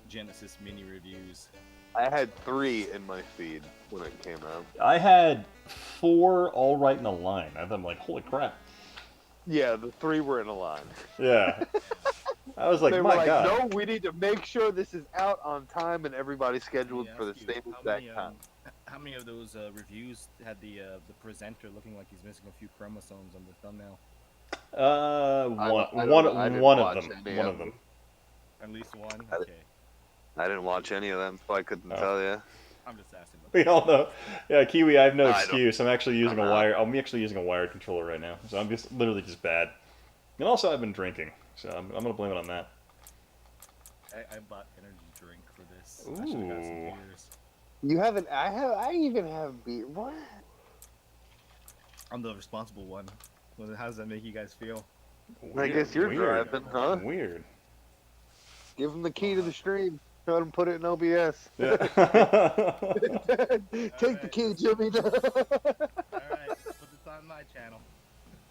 Genesis mini reviews. I had 3 in my feed when it came out. I had 4 all right in a line. I'm like, holy crap. Yeah, the 3 were in a line. Yeah. I was like, They were my like, god. no, we need to make sure this is out on time, and everybody's scheduled Let me for the ask you, same how exact many, time. How many of those reviews had the presenter looking like he's missing a few chromosomes on the thumbnail? One of them. At least one. I- Okay, I didn't watch any of them, so I couldn't Oh. tell you. I'm just asking. We all know. Yeah, Kiwi, I have no I don't- excuse. I'm actually using a I'm out. wire. I'm actually using a wired controller right now, so I'm just literally just bad. And also, I've been drinking, so I'm gonna blame it on that. I bought energy drink for this. I should have got some Ooh. beers. You haven't. I even have beer. What? I'm the responsible one. Well, how does that make you guys feel? I guess you're weird. driving, huh? Weird. Give him the key to the stream. Let him put it in OBS. Yeah. Take the key, Jimmy. All right, put this on my channel.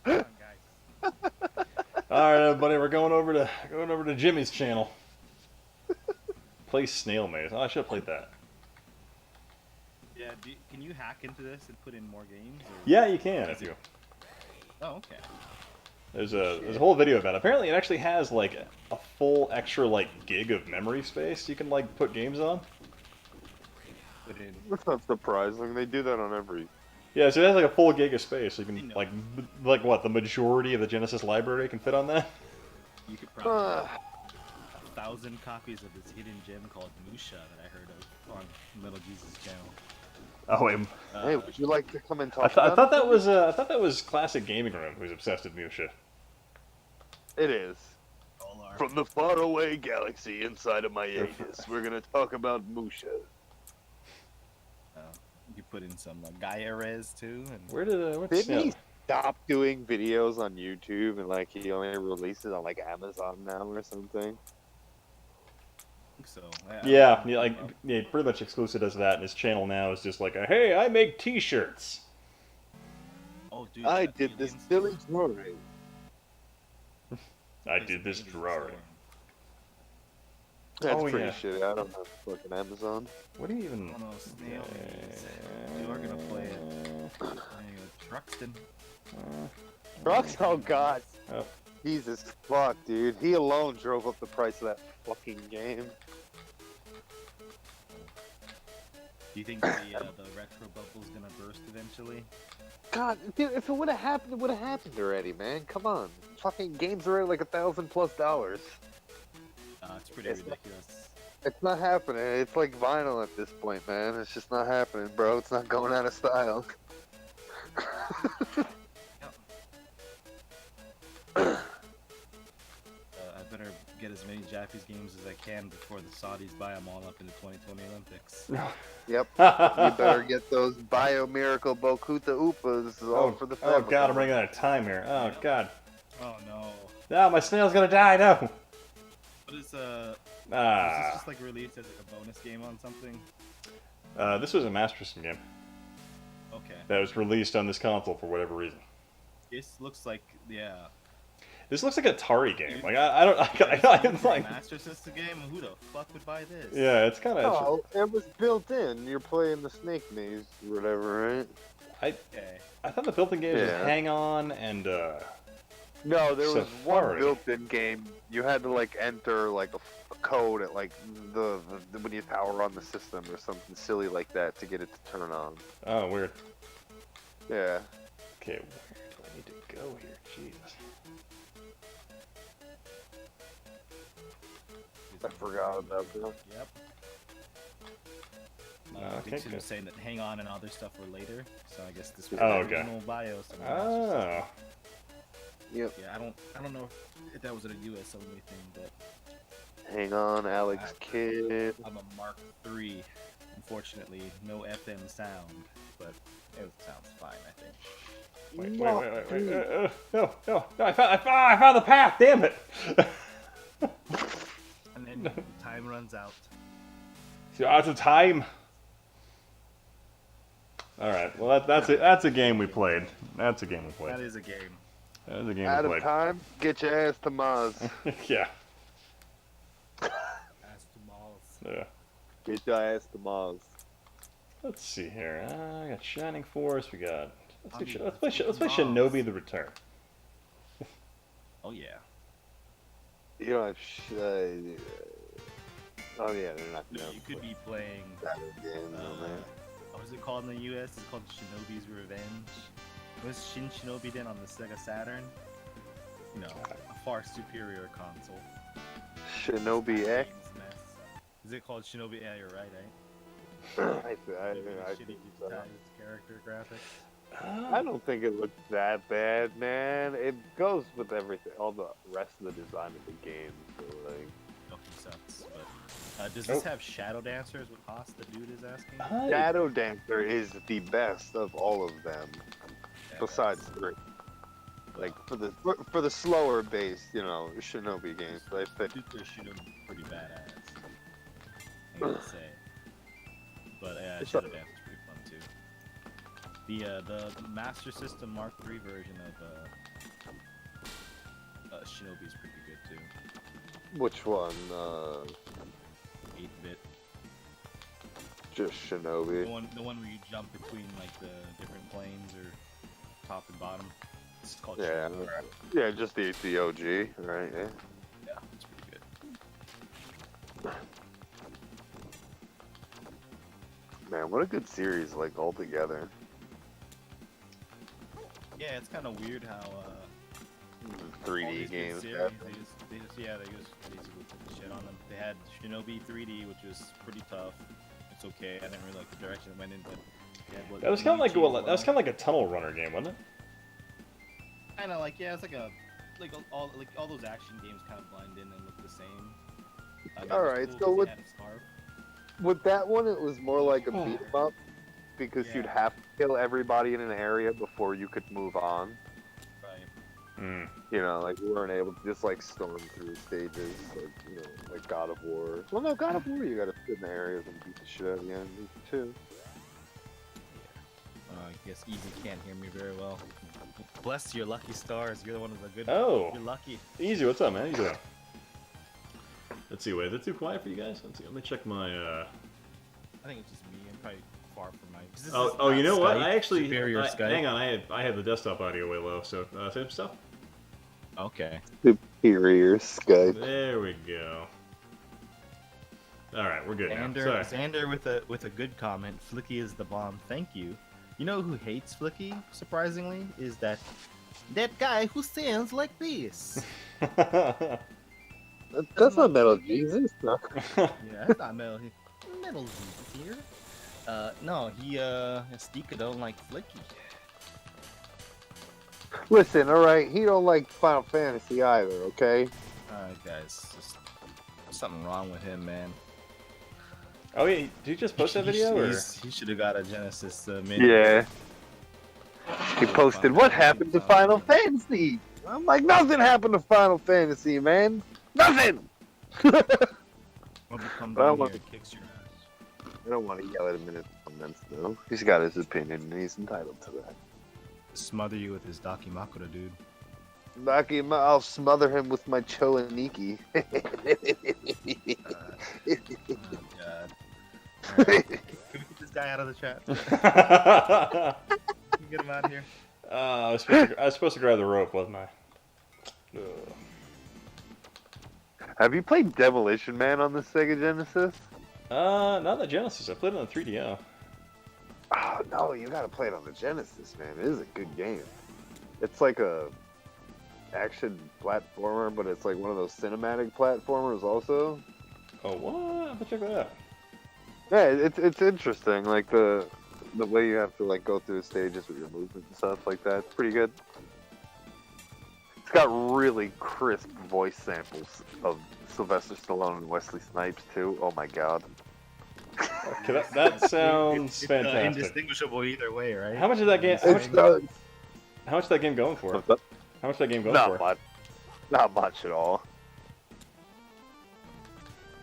Come on, guys. All right, everybody, we're going over to Jimmy's channel. Play Snail Maze. Oh, I should have played that. Yeah, can you hack into this and put in more games? Or... Yeah, you can if you. Oh, okay. There's a whole video about it. Apparently, it actually has like a full extra like gig of memory space you can like put games on. Put in. That's not surprising. They do that on every. Yeah, so it has like a full gig of space. So you can No. like what the majority of the Genesis library can fit on that. You could probably have 1,000 copies of this hidden gem called Musha that I heard of on Little Jesus' channel. Oh wait, Hey, would you like to come and talk? I about thought that was Classic Gaming Room who's obsessed with Musha. It is. All our... From the faraway galaxy inside of my Aegis, we're gonna talk about Musha. You put in some Gaia Res too, and Where did what's Didn't he yeah. stop doing videos on YouTube and like he only releases on like Amazon now or something? I think so. Yeah, pretty much exclusive does that, and his channel now is just like a, hey, I make T-shirts. Oh, dude, I that did this aliens- silly drawing. I did this drawing. That's Oh, pretty yeah. shitty. I don't have fucking Amazon. What do you even? Oh no, Snail Maze. You are gonna play it. There you go, Truxton. Trucks? Oh god. Oh. Jesus fuck, dude. He alone drove up the price of that fucking game. Do you think the retro bubble's gonna burst eventually? God, dude, if it would have happened, it would have happened already, man. Come on. Fucking games are at like $1,000+. It's pretty It's not- ridiculous. It's not happening. It's like vinyl at this point, man. It's just not happening, bro. It's not going out of style. I better get as many Japanese games as I can before the Saudis buy them all up in the 2020 Olympics. Yep. You better get those Bio Miracle Bokuta Upas all for the family. Oh god, I'm running out of time here. Oh god. Oh no. No, my snail's gonna die, no! But it's was this Ah. just like released as like a bonus game on something? This was a Master System game Okay. that was released on this console for whatever reason. This looks like This looks like an Atari game. Like, I'm like... Master System game. Who the fuck would buy this? Yeah, it's kind of... Oh, it was built in. You're playing the Snake Maze or whatever, right? Okay. I thought the built-in games was Yeah. Hang On and, No, there was one Safari. built-in game. You had to like enter like a code at like the when you power on the system or something silly like that to get it to turn on. Oh, weird. Yeah. Okay, where do I need to go here? Jeez. I forgot about that. Yep. Okay, Dixon good. was saying that hang on and other stuff were later, so I guess this was Oh, the okay. original BIOS. And then that's just- Oh. Yep. Yeah, I don't know if that was a US only thing, but Hang on, Alex Alright. Kidd. I'm a Mark III. Unfortunately, no FM sound, but it sounds fine, I think. Wait. No, I found the path, damn it! And then time runs out. You're out of time. Alright, well that's a game we played. That's a game we played. That is a game. That is a game Out we of played. time? Get your ass to Mars. Yeah. As to Malls. Yeah. Get your ass to Mars. Let's see here. I got Shining Force. We got. I mean, Let's play it's Shinobi the Return. Oh yeah. You don't have oh yeah, they're not No, gonna you could play be playing. that again, though, man. What is it called in the US? It's called Shinobi's Revenge. It was Shin Shinobi Den on the Sega Saturn. You know, a far superior console. Shinobi X. Games mess. Is it called Shinobi? Yeah, you're right, eh? I Shitty think so. digitized character graphics. I don't think it looks that bad, man. It goes with everything, all the rest of the design of the game. So like, Oh, he sucks. But does this have Shadow Dancers? What Haas the dude is asking? Shadow Dancer is the best of all of them, Yeah, besides three. Like for the slower based, you know, Shinobi games. But I think Super Shinobi pretty badass. I gotta say. But yeah, It's Shadow not- Dance is pretty fun too. The Master System Mark III version of Shinobi is pretty good too. which one? 8-bit. Just Shinobi. The one where you jump between like the different planes or top and bottom. It's called Yeah, Shinobi. yeah, just the OG, right? Yeah. Yeah, it's pretty good. Man, what a good series, like all together. Yeah, it's kind of weird how all 3D these good games. series, Yeah. they just basically put the shit on them. They had Shinobi 3D, which was pretty tough. It's okay. I didn't really like the direction it went in, but they had, what, That was kind of like Luigi that was kind of like a tunnel runner game, wasn't it? kind of like, yeah, it's like all those action games kind of blend in and look the same. It was Alright, cool so 'cause they with- had a scarf. With that one, it was more like a beat 'em up because Yeah. you'd have to kill everybody in an area before you could move on. Right. Hmm. You know, like we weren't able to just like storm through stages, like you know, like God of War. Well, no, God of War, you gotta sit in the areas and beat the shit out of the enemies too. I guess Easy can't hear me very well. Bless your lucky stars. You're the one of the good. Oh. You're lucky. Easy, what's up, man? How you doing? Let's see, wait, is it too quiet for you guys? Let's see, let me check my, I think it's just me. I'm probably far from my. 'cause this Oh, is oh, you not know what? Skype, I actually, superior Skype. hang on, I had the desktop audio way low, so, same stuff? Okay. Superior Skype. There we go. Alright, we're good now. Xander, Sorry. Xander with a good comment. Flicky is the bomb. Thank you. You know who hates Flicky? Surprisingly, is that guy who sings like this. That's not Metal Jesus. No. Yeah, that's not Metal. Metal Jesus here. No, Stika don't like Flicky. Listen, all right, he don't like Final Fantasy either. Okay. Alright, guys, just something wrong with him, man. Oh, yeah, did you just post that video, or? He should have got a Genesis mini. Yeah. He posted, "What happened to Final Fantasy?" I'm like, "Nothing happened to Final Fantasy, man. Nothing." When he comes I don't down want here and kicks your ass. I don't want to yell at him in his comments, though. He's got his opinion, and he's entitled to that. Smother you with his Dakimakura, dude. Naki, I'll smother him with my Cholaniki. Oh, God. Alright. Can we get this guy out of the chat? Can we get him out of here? I was supposed to grab the rope, wasn't I? Ugh. Have you played Demolition Man on the Sega Genesis? Not the Genesis. I played it on the 3DO. Ah, Oh no, you gotta play it on the Genesis, man. It is a good game. It's like a action platformer, but it's like one of those cinematic platformers also. Oh, what? I'll check that out. Yeah, it's interesting. Like the way you have to like go through the stages with your movement and stuff like that. It's pretty good. It's got really crisp voice samples of Sylvester Stallone and Wesley Snipes too. Oh my god. Okay, that sounds It's fantastic. indistinguishable either way, right? How much is that game? It's How much is that game going for? How much is that game going not for? much. Not much at all.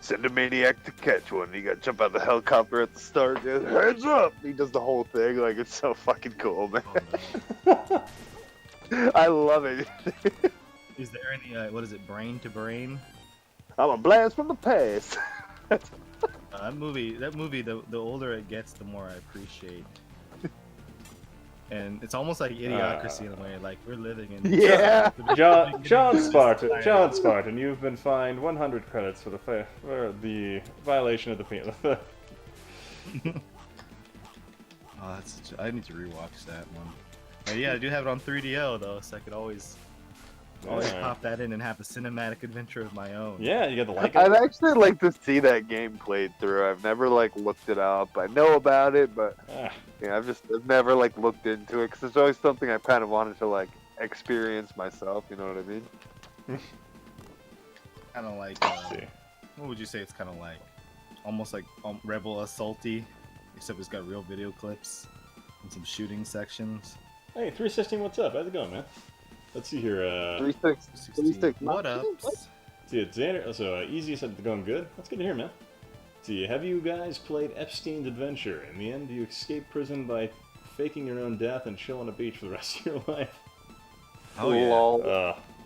Send a maniac to catch one. You gotta jump out the helicopter at the start. Dude. Heads up! He does the whole thing. Like, it's so fucking cool, man. Oh, no. I love it. Is there any, what is it, brain to brain? I'm a blast from the past. That movie, the older it gets, the more I appreciate. And it's almost like idiocracy in a way, like we're living in. Yeah. John Spartan, you've been fined 100 credits for the violation of the penal. Oh, I need to rewatch that one. But yeah, I do have it on 3DO though, so I could always Yeah. pop that in and have a cinematic adventure of my own. Yeah, you got the like. I'd actually like to see that game played through. I've never like looked it up. I know about it, but yeah, I've never like looked into it because it's always something I kind of wanted to like experience myself. You know what I mean? Kind of like, see. what would you say? It's kind of like, almost like Rebel Assaulty, except it's got real video clips and some shooting sections. Hey, 316, what's up? How's it going, man? Let's see here. 3-6. What What? ups? See, it's Xander. So easy said going good. That's good to hear, man. See, have you guys played Epstein's Adventure? In the end, you escape prison by faking your own death and chill on a beach for the rest of your life. Oh yeah. Lol.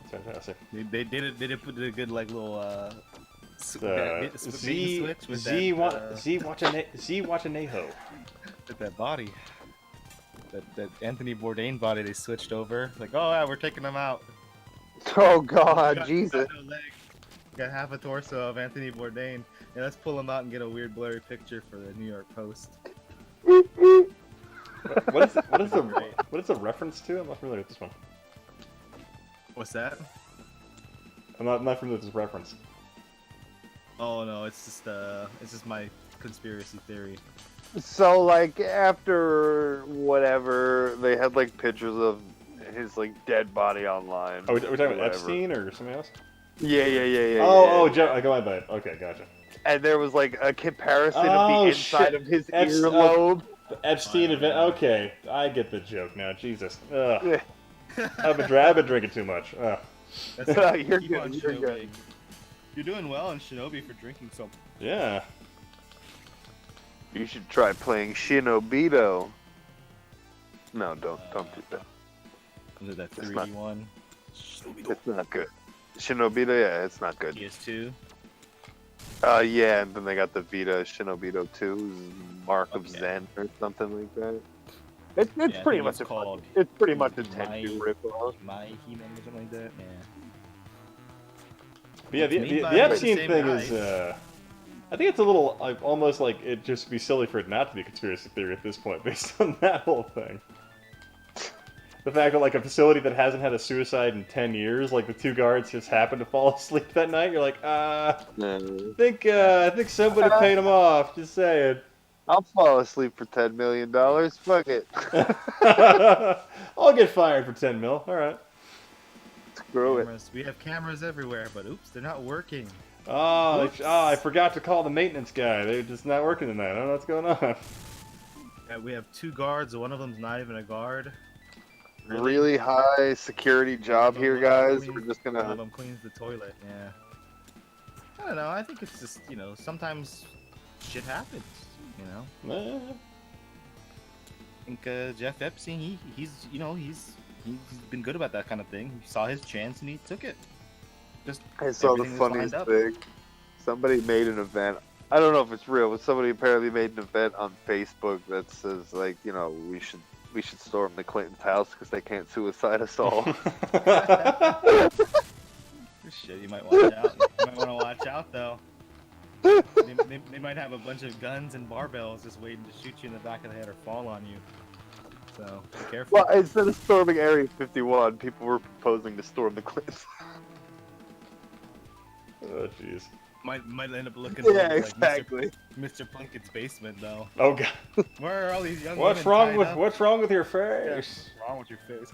It's fantastic. They did it. They did put a good like little Z switch with Watanaho. with that body. That Anthony Bourdain body they switched over. Like, oh yeah, we're taking him out. Oh God, Got Jesus. no leg. Got half a torso of Anthony Bourdain. Yeah, let's pull him out and get a weird blurry picture for the New York Post. What is the reference to? I'm not familiar with this one. What's that? I'm not familiar with this reference. Oh no, it's just my conspiracy theory. So like after whatever, they had like pictures of his like dead body online. Oh, we're talking about whatever. Epstein or something else? Yeah. Oh, go ahead, bud. Okay, gotcha. And there was like a comparison of Oh, the inside shit. of his Epstein- earlobe. The Epstein event. Okay, I get the joke now. Jesus. Ugh. Yeah. I've been drinking too much. Ugh. That's You're keep good, on you're Shinobi. good. You're doing well in Shinobi for drinking so. Yeah. You should try playing Shinobito. No, don't do that. Was it that It's not- 3D one? It's not good. Shinobito, yeah, it's not good. PS2. Yeah, and then they got the Vita Shinobito 2, Mark of Okay. Zen or something like that. It's Yeah, I pretty think much it's a called it's pretty much a My- Tenchu ripoff. My He-Man or something like that. Yeah. But yeah, It's made by the the Epstein same thing guys. is, I think it's a little, like, almost like it'd just be silly for it not to be a conspiracy theory at this point, based on that whole thing. The fact that, like, a facility that hasn't had a suicide in 10 years, like, the two guards just happened to fall asleep that night, you're like, I think somebody paid them off, just saying. I'll fall asleep for $10 million. Fuck it. I'll get fired for 10 mil, alright. Screw it. Cameras. We have cameras everywhere, but oops, they're not working. I forgot to call the maintenance guy. They're just not working tonight. I don't know what's going on. Yeah, we have 2 guards. One of them's not even a guard. Really high security job here, guys. We're just One of gonna. them cleans the toilet. Yeah. I don't know. I think it's just sometimes shit happens. Eh, I think Jeff Epstein, he's been good about that kind of thing. He saw his chance and he took it. Just I saw the everything was funniest lined up. thing. Somebody made an event. I don't know if it's real, but somebody apparently made an event on Facebook that says like, we should storm the Clinton's house because they can't suicide us all. Shit, you might watch out. You might want to watch out though. they might have a bunch of guns and barbells just waiting to shoot you in the back of the head or fall on you. So be careful. Well, instead of storming Area 51, people were proposing to storm the cliffs. Oh, jeez. Might end up looking Yeah, like exactly. Mr. Plunkett's basement though. Oh god. Where are all these young What's women wrong tied with up? what's wrong with your Yeah, face? what's wrong with your face?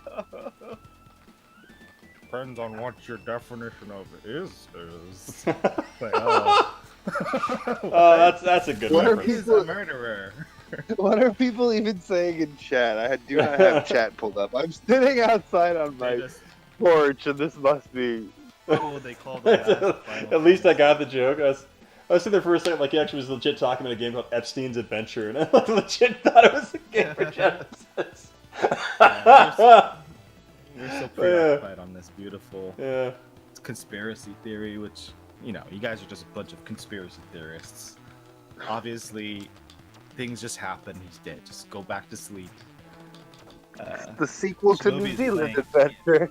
Depends on what your definition of is. Like, oh. Oh, that's a good What are reference. He's a murderer. What are people even saying in chat? I do not have chat pulled up. I'm sitting outside on They my just, porch, and this must be. what would they call the last final At least I phase? got the joke. I was sitting there for a second, like he actually was legit talking about a game called Epstein's Adventure, and I like, legit thought it was a game for Genesis. We're so preoccupied on this beautiful Yeah. conspiracy theory, which, you know, you guys are just a bunch of conspiracy theorists. Obviously, things just happen. He's dead. Just go back to sleep. The sequel to New Shinobi's Zealand playing. Adventure.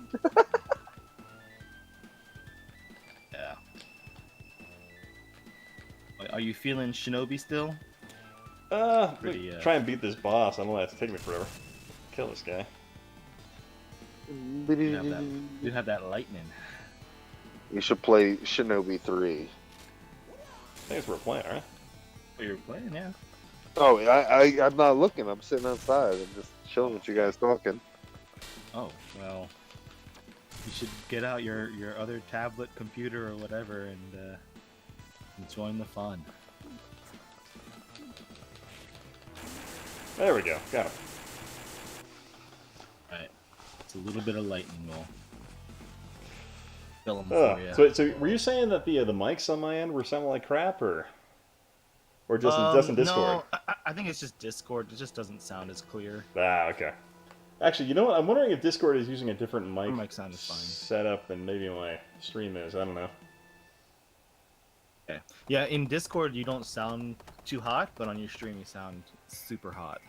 Yeah. Are you feeling Shinobi still? Pretty, Try and beat this boss. I don't know. It's taking me forever. Kill this guy. You have that lightning. You should play Shinobi 3. Thanks for playing, alright? Oh, you're playing, yeah. Oh, I'm not looking. I'm sitting outside. I'm just chilling with you guys talking. Oh, well. You should get out your other tablet computer or whatever and join the fun. There we go. Got him. Right. It's a little bit of lightning will kill him for you. So were you saying that the mics on my end were sounding like crap, or just in Discord? No, I think it's just Discord. It just doesn't sound as clear. Ah, okay. Actually, you know what? I'm wondering if Discord is using a different mic Your mic sounded fine. setup than maybe my stream is. I don't know. Okay. Yeah, in Discord you don't sound too hot, but on your stream you sound super hot.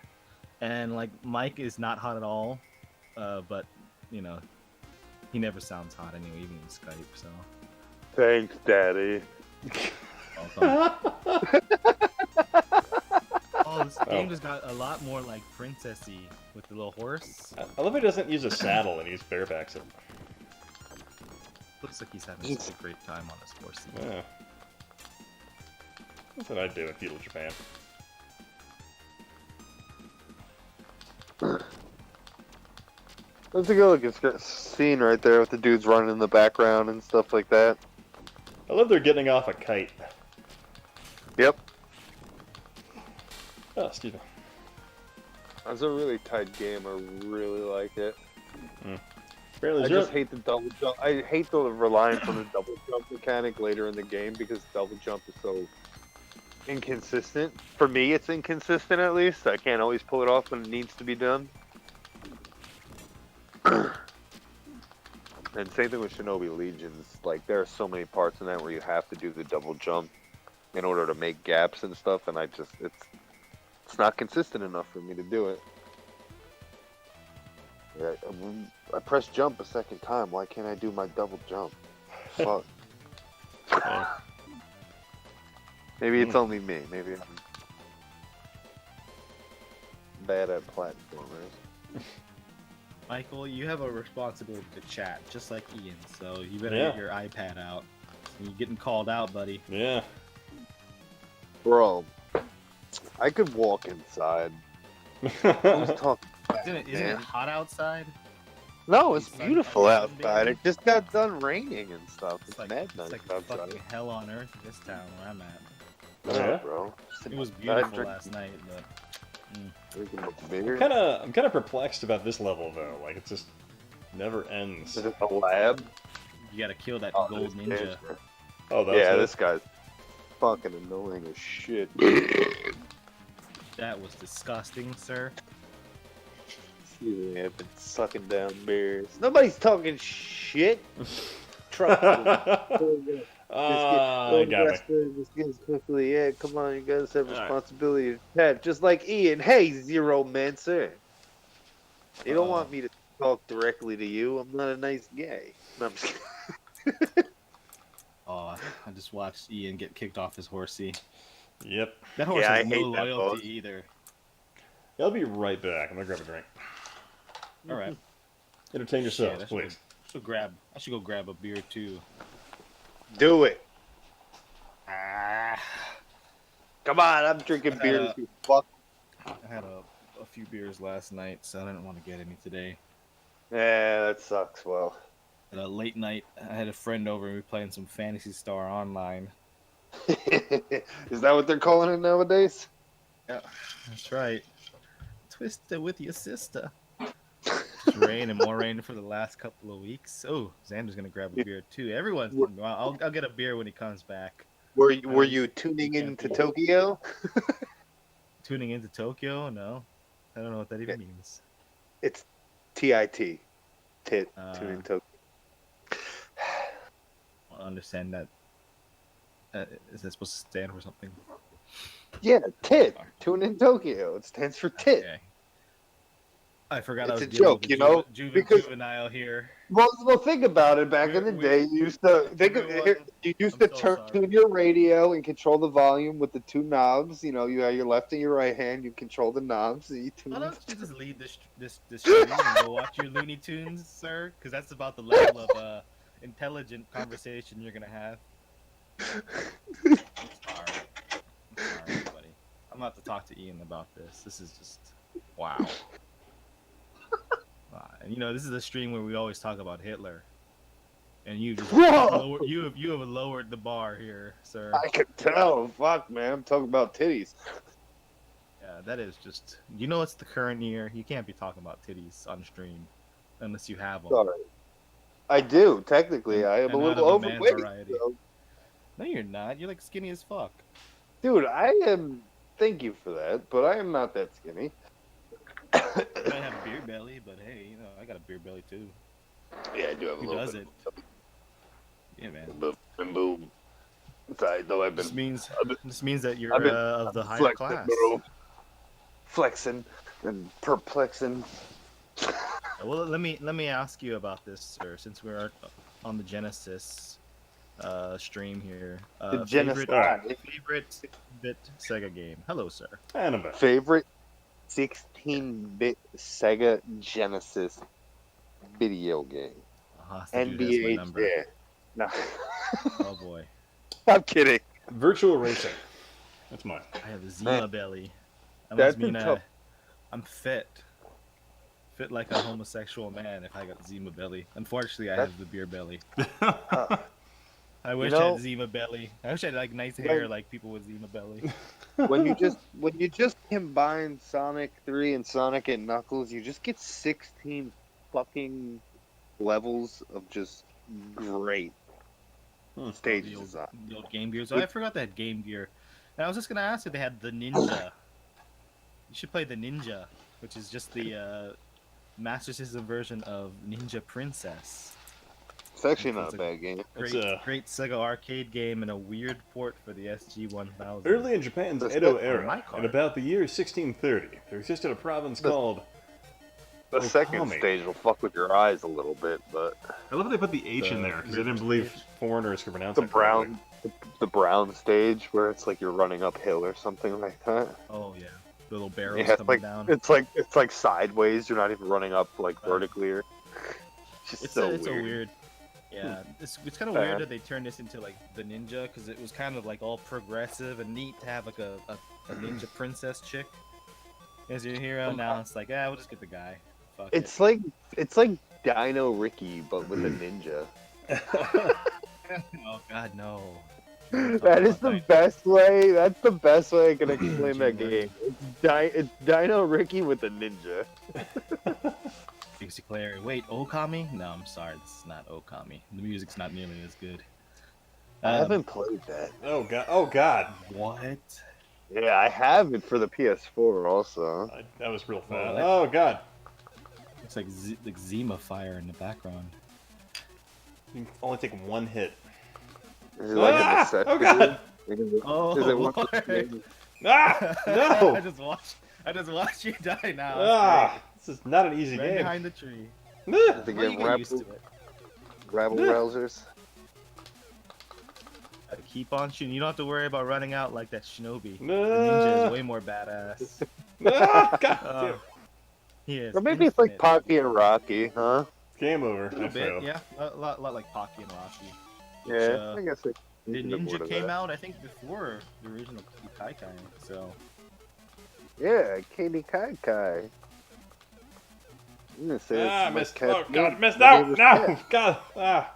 And like Mike is not hot at all, but you know, he never sounds hot anyway, even in Skype. So. Thanks, Daddy. Welcome. Oh, this game just got a lot more like princessy with the little horse. I love he doesn't use a saddle and he just barebacks it. Looks like he's having such a great time on this horse. Yeah. That's what I'd do in feudal Japan. That's a good looking scene right there with the dudes running in the background and stuff like that. I love they're getting off a kite. Yep. Oh, excuse me. That's a really tight game. I really like it. Apparently, I just hate the double jump. I hate the reliance on the double jump mechanic later in the game because double jump is so inconsistent. For me, it's inconsistent at least. I can't always pull it off when it needs to be done. And same thing with Shinobi Legions. Like, there are so many parts in that where you have to do the double jump in order to make gaps and stuff, and it's not consistent enough for me to do it. Yeah, I pressed jump a second time. Why can't I do my double jump? Fuck. Maybe it's only me. Maybe I'm bad at platformers. Michael, you have a responsibility to chat, just like Ian. So you better Yeah. get your iPad out. You're getting called out, buddy. Yeah. Bro, I could walk inside. Who's talking? Isn't it hot outside? No, it's Sun- beautiful sun outside. bathing? It just got done raining and stuff. It's It's mad like nice fucking outside. hell on earth in this town where I'm at. Yeah, bro. It was beautiful last night, but Drinking a beer. I'm kind of perplexed about this level though. Like it just never ends. Is it a lab? you gotta kill that Oh, gold this ninja. is- Oh, that's Yeah, it. this guy's fucking annoying as shit. That was disgusting, sir. Excuse me, I've been sucking down beers. Nobody's talking shit. Trust me. I got me. This gets quickly. Yeah, come on, you guys have All right. responsibility to chat. Just like Ian. Hey, Zero Mancer. You don't want me to talk directly to you. I'm not a nice guy. No, I'm just kidding. Oh, I just watched Ian get kicked off his horsey. Yep. That horse Yeah, I has no hate that loyalty boss. either. I'll be right back. I'm gonna grab a drink. All right. Entertain yourselves, Shit, please. I should go grab a beer too. Do it. Ah, Come on, I'm drinking beers. You fuck. I had a few beers last night, so I didn't want to get any today. Yeah, that sucks. Well, At a late night, I had a friend over and we were playing some Phantasy Star online. is that what they're calling it nowadays? Yeah, that's right. Twisted with your sister. It's rain and more rain for the last couple of weeks. Oh, Xander's gonna grab a beer too. Everyone's. Well, I'll get a beer when he comes back. Were you tuning into Tokyo? Tuning into Tokyo? No, I don't know what that even means. It's TIT. Tit. Tuning Tokyo. I don't understand that. Is that supposed to stand for something? Yeah, tit. Tune in Tokyo. It stands for tit. Okay. I forgot It's I was a dealing joke, with you know, because- juvenile here. Well, think about it. Back in the day, you used to tune your radio and control the volume with the two knobs. You know, you have your left and your right hand. You control the knobs. And you Why tune. don't you just lead this stream and go watch your Looney Tunes, sir? Because that's about the level of intelligent conversation you're gonna have. I'm sorry, buddy. I'm gonna have to talk to Ian about this. This is just wow. And you know, this is a stream where we always talk about Hitler, and you just you have lowered the bar here, sir. I can tell. Fuck, man. I'm talking about titties. Yeah, that is just. You know, it's the current year. You can't be talking about titties on stream unless you have them. Sorry. I do. Technically, I am And a out little of a man overweight. variety. So. No, you're not. You're like skinny as fuck. Dude, I am. Thank you for that, but I am not that skinny. You might have a beer belly, but hey, you know, I got a beer belly too. Yeah, I do have a Who little does bit. it? Yeah, man. Boom. Sorry, though I've been This means that you're I've been of the higher flexing, class. bro. Flexing and perplexing. Well, let me ask you about this, sir. Since we're on the Genesis stream here, The Genesis. favorite bit Sega game. Hello, sir. And I'm back. Favorite 16-bit Sega Genesis video game. I'll have to do this by NBA number. Jam. No. Oh boy, I'm kidding. Virtual Racing. That's mine. I have a Zima belly. That That's must mean tough. I'm fit like a homosexual man if I got Zima belly. Unfortunately, I have the beer belly. I wish I know- had Zima belly. I wish I had like nice hair like people with Zima belly. when you just combine Sonic 3 and Sonic and Knuckles, you just get 16 fucking levels of just great stage The design. old Game Gear. So I forgot they had Game Gear. And I was just gonna ask if they had the Ninja. You should play the Ninja, which is just the Master System version of Ninja Princess. It's actually not It's a a bad game. Great Sega arcade game and a weird port for the SG-1000. Early in Japan's That's Edo good. era, My card. in about the year 1630, there existed a province called... The second Okami. stage will fuck with your eyes a little bit, but I love they put the H in there, because they didn't believe foreigners could pronounce the it correctly. the brown stage where it's like you're running uphill or something like that. Oh yeah, the little barrels Yeah, coming down. it's like sideways. You're not even running up like vertically. Or... It's just It's so a weird. weird. Yeah, it's kind of Uh, weird that they turned this into like the ninja because it was kind of like all progressive and neat to have like a ninja princess chick as your hero. Now it's like, we'll just get the guy. Fuck It's like Dino Ricky, but with a ninja. oh God, no. That is the best way. That's the best way I can explain that game. It's Dino Ricky with a ninja. Basically, wait, Okami? No, I'm sorry, this is not Okami. The music's not nearly as good. I haven't played that. Oh god! Oh god! What? Yeah, I have it for the PS4 also. That was real Well, fast. that- Oh god! Looks like Zima fire in the background. You can only take one hit. Is it like Ah! a set? Oh god! Oh, Is it one Lord. Ah! No! I just watched you die now. Ah! This is not an easy Right game. behind the tree. Ah! To Well, you get get used to it. rabble rousers. keep on shooting. You don't have to worry about running out like that shinobi. The No. ninja is way more badass. Ah, God damn. He is. Or maybe it's like infinite. Pocky and Rocky, huh? Game over. A little I bit, failed. yeah. A lot like Pocky and Rocky. Which, Yeah, I guess the we can afford ninja came that. out, I think, before the original Kai Kai. So Yeah, Katie Kai Kai. I'm gonna say Ah, it's my missed. cat. Oh, God, missed My out. neighbor's No, cat. God. Ah.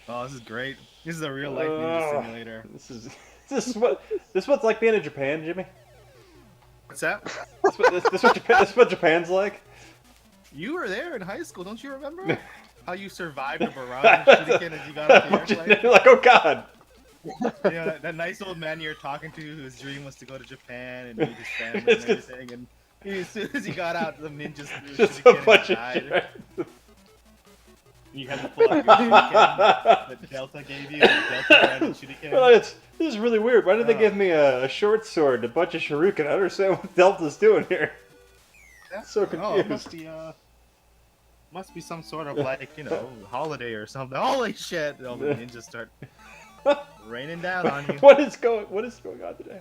oh, this is great. This is a real life ninja simulator. This is what's like being in Japan, Jimmy. What's that? This what Japan's like. You were there in high school, don't you remember? How you survived a barrage of shuriken as you got off the airplane? Like, oh God. You know, that nice old man you're talking to whose dream was to go to Japan and meet his family and everything. And as soon as he got out, the ninjas threw a Just a shuriken bunch and of he died. shit. You had to pull out your shuriken that Delta gave you, the Delta branded shuriken. Well, this is really weird. Why did they give me a short sword and a bunch of shuriken? I don't understand what Delta's doing here. So confused. Oh, it must be some sort of like, you know, holiday or something. Holy shit! All the ninjas start raining down on you. What is going on today?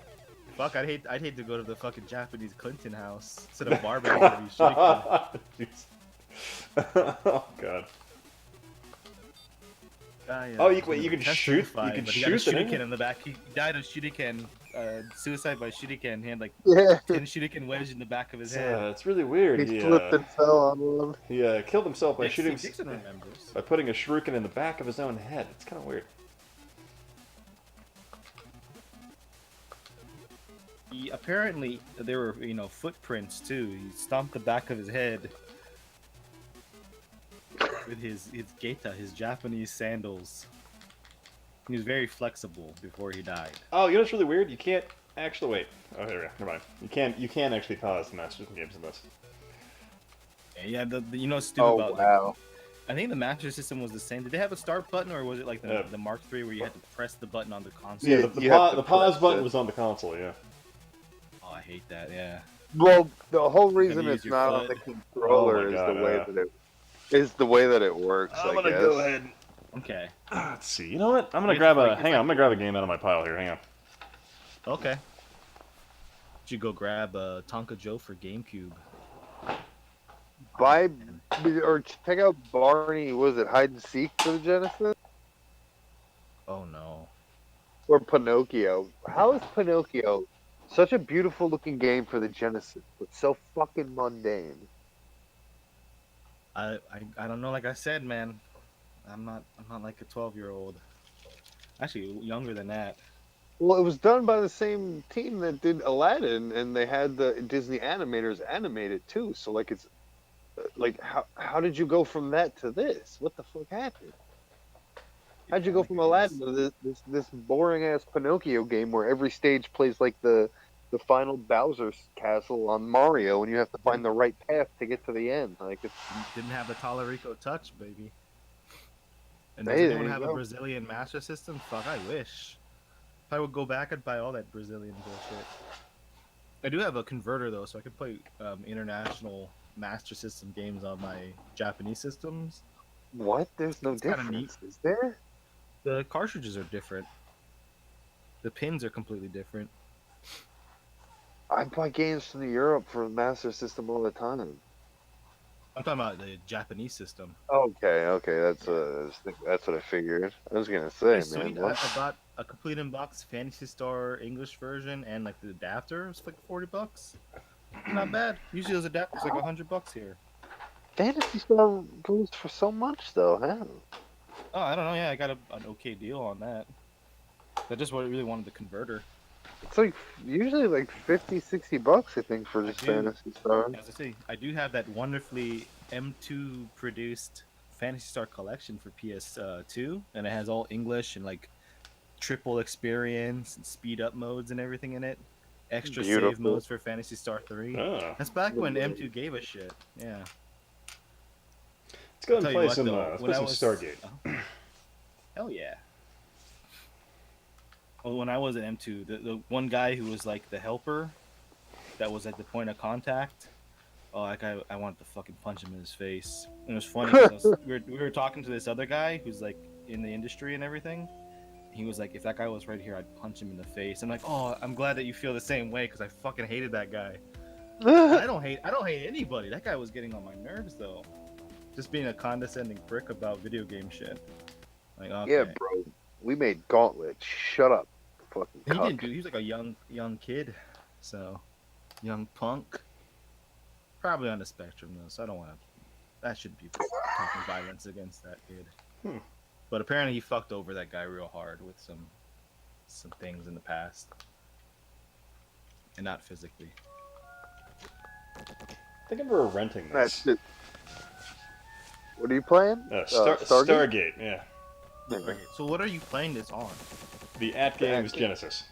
Fuck, I'd hate to go to the fucking Japanese Clinton house instead of barbecuing these shuriken. Jeez. Oh God. Guy, Oh, was you can shoot. You testified, can but he got a shoot the shuriken ninja. in the back. He died of shuriken, suicide by shuriken. He had like Yeah. 10 shuriken wedged in the back of his head. It's really weird. He slipped and fell on one. He killed himself by shooting Dixon remembers. by putting a shuriken in the back of his own head. It's kind of weird. Apparently, there were, you know, footprints too. He stomped the back of his head with his geita, his Japanese sandals. He was very flexible before he died. Oh, you know what's really weird? You can't actually wait. Oh, here we go. Never mind. You can actually pause the Master System games in this. Yeah, you know, stupid Oh about wow. like, I think the Master System was the same. Did they have a start button, or was it like the Mark III where you had to press the button on the console? Yeah, Yeah, the you have to pause press button it. was on the console. Yeah. Oh, I hate that. Yeah. Well, the whole reason use it's your not on the foot. controller Oh my is God, the way that it is the way that it works. I'm I gonna guess. go ahead. Okay. Let's see. You know what? I'm gonna It's grab like- a. it's Hang on. like- I'm gonna grab a game out of my pile here. Hang on. Okay. Should you go grab Tonka Joe for GameCube? Buy or check out Barney. Was it Hide and Seek for the Genesis Oh no. or Pinocchio? How is Pinocchio such a beautiful looking game for the Genesis, but so fucking mundane? I don't know. Like I said, man, I'm not like a 12-year-old. Actually, younger than that. Well, it was done by the same team that did Aladdin, and they had the Disney animators animate it too. So like it's like how did you go from that to this? What the fuck happened? How'd you go from Aladdin to this boring ass Pinocchio game where every stage plays like the final Bowser's castle on Mario, and you have to find the right path to get to the end? Like it's Didn't have the Tallarico touch, baby. And Hey, does there anyone you have go. a Brazilian Master System? Fuck, I wish. If I would go back, I'd buy all that Brazilian bullshit. I do have a converter though, so I could play international Master System games on my Japanese systems. what? There's no kinda difference, is there? The cartridges are different. The pins are completely different. I buy games from Europe for Master System all the time. I'm talking about the Japanese system. Okay, that's what I figured. I was gonna say, It's man. sweet. I bought a complete in-box Fantasy Star English version and like the adapter. It's like $40. Not bad. Usually those adapters like $100 here. Fantasy Star goes for so much though, huh? Oh, I don't know. Yeah, I got an okay deal on that. I just really wanted the converter. It's like usually like $50-$60, I think, for just I do. Fantasy Star. As I say, I do have that wonderfully M2 produced Fantasy Star collection for PS2, and it has all English and like triple experience and speed up modes and everything in it. Extra save Beautiful. modes for Fantasy Star 3. Oh. That's back when M2 gave a shit. Yeah. Let's go and Tell you play what, some. though, Let's when play I some was- Stargate. Hell yeah. Well, when I was at M2, the one guy who was like the helper that was at the point of contact, oh, that guy, I wanted to fucking punch him in his face. And it was funny because we were talking to this other guy who's like in the industry and everything, he was like, if that guy was right here, I'd punch him in the face. I'm like, oh, I'm glad that you feel the same way because I fucking hated that guy. I don't hate anybody. That guy was getting on my nerves though, just being a condescending prick about video game shit. Like, okay. Yeah, bro. We made Gauntlet. Shut up, fucking He cuck. didn't do. He was like a young kid, so young punk. Probably on the spectrum though, so I don't want to. That shouldn't be talking violence against that kid. But apparently he fucked over that guy real hard with some things in the past, and not physically. I think I remember renting That's this. it. What are you playing? Stargate? Stargate? Yeah. Okay, so what are you playing this on? The At Games At- Genesis.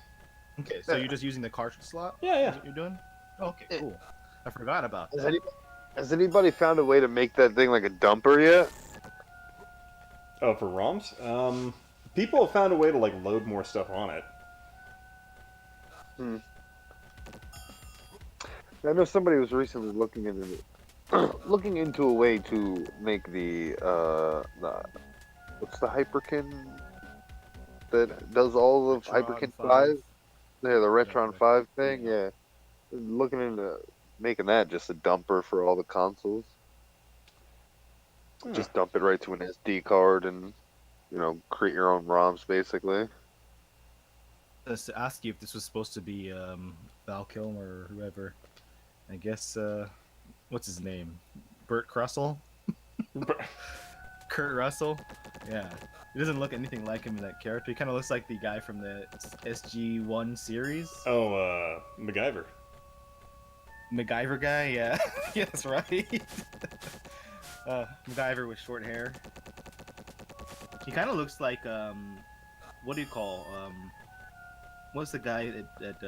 Okay, so you're just using the cartridge slot? Yeah, yeah. Is what you're doing? Okay, cool. I forgot about Has, that. has anybody found a way to make that thing like a dumper yet? Oh, for ROMs? People have found a way to like load more stuff on it. I know somebody was recently looking into a way to make the what's the Hyperkin that does all of Retron Hyperkin 5? 5? Yeah, the Retron Yeah. 5 thing. Yeah, looking into making that just a dumper for all the consoles. Just dump it right to an SD card and create your own ROMs basically. Just to ask you if this was supposed to be Val Kilmer or whoever. I guess what's his name? Burt Russell? Kurt Russell? Yeah. He doesn't look anything like him in that character. He kind of looks like the guy from the SG-1 series. Oh, MacGyver. MacGyver guy? Yeah. Yeah, that's right. MacGyver with short hair. He kind of looks like, what do you call, what's the guy that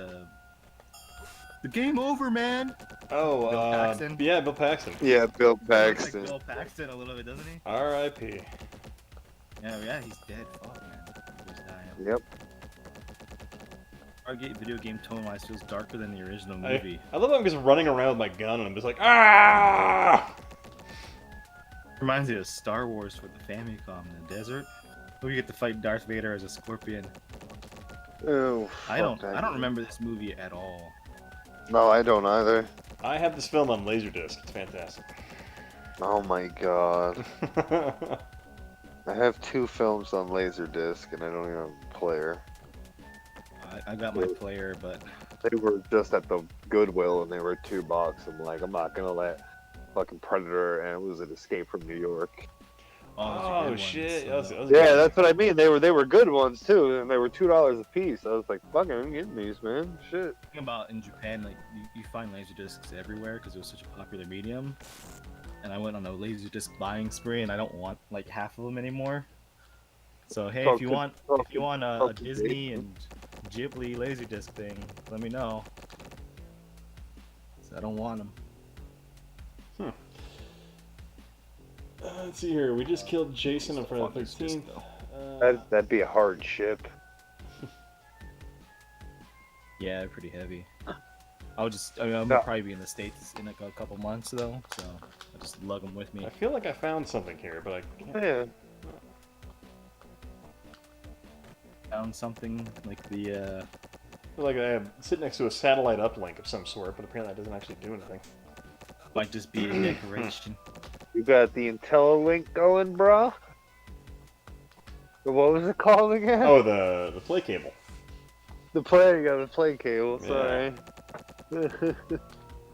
the Game Over, man? Oh, Bill Paxton? Yeah, Bill Paxton. Yeah, Bill He looks Paxton. like Bill Paxton a little bit, doesn't he? R.I.P. Yeah, he's dead. Fuck, man. He just died. Yep. Stargate video game tone-wise feels darker than the original movie. I love how I'm just running around with my gun and I'm just like, ah! Reminds me of Star Wars for the Famicom in the desert. Where you get to fight Darth Vader as a scorpion. Oh, I don't fuck that. remember this movie at all. No, I don't either. I have this film on Laserdisc. It's fantastic. Oh my god. I have 2 films on Laserdisc and I don't even have a player. I got my player, but They were just at the Goodwill and they were $2. I'm like, I'm not gonna let fucking Predator and it was an Escape from New York. those are Oh, good ones, shit. so- That was Yeah, good. that's what I mean. They were good ones too, and they were $2 a piece. I was like, fucking, I'm getting these, man. Shit. Thing about in Japan, like you find laserdiscs everywhere because it was such a popular medium. And I went on a laserdisc buying spree, and I don't want like half of them anymore. So hey, if you want a Disney and Ghibli laserdisc thing, let me know. So I don't want them. Let's see here. We just killed Jason on Friday the Fuck is this, 13th. though? That'd be a hard ship. Yeah, they're pretty heavy. I'm No. gonna probably be in the States in like a couple months though, so I'll just lug them with me. I feel like I found something here, but I can't. Yeah. Found something like the I feel like I sit next to a satellite uplink of some sort, but apparently that doesn't actually do anything. might just be a decoration. You got the IntelliLink going, bro? What was it called again? Oh, the play cable. The play. You got the play cable. Yeah. Sorry.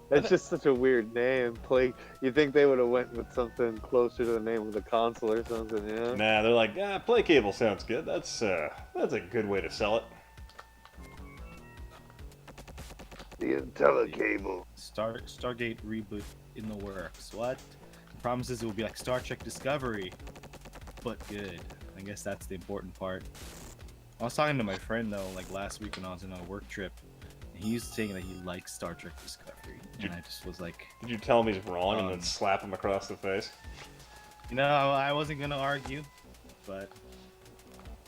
That's just such a weird name. Play. You think they would have went with something closer to the name of the console or something? Yeah. Nah, they're like, play cable sounds good. That's a good way to sell it. The IntelliCable. Stargate reboot in the works. What? Promises it will be like Star Trek Discovery, but good. I guess that's the important part. I was talking to my friend though, like last week when I was on a work trip, and he was saying that he likes Star Trek Discovery, and I just was like, Did you tell him he's wrong and then slap him across the face? you know, I wasn't gonna argue, but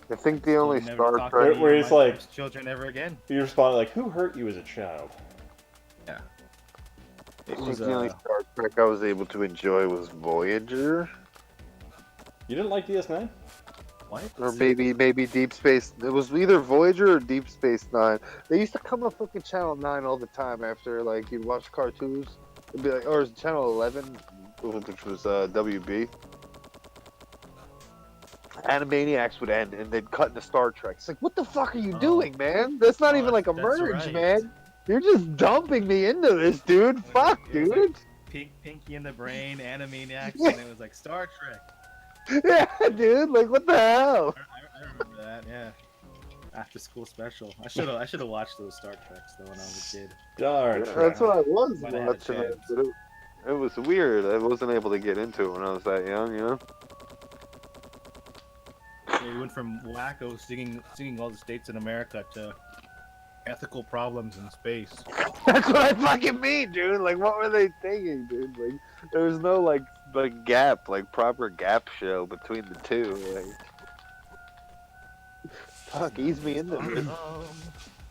I think the only we'll never Star talk Trek. to Where my he's like- first children ever again. He responded like, "Who hurt you as a child?" Yeah. I It think was the only Star Trek I was able to enjoy was Voyager. You didn't like DS9? What? Or maybe Deep Space. It was either Voyager or Deep Space Nine. They used to come on fucking Channel 9 all the time after like you'd watch cartoons. It'd be like, or it was Channel 11, which was WB. Animaniacs would end and they'd cut into Star Trek. It's like, what the fuck are you Oh. doing, man? That's not Oh, even like a that's merge, right. man. You're just dumping me into this, dude. Fuck, It was dude. Pinky in the Brain, Animaniacs, and it was like Star Trek. Yeah, dude. Like, what the hell? I remember that. Yeah. After school special. I should have watched those Star Treks though when I was a kid. Star Yeah, Trek. that's what I was Might have had a watching it, chance. but it was weird. I wasn't able to get into it when I was that young, you know? Yeah, we went from wacko singing all the states in America to ethical problems in space. That's what I fucking mean, dude. Like, what were they thinking, dude? Like, there was no, like gap, like, proper gap show between the two. Like, fuck, ease me into this.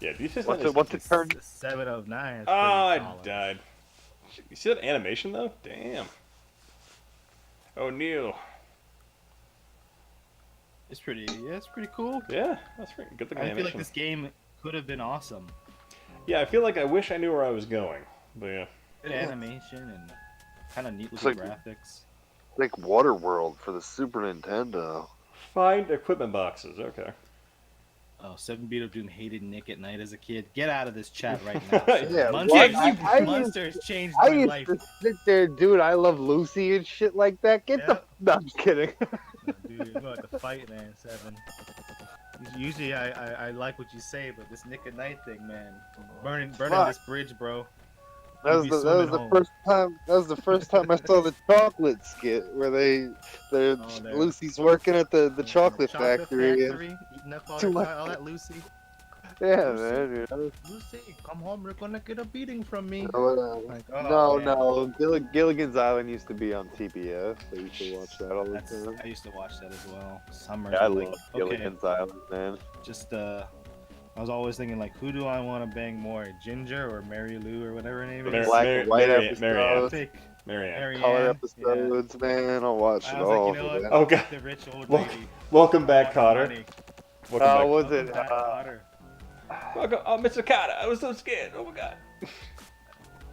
Yeah, Deep Space What's Nine it, what's it turned? 7 of 9. Oh, I died. You see that animation, though? Damn. O'Neill. It's pretty cool. Yeah, that's pretty good looking I feel animation. like this game could have been awesome. Yeah, I feel like I wish I knew where I was going. But yeah. Good animation and kind of neat It's looking like- graphics. Like Waterworld for the Super Nintendo. Find equipment boxes. Okay. Oh, 7-Beat of Doom hated Nick at Night as a kid. Get out of this chat right now. Yeah, Monsters, what? I used- Monsters changed I my used life. to sit there, dude. I love Lucy and shit like that. Get the. No, I'm just kidding. Dude, you're about to fight, man, 7. Usually I like what you say, but this Nick at Night thing, man. Burning Fuck. this bridge, bro. That You'd was be the swimming first home. time. That was the first time I saw the chocolate skit where there. Lucy's working at the chocolate factory. And, Eating up all Too much. all that Lucy. yeah, Lucy. man. You know, Lucy, come home, you're gonna get a beating from me. Like, oh, no, man. no. Gilligan's Island used to be on TBS. I used to watch that all the time. I used to watch that as well. Summers. Yeah, I like, love okay, Gilligan's Island, man. just I was always thinking like, who do I want to bang more, Ginger or Mary Lou or whatever her name is? Black and white episodes. I'll pick Marianne. Mary Color Ann, episodes, man. I'll watch yeah. it I was all. like, you know what? man. Oh, God. The rich old Wel- lady. Welcome back, Want Cotter. money. Welcome back. Was Welcome it? back, Cotter. Welcome, oh, Mr. Cotter. I was so scared. Oh my God.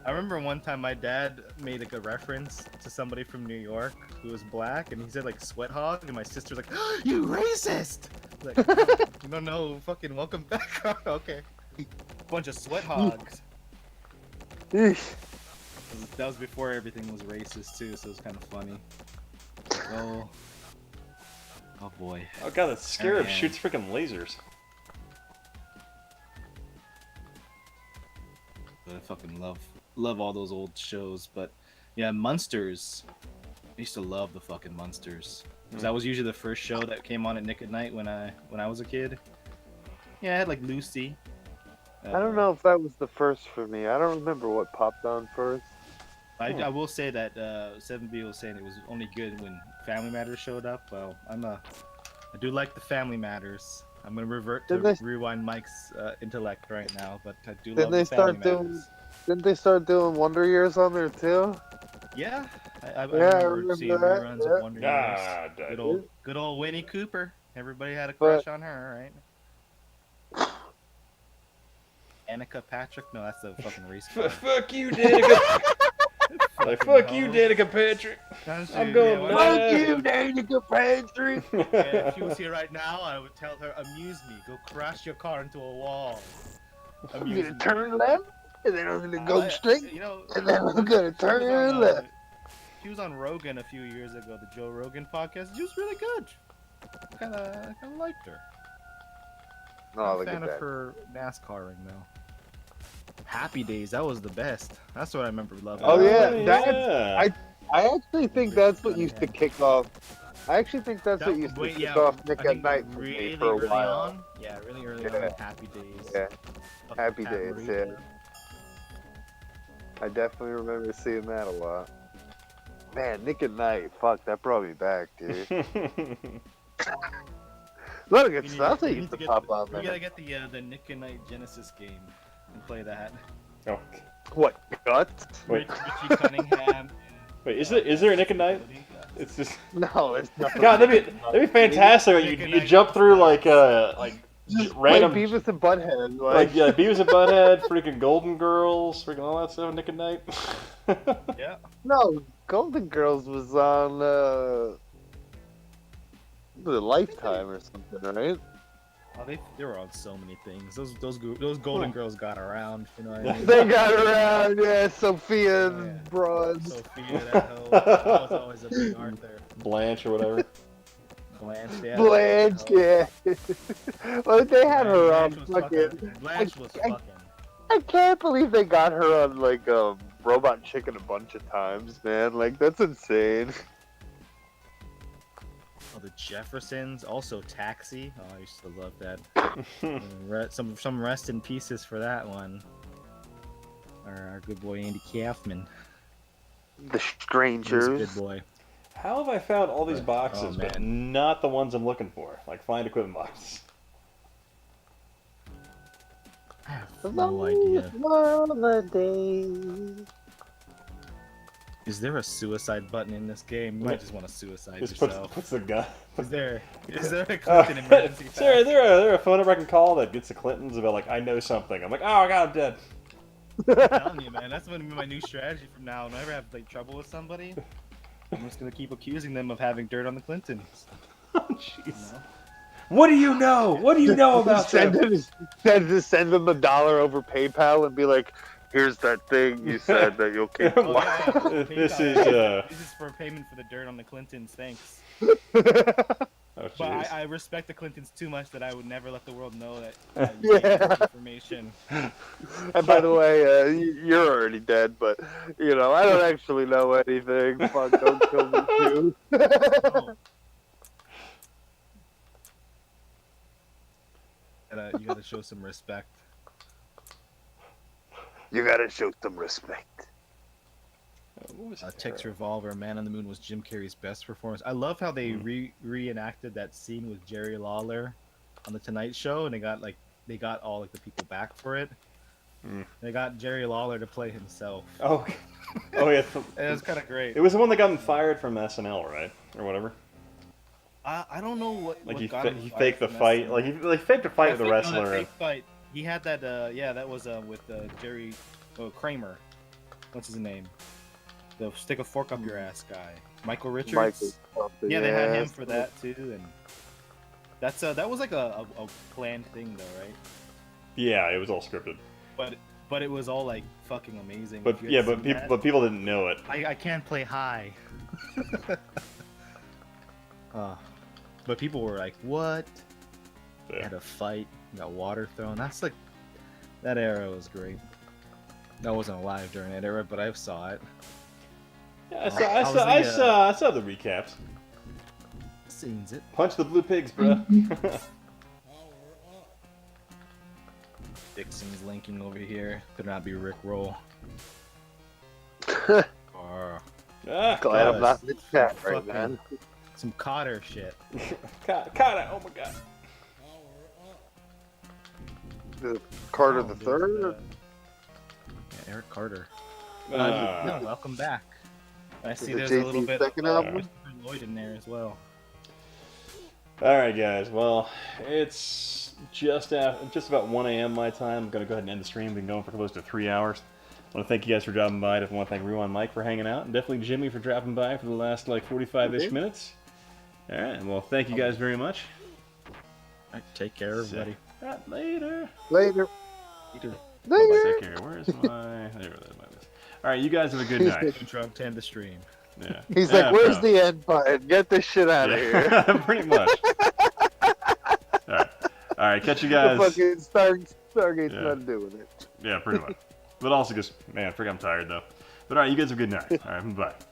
I remember one time my dad made like a reference to somebody from New York who was black, and he said like sweat hog, and my sister's like, "You racist!" Like, you don't know, fucking welcome back. Okay, bunch of sweat hogs. Eesh. That was before everything was racist too, so it was kind of funny. Oh boy. Oh God, that scarab Marianne. shoots freaking lasers. I fucking love all those old shows, but yeah, Munsters. I used to love the fucking Munsters. 'Cause that was usually the first show that came on at Nick at Night when I was a kid. Yeah, I had like Lucy. I don't know if that was the first for me. I don't remember what popped on first. I will say that 7B was saying it was only good when Family Matters showed up. Well, I do like the Family Matters. I'm gonna revert to rewind Mike's intellect right now, but I do love the Family Matters. Didn't they start doing Wonder Years on there too? Yeah, I remember remember seeing that, reruns yeah. of Wonder Years. Ah, Good old Winnie Cooper. Everybody had a crush on her, right? Annika Patrick? No, that's the fucking race car. Fuck you, Danica. Like, fuck you, Danica Patrick. I'm going yeah, back. Fuck you, Danica Patrick! yeah, if she was here right now, I would tell her, amuse me. Go crash your car into a wall. I'm Amuse gonna me. turn left, and then I'm gonna go straight, You know, and then I'm gonna turn left. She was on Rogan a few years ago, the Joe Rogan podcast. She was really good. I kind of liked her. Oh, I'm a look fan at of that. her NASCARing though. Happy Days, that was the best. That's what I remember loving. Oh, yeah, yeah. I actually think that's what used to kick off. I actually think that's what used to Wait, kick yeah, off I Nick at think Night for really me for a early while. on. Yeah, really early on. Yeah. Happy Days. Yeah, Fucking Happy Pat Days, Morita. yeah. I definitely remember seeing that a lot. Man, Nick at Night, fuck, that brought me back, dude. A lot of good We need- stuff we that need used to to get pop the- on We gotta there. get the Nick and Night Genesis game and play that. Oh, What, Guts? wait, Richie Cunningham. wait. Is there a Nick and Night? It's just No, it's not. God. That'd be fantastic. Like, you jump through like Just random play Beavis and Butthead. like yeah, Beavis and Butthead, freaking Golden Girls, freaking all that stuff, Nick and Night. Yeah. No, Golden Girls was on the Lifetime or something, right? Oh, they were on so many things. Those Golden Girls got around. You know what I mean? They got around, yeah. Sophia Oh, yeah. Broads. Sophia, that hoe. That was always a big art there. Blanche or whatever. Blanche, yeah. Blanche, yeah. Well, they had her on Blanche was fucking. Blanche was fucking. I can't believe they got her on like Robot Chicken a bunch of times, man. Like that's insane. Oh, the Jeffersons, also Taxi. Oh, I used to love that. Some rest in pieces for that one. Our good boy Andy Kaufman. The He was a Strangers. good boy. How have I found all these Oh, boxes, but not the ones I'm looking for? Like find equipment boxes. I have no idea. Is there a suicide button in this game? You might just want to suicide Just yourself. puts the gun. Is there a Clinton emergency? Sir, is there a phone number I can call that gets the Clintons about like I know something? I'm like, oh God, I'm dead. I'm telling you, man, that's gonna be my new strategy from now. Whenever I have like trouble with somebody, I'm just gonna keep accusing them of having dirt on the Clintons. Oh jeez. What do you know? What do you know about send them? send them $1 over PayPal and be like, "Here's that thing you said that you'll keep." Oh, yeah. This This is for payment for the dirt on the Clintons. Thanks. Oh, But jeez. I respect the Clintons too much that I would never let the world know that you gave me this information. And by the way, you're already dead, but you know I don't actually know anything. Fuck, don't kill me too. Oh. You gotta show some respect. You gotta show some respect. What was Tex Revolver, Man on the Moon was Jim Carrey's best performance. I love how they reenacted that scene with Jerry Lawler on the Tonight Show, and they got all like the people back for it. They got Jerry Lawler to play himself. Oh, oh yeah. It was kind of great. It was the one that got him fired from SNL, right, or whatever. I don't know what. Like what got him he fired faked the from fight. SNL. Like he faked a fight with the No, that wrestler. fake fight. He had that. Yeah, that was with Jerry Kramer. What's his name? The stick a fork up your ass guy. Michael Richards. Yeah, they had him for that too, and that's that was like a planned thing though, right? Yeah, it was all scripted. But it was all like fucking amazing. But If you yeah, had but seen people that- but people didn't know it. I can't play high. But people were like, "What?" They Yeah. had a fight, got water thrown. That's like that era was great. I wasn't alive during that era, but I saw it. Yeah, I saw the recaps. Scenes it. Punch the blue pigs, bro. Dixon's linking over here. Could not be Rick Roll. Or Ah, Glad I'm not in the chat right, Fucking- man. some Cotter shit. caught it. Oh my God. Carter Oh, the there's, Third. Yeah, Eric Carter. Ah. No, welcome back. I see it there's a little JC's bit second of album? Christopher Lloyd in there as well. All right, guys. Well, it's just about 1 a.m. my time. I'm gonna go ahead and end the stream. We've been going for close to 3 hours. I want to thank you guys for dropping by. I definitely want to thank Rewind Mike for hanging out, and definitely Jimmy for dropping by for the last like 45-ish minutes. All right. Well, thank you guys very much. All right, take care, everybody. All right, later. Later. Later. Take care. Where's my? There's my list. All right, you guys have a good night. Drug tend the stream. Yeah. He's Yeah, like, "Where's bro. the end button? Get this shit out of here." Yeah, pretty much. All right, catch you guys. The fucking Stargate's Yeah. not doing it. Yeah, pretty much. But also just, man, I think I'm tired though. But all right, you guys have a good night. All right, bye.